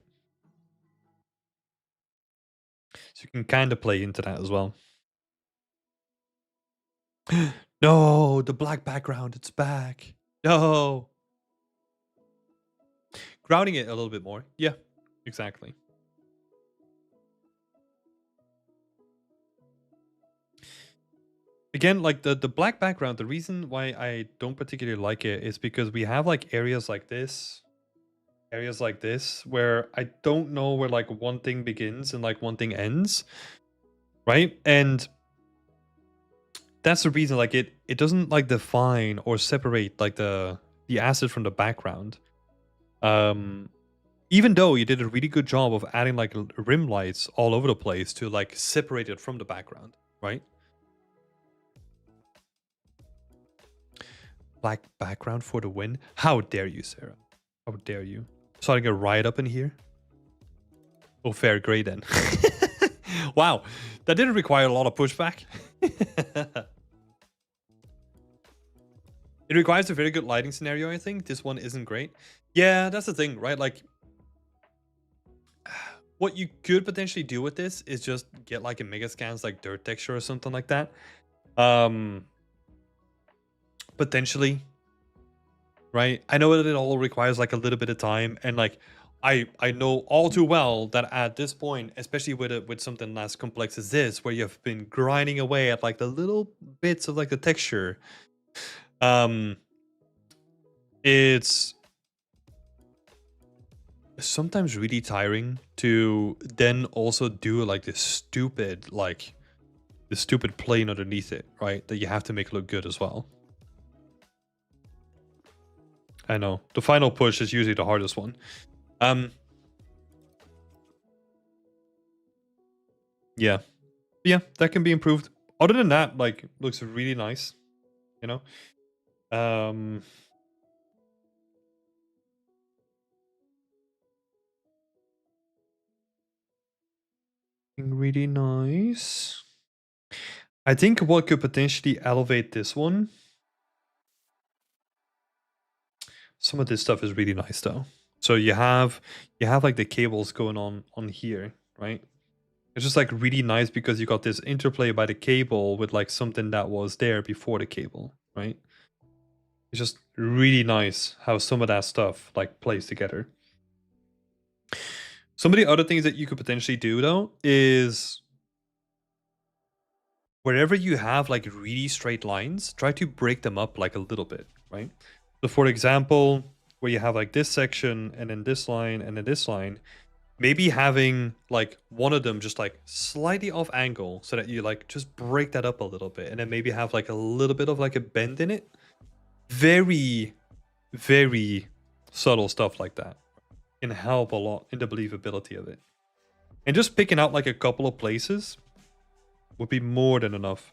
So you can kind of play into that as well. No, the black background, it's back. No. Grounding it a little bit more. Yeah, exactly. Again, like the black background, the reason why I don't particularly like it is because we have like areas like this, where I don't know where like one thing begins and like one thing ends, right? And that's the reason like it doesn't like define or separate like the asset from the background. Even though you did a really good job of adding like rim lights all over the place to like separate it from the background, right? Black background for the win. How dare you, Sarah? How dare you? Starting a riot up in here? Oh, fair, great then. Wow, that didn't require a lot of pushback. It requires a very good lighting scenario, I think. This one isn't great. Yeah, that's the thing, right? Like, what you could potentially do with this is just get like a Megascans like dirt texture or something like that. Potentially, right? I know that it all requires like a little bit of time, and like I know all too well that at this point, especially with something as complex as this, where you've been grinding away at like the little bits of like the texture, it's sometimes really tiring to then also do like this stupid plane underneath it, right? That you have to make look good as well. I know. The final push is usually the hardest one. Yeah. Yeah, that can be improved. Other than that, like, looks really nice, you know? Really nice. I think what could potentially elevate this one, some of this stuff is really nice though. So you have like the cables going on here, right? It's just like really nice because you got this interplay by the cable with like something that was there before the cable, right? It's just really nice how some of that stuff like plays together. Some of the other things that you could potentially do though is wherever you have like really straight lines, try to break them up like a little bit, right? So for example, where you have like this section and then this line and then this line, maybe having like one of them just like slightly off angle so that you like just break that up a little bit and then maybe have like a little bit of like a bend in it. Very, very subtle stuff like that can help a lot in the believability of it. And just picking out like a couple of places would be more than enough.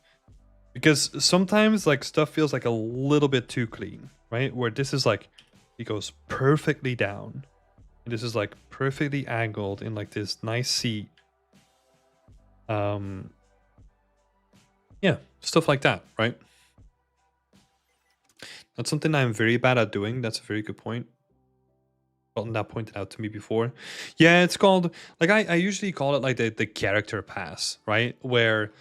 Because sometimes like stuff feels like a little bit too clean, right? Where this is like, it goes perfectly down. And this is like perfectly angled in like this nice seat. Yeah, stuff like that, right? That's something I'm very bad at doing. That's a very good point. Gotten that pointed out to me before. Yeah, it's called, like I usually call it like the character pass, right? Where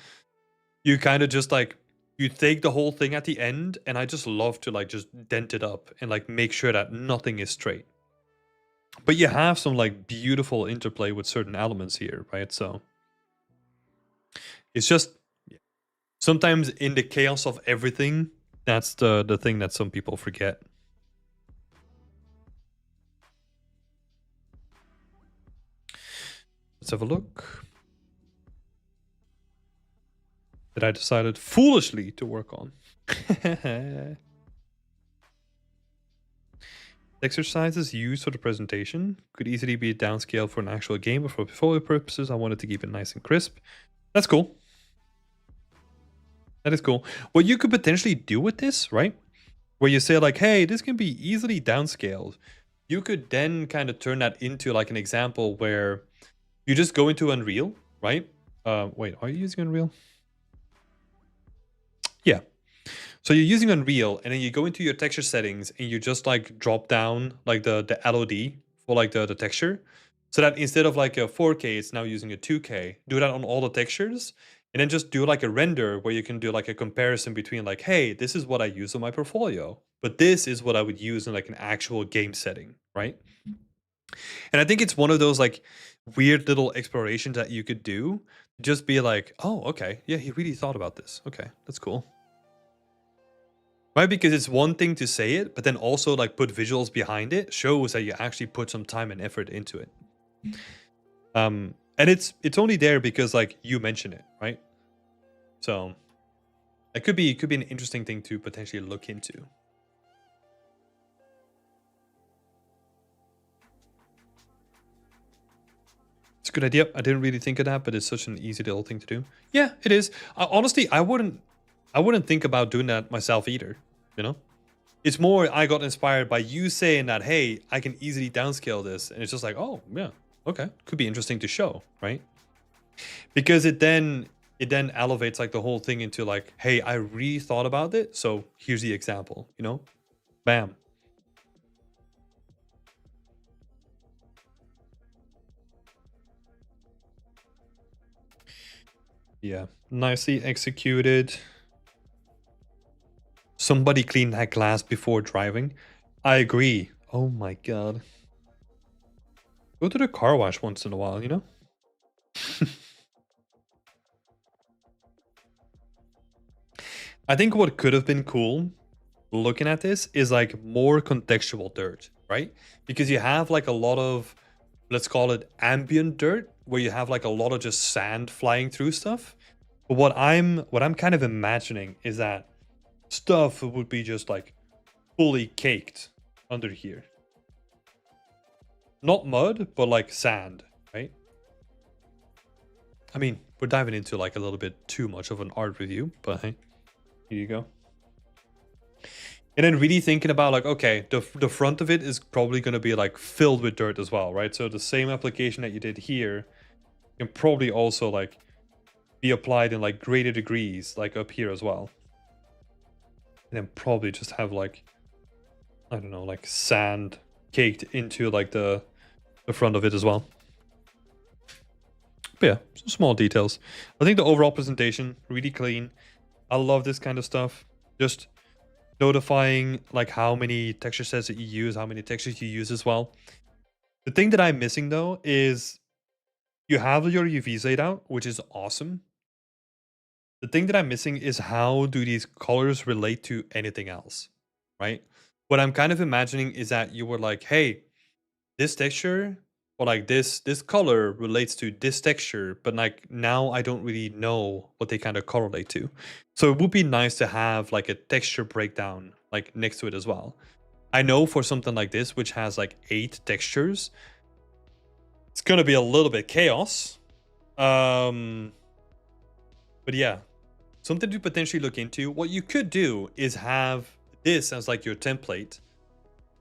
you kind of just like, you take the whole thing at the end, and I just love to like just dent it up and like make sure that nothing is straight. But you have some like beautiful interplay with certain elements here, right? So it's just sometimes in the chaos of everything, that's the thing that some people forget. Let's have a look. That I decided foolishly to work on. Exercises used for the presentation could easily be downscaled for an actual game, but for portfolio purposes, I wanted to keep it nice and crisp. That's cool. That is cool. What you could potentially do with this, right? Where you say like, hey, this can be easily downscaled. You could then kind of turn that into like an example where you just go into Unreal, right? Wait, are you using Unreal? Yeah. So you're using Unreal, and then you go into your texture settings, and you just like drop down like the LOD for like the texture, so that instead of like a 4K, it's now using a 2K. Do that on all the textures, and then just do like a render where you can do like a comparison between like, hey, this is what I use on my portfolio, but this is what I would use in like an actual game setting, right? And I think it's one of those like weird little explorations that you could do. Just be like, oh, okay, yeah, he really thought about this. Okay, that's cool. Right, because it's one thing to say it, but then also like put visuals behind it shows that you actually put some time and effort into it. And it's only there because like you mention it, right? So it could be an interesting thing to potentially look into. It's a good idea. I didn't really think of that, but it's such an easy little thing to do. Yeah, it is. Honestly, I wouldn't think about doing that myself either, you know? It's more I got inspired by you saying that, hey, I can easily downscale this. And it's just like, oh, yeah, okay. Could be interesting to show, right? Because it then elevates like the whole thing into like, hey, I really thought about it. So here's the example, you know? Bam. Yeah, nicely executed. Somebody clean that glass before driving. I agree. Oh my god. Go to the car wash once in a while, you know? I think what could have been cool looking at this is like more contextual dirt, right? Because you have like a lot of, let's call it ambient dirt, where you have like a lot of just sand flying through stuff. But what I'm kind of imagining is that stuff would be just like fully caked under here. Not mud, but like sand, right? I mean, we're diving into like a little bit too much of an art review, but hey, here you go. And then really thinking about like, okay, the front of it is probably going to be like filled with dirt as well, right? So the same application that you did here can probably also like be applied in like greater degrees, like up here as well. And then probably just have like, I don't know, like sand caked into like the front of it as well. But yeah, some small details. I think the overall presentation, really clean. I love this kind of stuff. Just notifying like how many texture sets that you use, how many textures you use as well. The thing that I'm missing though is you have your UVs laid out, which is awesome. The thing that I'm missing is how do these colors relate to anything else, right? What I'm kind of imagining is that you were like, hey, this texture or like this color relates to this texture, but like now I don't really know what they kind of correlate to. So it would be nice to have like a texture breakdown like next to it as well. I know for something like this, which has like 8 textures, it's gonna be a little bit chaos. But yeah, something to potentially look into. What you could do is have this as like your template,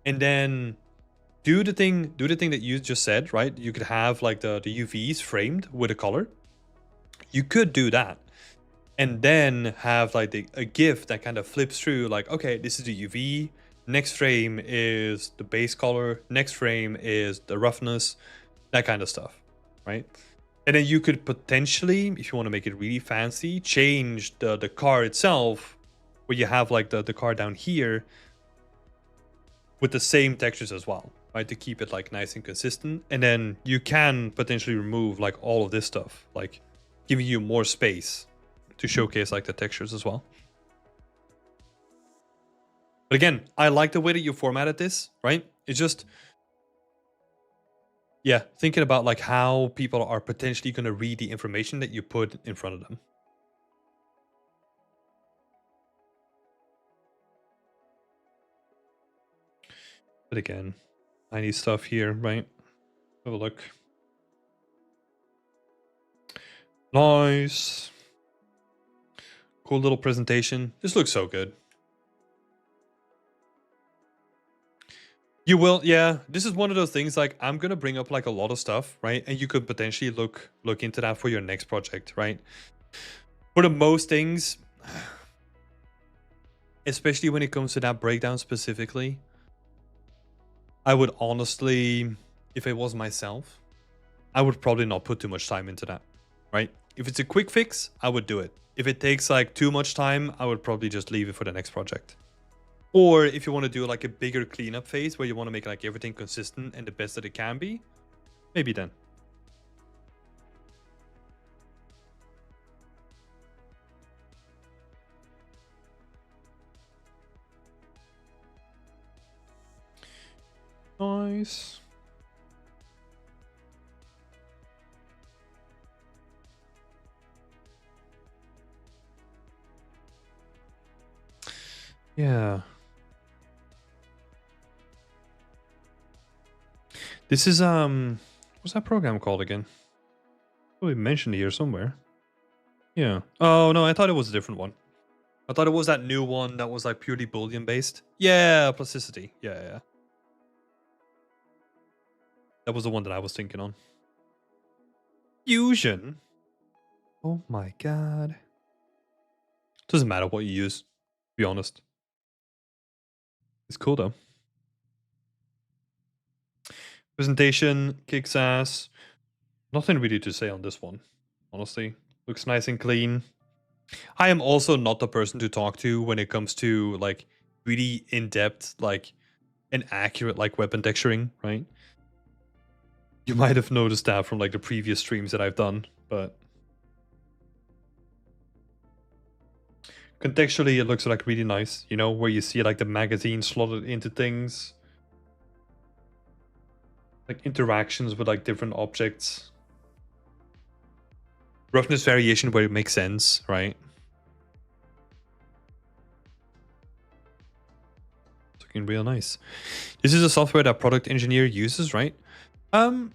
and then do the thing that you just said, right? You could have like the UVs framed with a color. You could do that. And then have like a GIF that kind of flips through like, okay, this is the UV. Next frame is the base color. Next frame is the roughness, that kind of stuff, right? And then you could potentially, if you want to make it really fancy, change the car itself, where you have like the car down here with the same textures as well, right? To keep it like nice and consistent. And then you can potentially remove like all of this stuff, like giving you more space to showcase like the textures as well. But again, I like the way that you formatted this, right? It's just, Yeah, thinking about like how people are potentially going to read the information that you put in front of them. But again, tiny stuff here, right? Have a look. Nice. Cool little presentation. This looks so good. You will, yeah. This is one of those things like I'm gonna bring up like a lot of stuff, right? And you could potentially look into that for your next project, right? For the most things, especially when it comes to that breakdown specifically, I would honestly, if it was myself, I would probably not put too much time into that, right? If it's a quick fix, I would do it. If it takes like too much time, I would probably just leave it for the next project. Or if you want to do like a bigger cleanup phase where you want to make like everything consistent and the best that it can be, maybe then. Nice. Yeah. This is what's that program called again? We mentioned it here somewhere. Yeah. Oh no, I thought it was a different one. I thought it was that new one that was like purely Boolean based. Yeah, plasticity. Yeah. That was the one that I was thinking on. Fusion. Oh my god. Doesn't matter what you use, to be honest. It's cool though. Presentation kicks ass. Nothing really to say on this one, honestly. Looks nice and clean. I am also not the person to talk to when it comes to like really in-depth, like and accurate like weapon texturing, right? You might have noticed that from like the previous streams that I've done, but contextually it looks like really nice, you know, where you see like the magazine slotted into things. Like interactions with like different objects. Roughness variation where it makes sense, right? It's looking real nice. This is a software that product engineer uses, right? I'm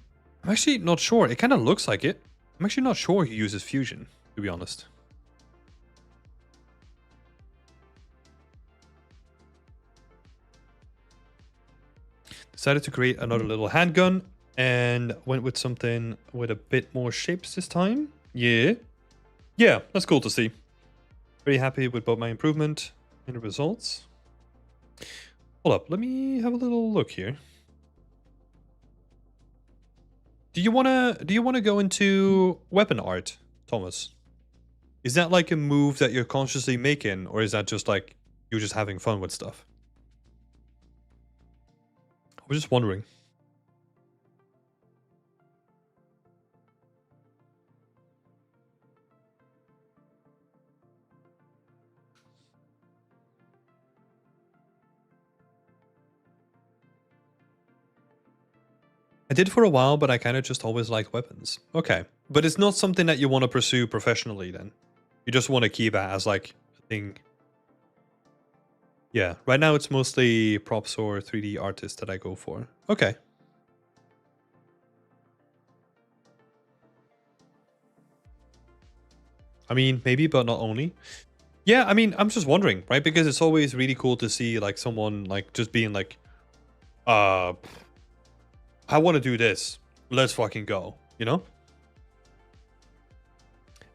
actually not sure. It kind of looks like it. I'm actually not sure he uses Fusion, to be honest. Decided to create another little handgun and went with something with a bit more shapes this time. Yeah. Yeah, that's cool to see. Very happy with both my improvement and the results. Hold up, let me have a little look here. Do you wanna go into weapon art, Thomas? Is that like a move that you're consciously making, or is that just like you're just having fun with stuff? I was just wondering. I did for a while, but I kind of just always liked weapons. Okay. But it's not something that you want to pursue professionally then. You just want to keep it as like a thing. Yeah. Right now it's mostly props or 3D artists that I go for. Okay. I mean, maybe, but not only. Yeah, I mean, I'm just wondering, right? Because it's always really cool to see like someone like just being like, I want to do this. Let's fucking go, you know?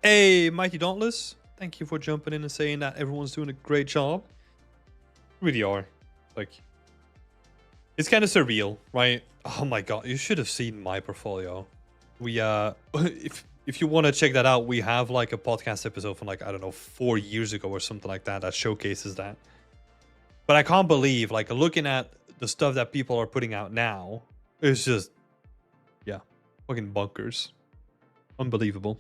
Hey, Mighty Dauntless. Thank you for jumping in and saying that everyone's doing a great job. Really are. Like, it's kind of surreal, right? Oh my god, you should have seen my portfolio. We if you want to check that out, we have like a podcast episode from like I don't know 4 years ago or something like that that showcases that. But I can't believe like looking at the stuff that people are putting out now, it's just yeah, fucking bunkers. Unbelievable.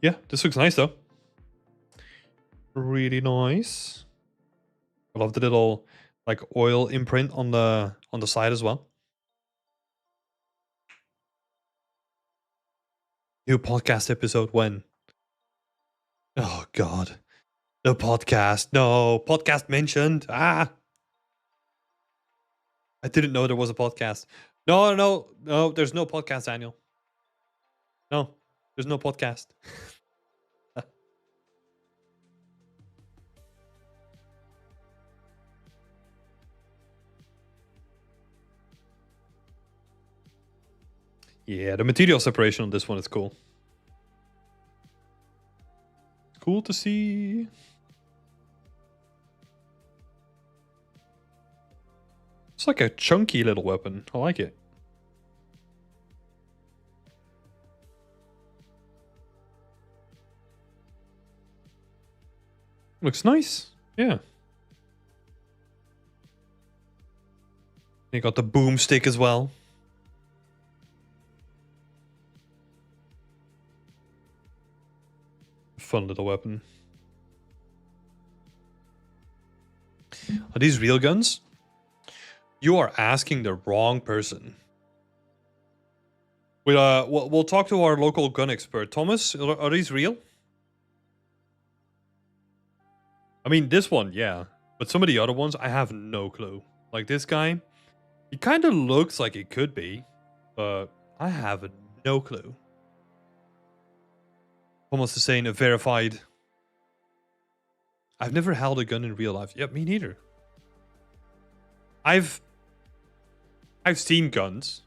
Yeah, this looks nice though. Really nice. I love the little like oil imprint on the side as well. New podcast episode when? Oh God, the podcast. No podcast mentioned. Ah, I didn't know there was a podcast. No. There's no podcast, Daniel. No, there's no podcast. Yeah, the material separation on this one is cool. Cool to see. It's like a chunky little weapon. I like it. Looks nice. Yeah. You got the boomstick as well. Fun little weapon. Are these real guns? You are asking the wrong person. We'll talk to our local gun expert. Thomas, are these real? I mean, this one, yeah. But some of the other ones, I have no clue. Like this guy, he kind of looks like it could be, but I have no clue. Almost saying a verified. I've never held a gun in real life. Yep, me neither. I've seen guns,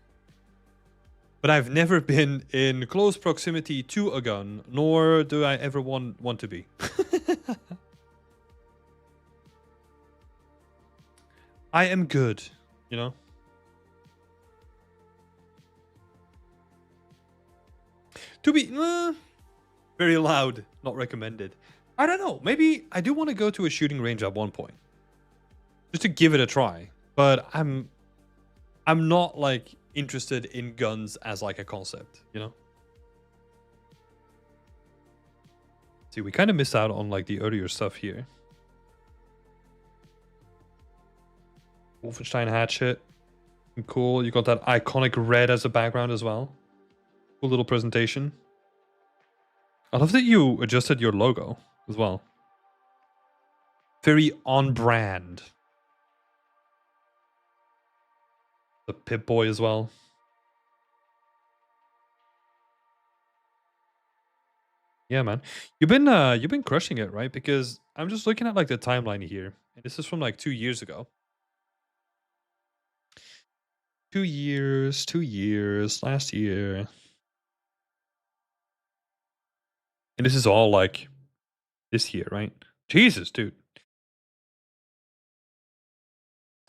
but I've never been in close proximity to a gun, nor do I ever want to be. I am good, you know? To be very loud, not recommended. I don't know. Maybe I do want to go to a shooting range at one point, just to give it a try. But I'm not like interested in guns as like a concept, you know? See, we kind of missed out on like the earlier stuff here. Wolfenstein hatchet. Cool. You got that iconic red as a background as well. Cool little presentation. I love that you adjusted your logo as well. Very on brand. The Pip-Boy as well. Yeah, man. You've been crushing it, right? Because I'm just looking at like the timeline here. And this is from like 2 years ago. 2 years, last year. And this is all like this year, right? Jesus, dude.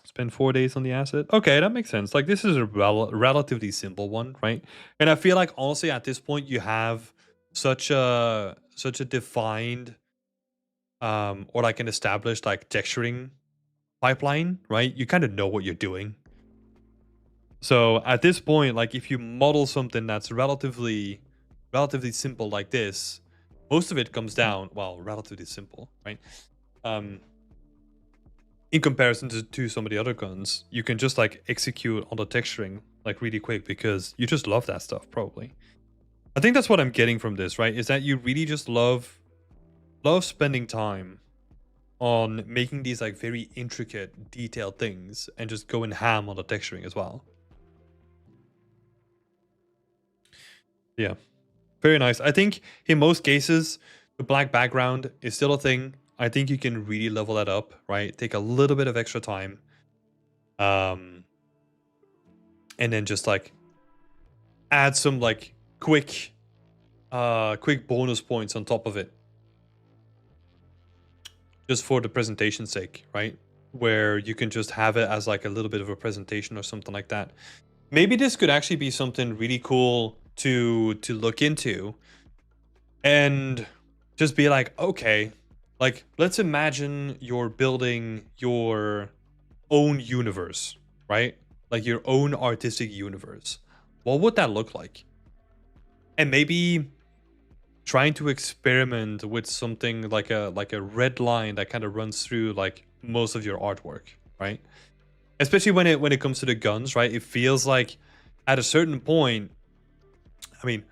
Spend 4 days on the asset. Okay, that makes sense. Like this is a relatively simple one, right? And I feel like honestly at this point you have such a defined or like an established like texturing pipeline, right? You kind of know what you're doing. So at this point, like if you model something that's relatively simple like this, most of it comes down, well, relatively simple, right? In comparison to some of the other guns, you can just like execute on the texturing like really quick because you just love that stuff probably. I think that's what I'm getting from this, right? Is that you really just love spending time on making these like very intricate, detailed things and just going ham on the texturing as well. Yeah. Very nice. I think in most cases, the black background is still a thing. I think you can really level that up, right? Take a little bit of extra time. And then just like add some like quick bonus points on top of it. Just for the presentation's sake, right? Where you can just have it as like a little bit of a presentation or something like that. Maybe this could actually be something really cool to look into and just be like, okay, like let's imagine you're building your own universe, right? Like your own artistic universe. What would that look like? And maybe trying to experiment with something like a red line that kind of runs through like most of your artwork, right? Especially when it comes to the guns, right? It feels like at a certain point, I mean,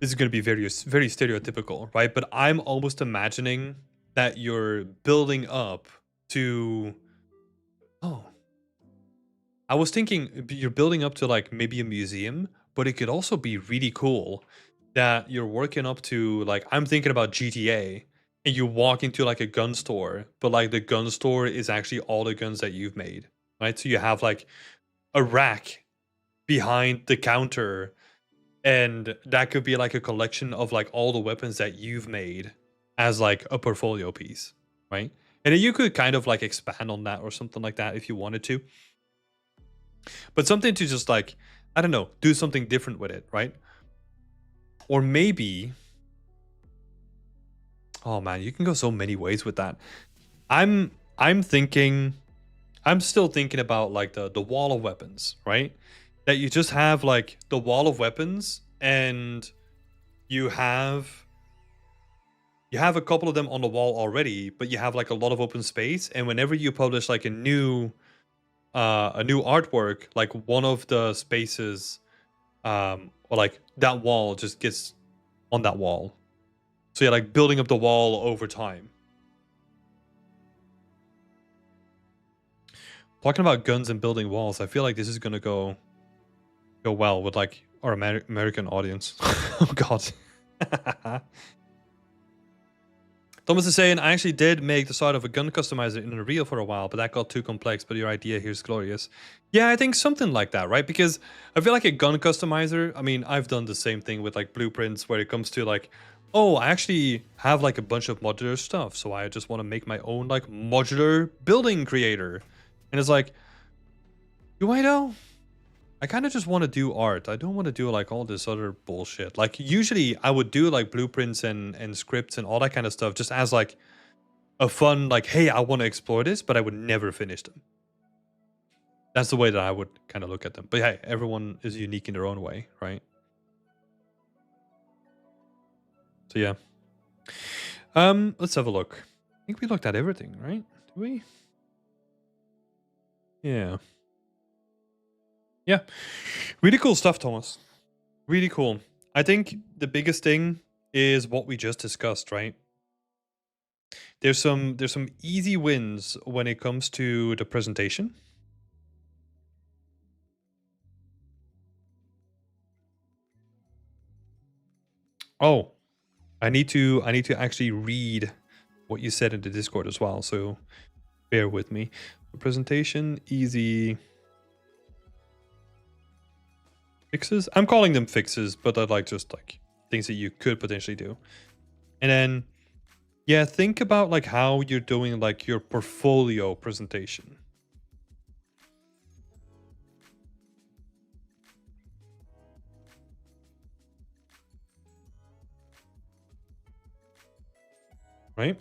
this is going to be very stereotypical, right? But I'm almost imagining that you're building up to, oh, I was thinking you're building up to like maybe a museum, but it could also be really cool that you're working up to, like, I'm thinking about GTA, and you walk into like a gun store, but like the gun store is actually all the guns that you've made, right? So you have like a rack behind the counter, and that could be like a collection of like all the weapons that you've made as like a portfolio piece, right? And then you could kind of like expand on that or something like that if you wanted to. But something to just like, I don't know, do something different with it, right? Or maybe, oh man, you can go so many ways with that. I'm thinking, I'm still thinking about like the wall of weapons, right? That you just have like the wall of weapons, and you have a couple of them on the wall already, but you have like a lot of open space, and whenever you publish like a new artwork, like one of the spaces or like that wall just gets on that wall. So you're like building up the wall over time. Talking about guns and building walls, I feel like this is gonna go well with like our American audience. Oh god. Thomas is saying, I actually did make the side of a gun customizer in Unreal for a while, but that got too complex, but your idea here is glorious. Yeah, I think something like that, right? Because I feel like a gun customizer, I mean, I've done the same thing with like blueprints where it comes to like, oh, I actually have like a bunch of modular stuff, so I just want to make my own like modular building creator. And it's like, do I though? I kind of just want to do art. I don't want to do like all this other bullshit. Like usually I would do like blueprints and scripts and all that kind of stuff just as like a fun, like, hey, I want to explore this, but I would never finish them. That's the way that I would kind of look at them. But hey, everyone is unique in their own way, right? So yeah. Let's have a look. I think we looked at everything, right? Did we? Yeah. Yeah. Really cool stuff, Thomas. Really cool. I think the biggest thing is what we just discussed, right? There's some easy wins when it comes to the presentation. Oh, I need to actually read what you said in the Discord as well, so bear with me. The presentation, easy fixes. I'm calling them fixes, but I like just like things that you could potentially do. And then yeah, think about like how you're doing like your portfolio presentation. Right?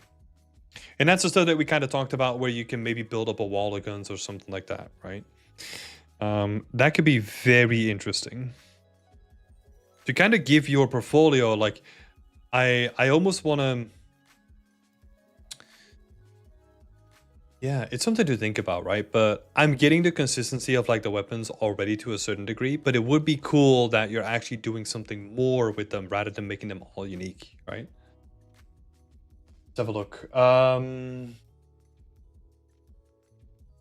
And that's the stuff that we kind of talked about where you can maybe build up a wall of guns or something like that, right? That could be very interesting. To kind of give your portfolio, like, I almost want to... Yeah, it's something to think about, right? But I'm getting the consistency of like the weapons already to a certain degree, but it would be cool that you're actually doing something more with them rather than making them all unique, right? Let's have a look.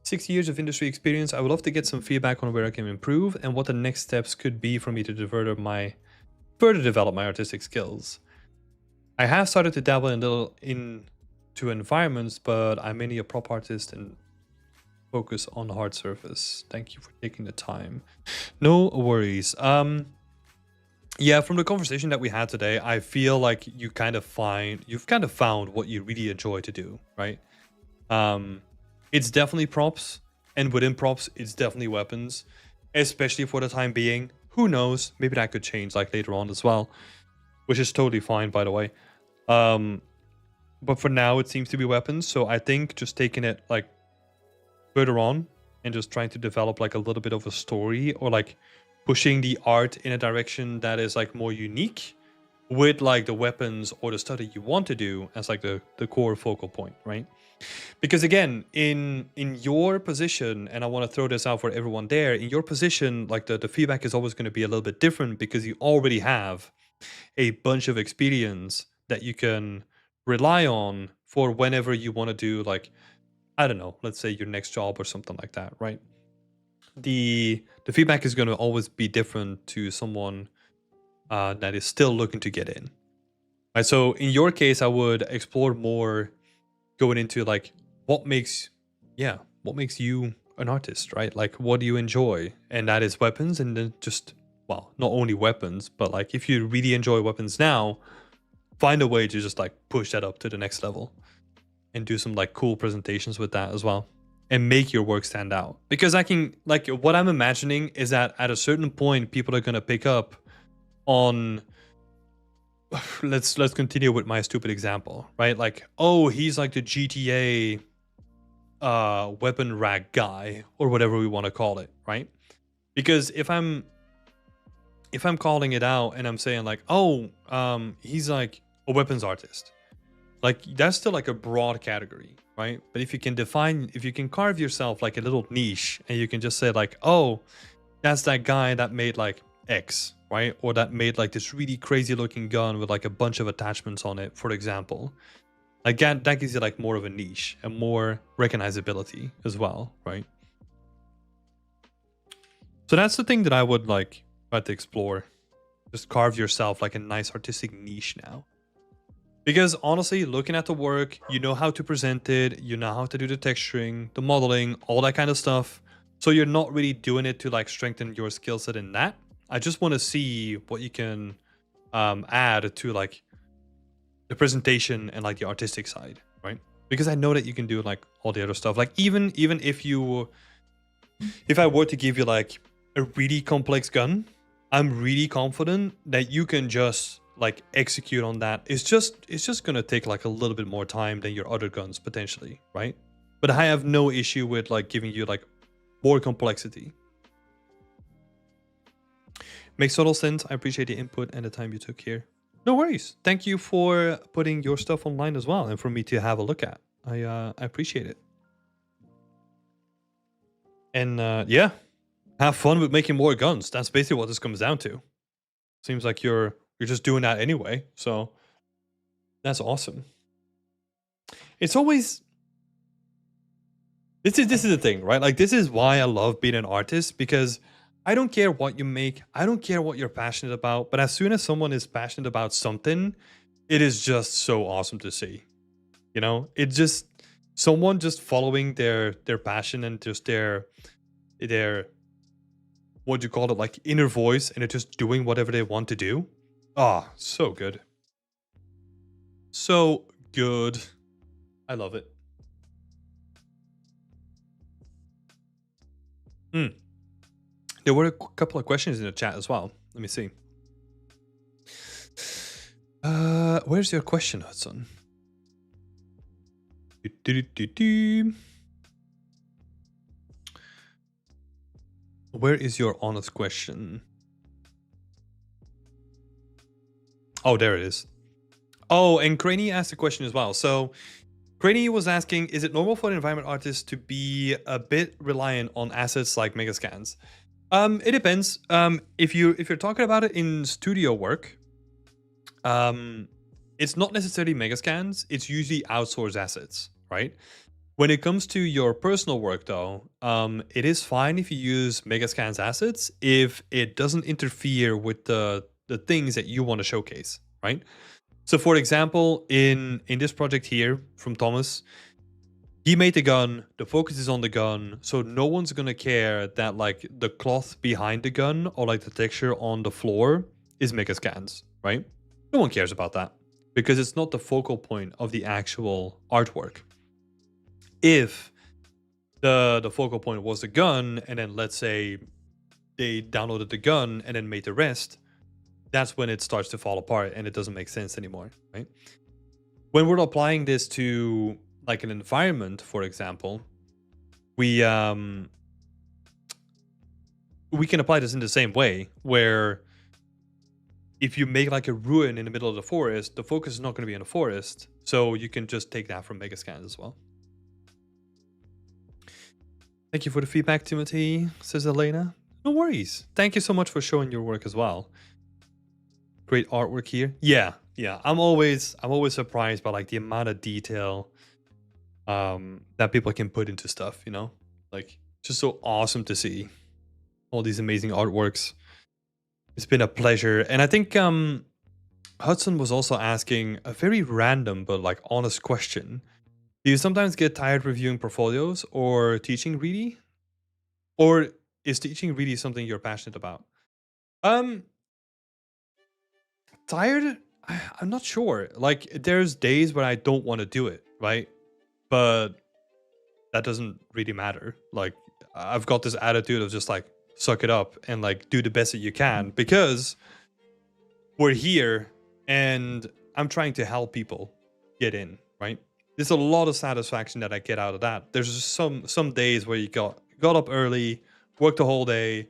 6 years of industry experience. I would love to get some feedback on where I can improve and what the next steps could be for me to further develop my artistic skills. I have started to dabble into environments, but I'm mainly a prop artist and focus on the hard surface. Thank you for taking the time. No worries. Yeah, from the conversation that we had today, I feel like you've kind of found what you really enjoy to do, right? It's definitely props, and within props, it's definitely weapons, especially for the time being. Who knows? Maybe that could change like later on as well, which is totally fine, by the way. But for now, it seems to be weapons. So I think just taking it like further on and just trying to develop like a little bit of a story or like pushing the art in a direction that is like more unique with like the weapons or the stuff that you want to do as like the core focal point, right? Because again, in your position, and I want to throw this out for everyone there, in your position, like the feedback is always going to be a little bit different because you already have a bunch of experience that you can rely on for whenever you want to do, like, I don't know, let's say your next job or something like that, right? The feedback is going to always be different to someone that is still looking to get in. Right? So in your case, I would explore more going into like what makes you an artist, right? Like what do you enjoy? And that is weapons, and then just, well, not only weapons, but like if you really enjoy weapons now, find a way to just like push that up to the next level and do some like cool presentations with that as well, and make your work stand out. Because I can, like, what I'm imagining is that at a certain point people are going to pick up on let's continue with my stupid example, right? Like, oh, he's like the GTA weapon rack guy, or whatever we want to call it, right? Because if I'm calling it out and I'm saying like, oh, he's like a weapons artist, like that's still like a broad category, right? But if you can carve yourself like a little niche, and you can just say like, oh, that's that guy that made like X, right? Or that made like this really crazy looking gun with like a bunch of attachments on it, for example. Like that gives you like more of a niche and more recognizability as well, right? So that's the thing that I would like try to explore. Just carve yourself like a nice artistic niche now. Because honestly, looking at the work, you know how to present it, you know how to do the texturing, the modeling, all that kind of stuff. So you're not really doing it to like strengthen your skill set in that. I just want to see what you can add to like the presentation and like the artistic side, right? Because I know that you can do like all the other stuff. Like even if I were to give you like a really complex gun, I'm really confident that you can just like execute on that. It's just gonna take like a little bit more time than your other guns potentially, right? But I have no issue with like giving you like more complexity. Makes total sense. I appreciate the input and the time you took here. No worries. Thank you for putting your stuff online as well, and for me to have a look at. I appreciate it. And yeah, have fun with making more guns. That's basically what this comes down to. Seems like you're just doing that anyway, so that's awesome. It's always this is the thing, right? Like this is why I love being an artist, because I don't care what you make, I don't care what you're passionate about, but as soon as someone is passionate about something, it is just so awesome to see. You know, it just someone just following their passion and just their what do you call it, like inner voice, and they're just doing whatever they want to do. Ah, so good. So good. I love it. There were a couple of questions in the chat as well. Let me see. Where's your question, Hudson? Where is your honest question? Oh, there it is. Oh, and Craney asked a question as well. So Craney was asking, is it normal for an environment artist to be a bit reliant on assets like Megascans? It depends. If you're talking about it in studio work, it's not necessarily Megascans. It's usually outsourced assets, right? When it comes to your personal work, though, it is fine if you use Megascans assets if it doesn't interfere with the things that you want to showcase, right? So, for example, in this project here from Thomas, he made the gun, the focus is on the gun, so no one's gonna care that like the cloth behind the gun or like the texture on the floor is Megascans, right? No one cares about that because it's not the focal point of the actual artwork. If the focal point was the gun, and then let's say they downloaded the gun and then made the rest, that's when it starts to fall apart and it doesn't make sense anymore, right? When we're applying this to like an environment, for example, we can apply this in the same way, where if you make like a ruin in the middle of the forest, the focus is not going to be in the forest. So you can just take that from Megascans as well. Thank you for the feedback, Timothy, says Elena. No worries. Thank you so much for showing your work as well. Great artwork here. Yeah. I'm always surprised by like the amount of detail that people can put into stuff, you know? Like, just so awesome to see all these amazing artworks. It's been a pleasure. And I think Hudson was also asking a very random but like honest question. Do you sometimes get tired reviewing portfolios or teaching really? Or is teaching really something you're passionate about? Tired? I'm not sure. Like, there's days when I don't want to do it, right? But that doesn't really matter. Like, I've got this attitude of just like suck it up and like do the best that you can, because we're here and I'm trying to help people get in, right? There's a lot of satisfaction that I get out of that. There's just some days where you got up early, worked the whole day,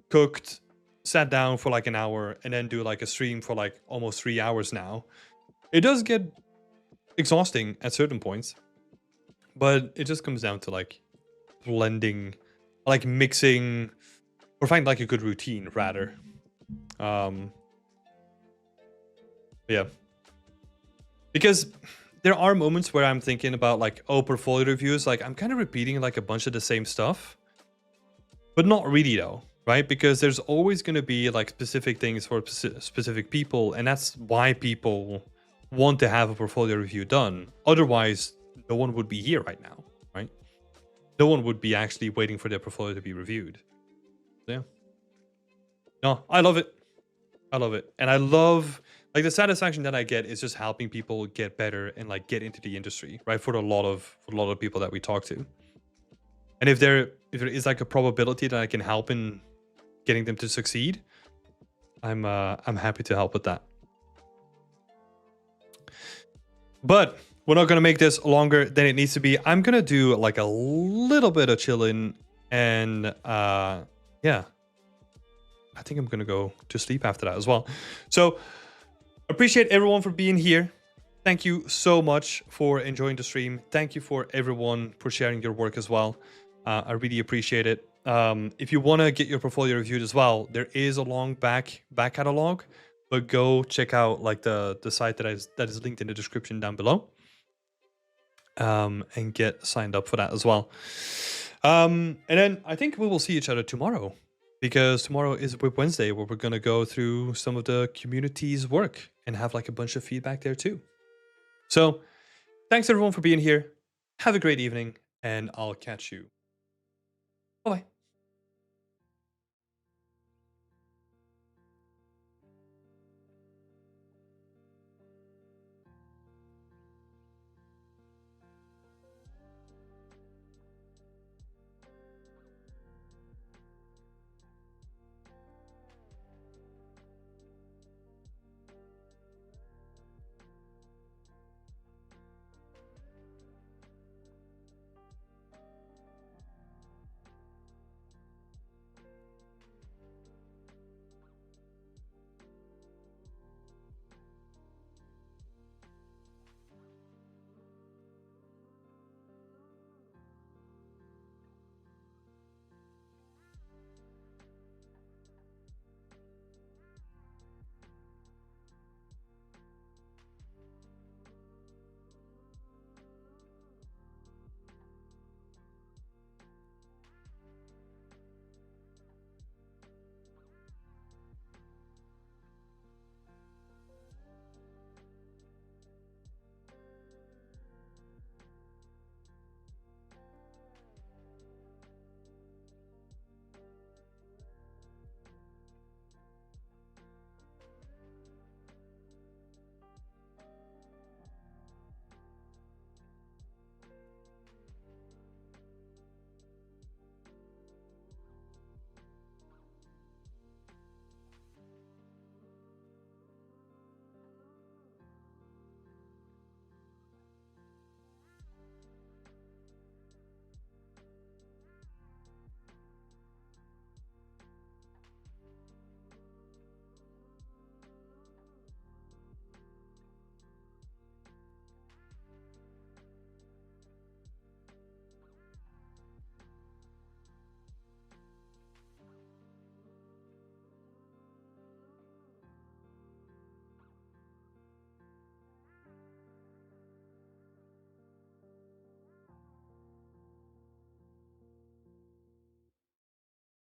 cooked, sat down for like an hour, and then do like a stream for like almost 3 hours now. It does get exhausting at certain points, but it just comes down to like blending, like mixing, or find like a good routine rather. Yeah, because there are moments where I'm thinking about like, oh, portfolio reviews, like I'm kind of repeating like a bunch of the same stuff, but not really though, right? Because there's always going to be like specific things for specific people, and that's why people want to have a portfolio review done. Otherwise, no one would be here right now, right? No one would be actually waiting for their portfolio to be reviewed. Yeah. No, I love it. I love it. And I love like the satisfaction that I get is just helping people get better and like get into the industry, right? For a lot of people that we talk to. And if there is like a probability that I can help in getting them to succeed, I'm happy to help with that. But we're not gonna make this longer than it needs to be. I'm gonna do like a little bit of chilling, and yeah, I think I'm gonna go to sleep after that as well. So appreciate everyone for being here. Thank you so much for enjoying the stream. Thank you for everyone for sharing your work as well. I really appreciate it. If you want to get your portfolio reviewed as well, there is a long back catalog, but go check out like the site that is linked in the description down below, and get signed up for that as well. And then I think we will see each other tomorrow, because tomorrow is Whip Wednesday, where we're gonna go through some of the community's work and have like a bunch of feedback there too. So thanks everyone for being here. Have a great evening, and I'll catch you. Bye-bye.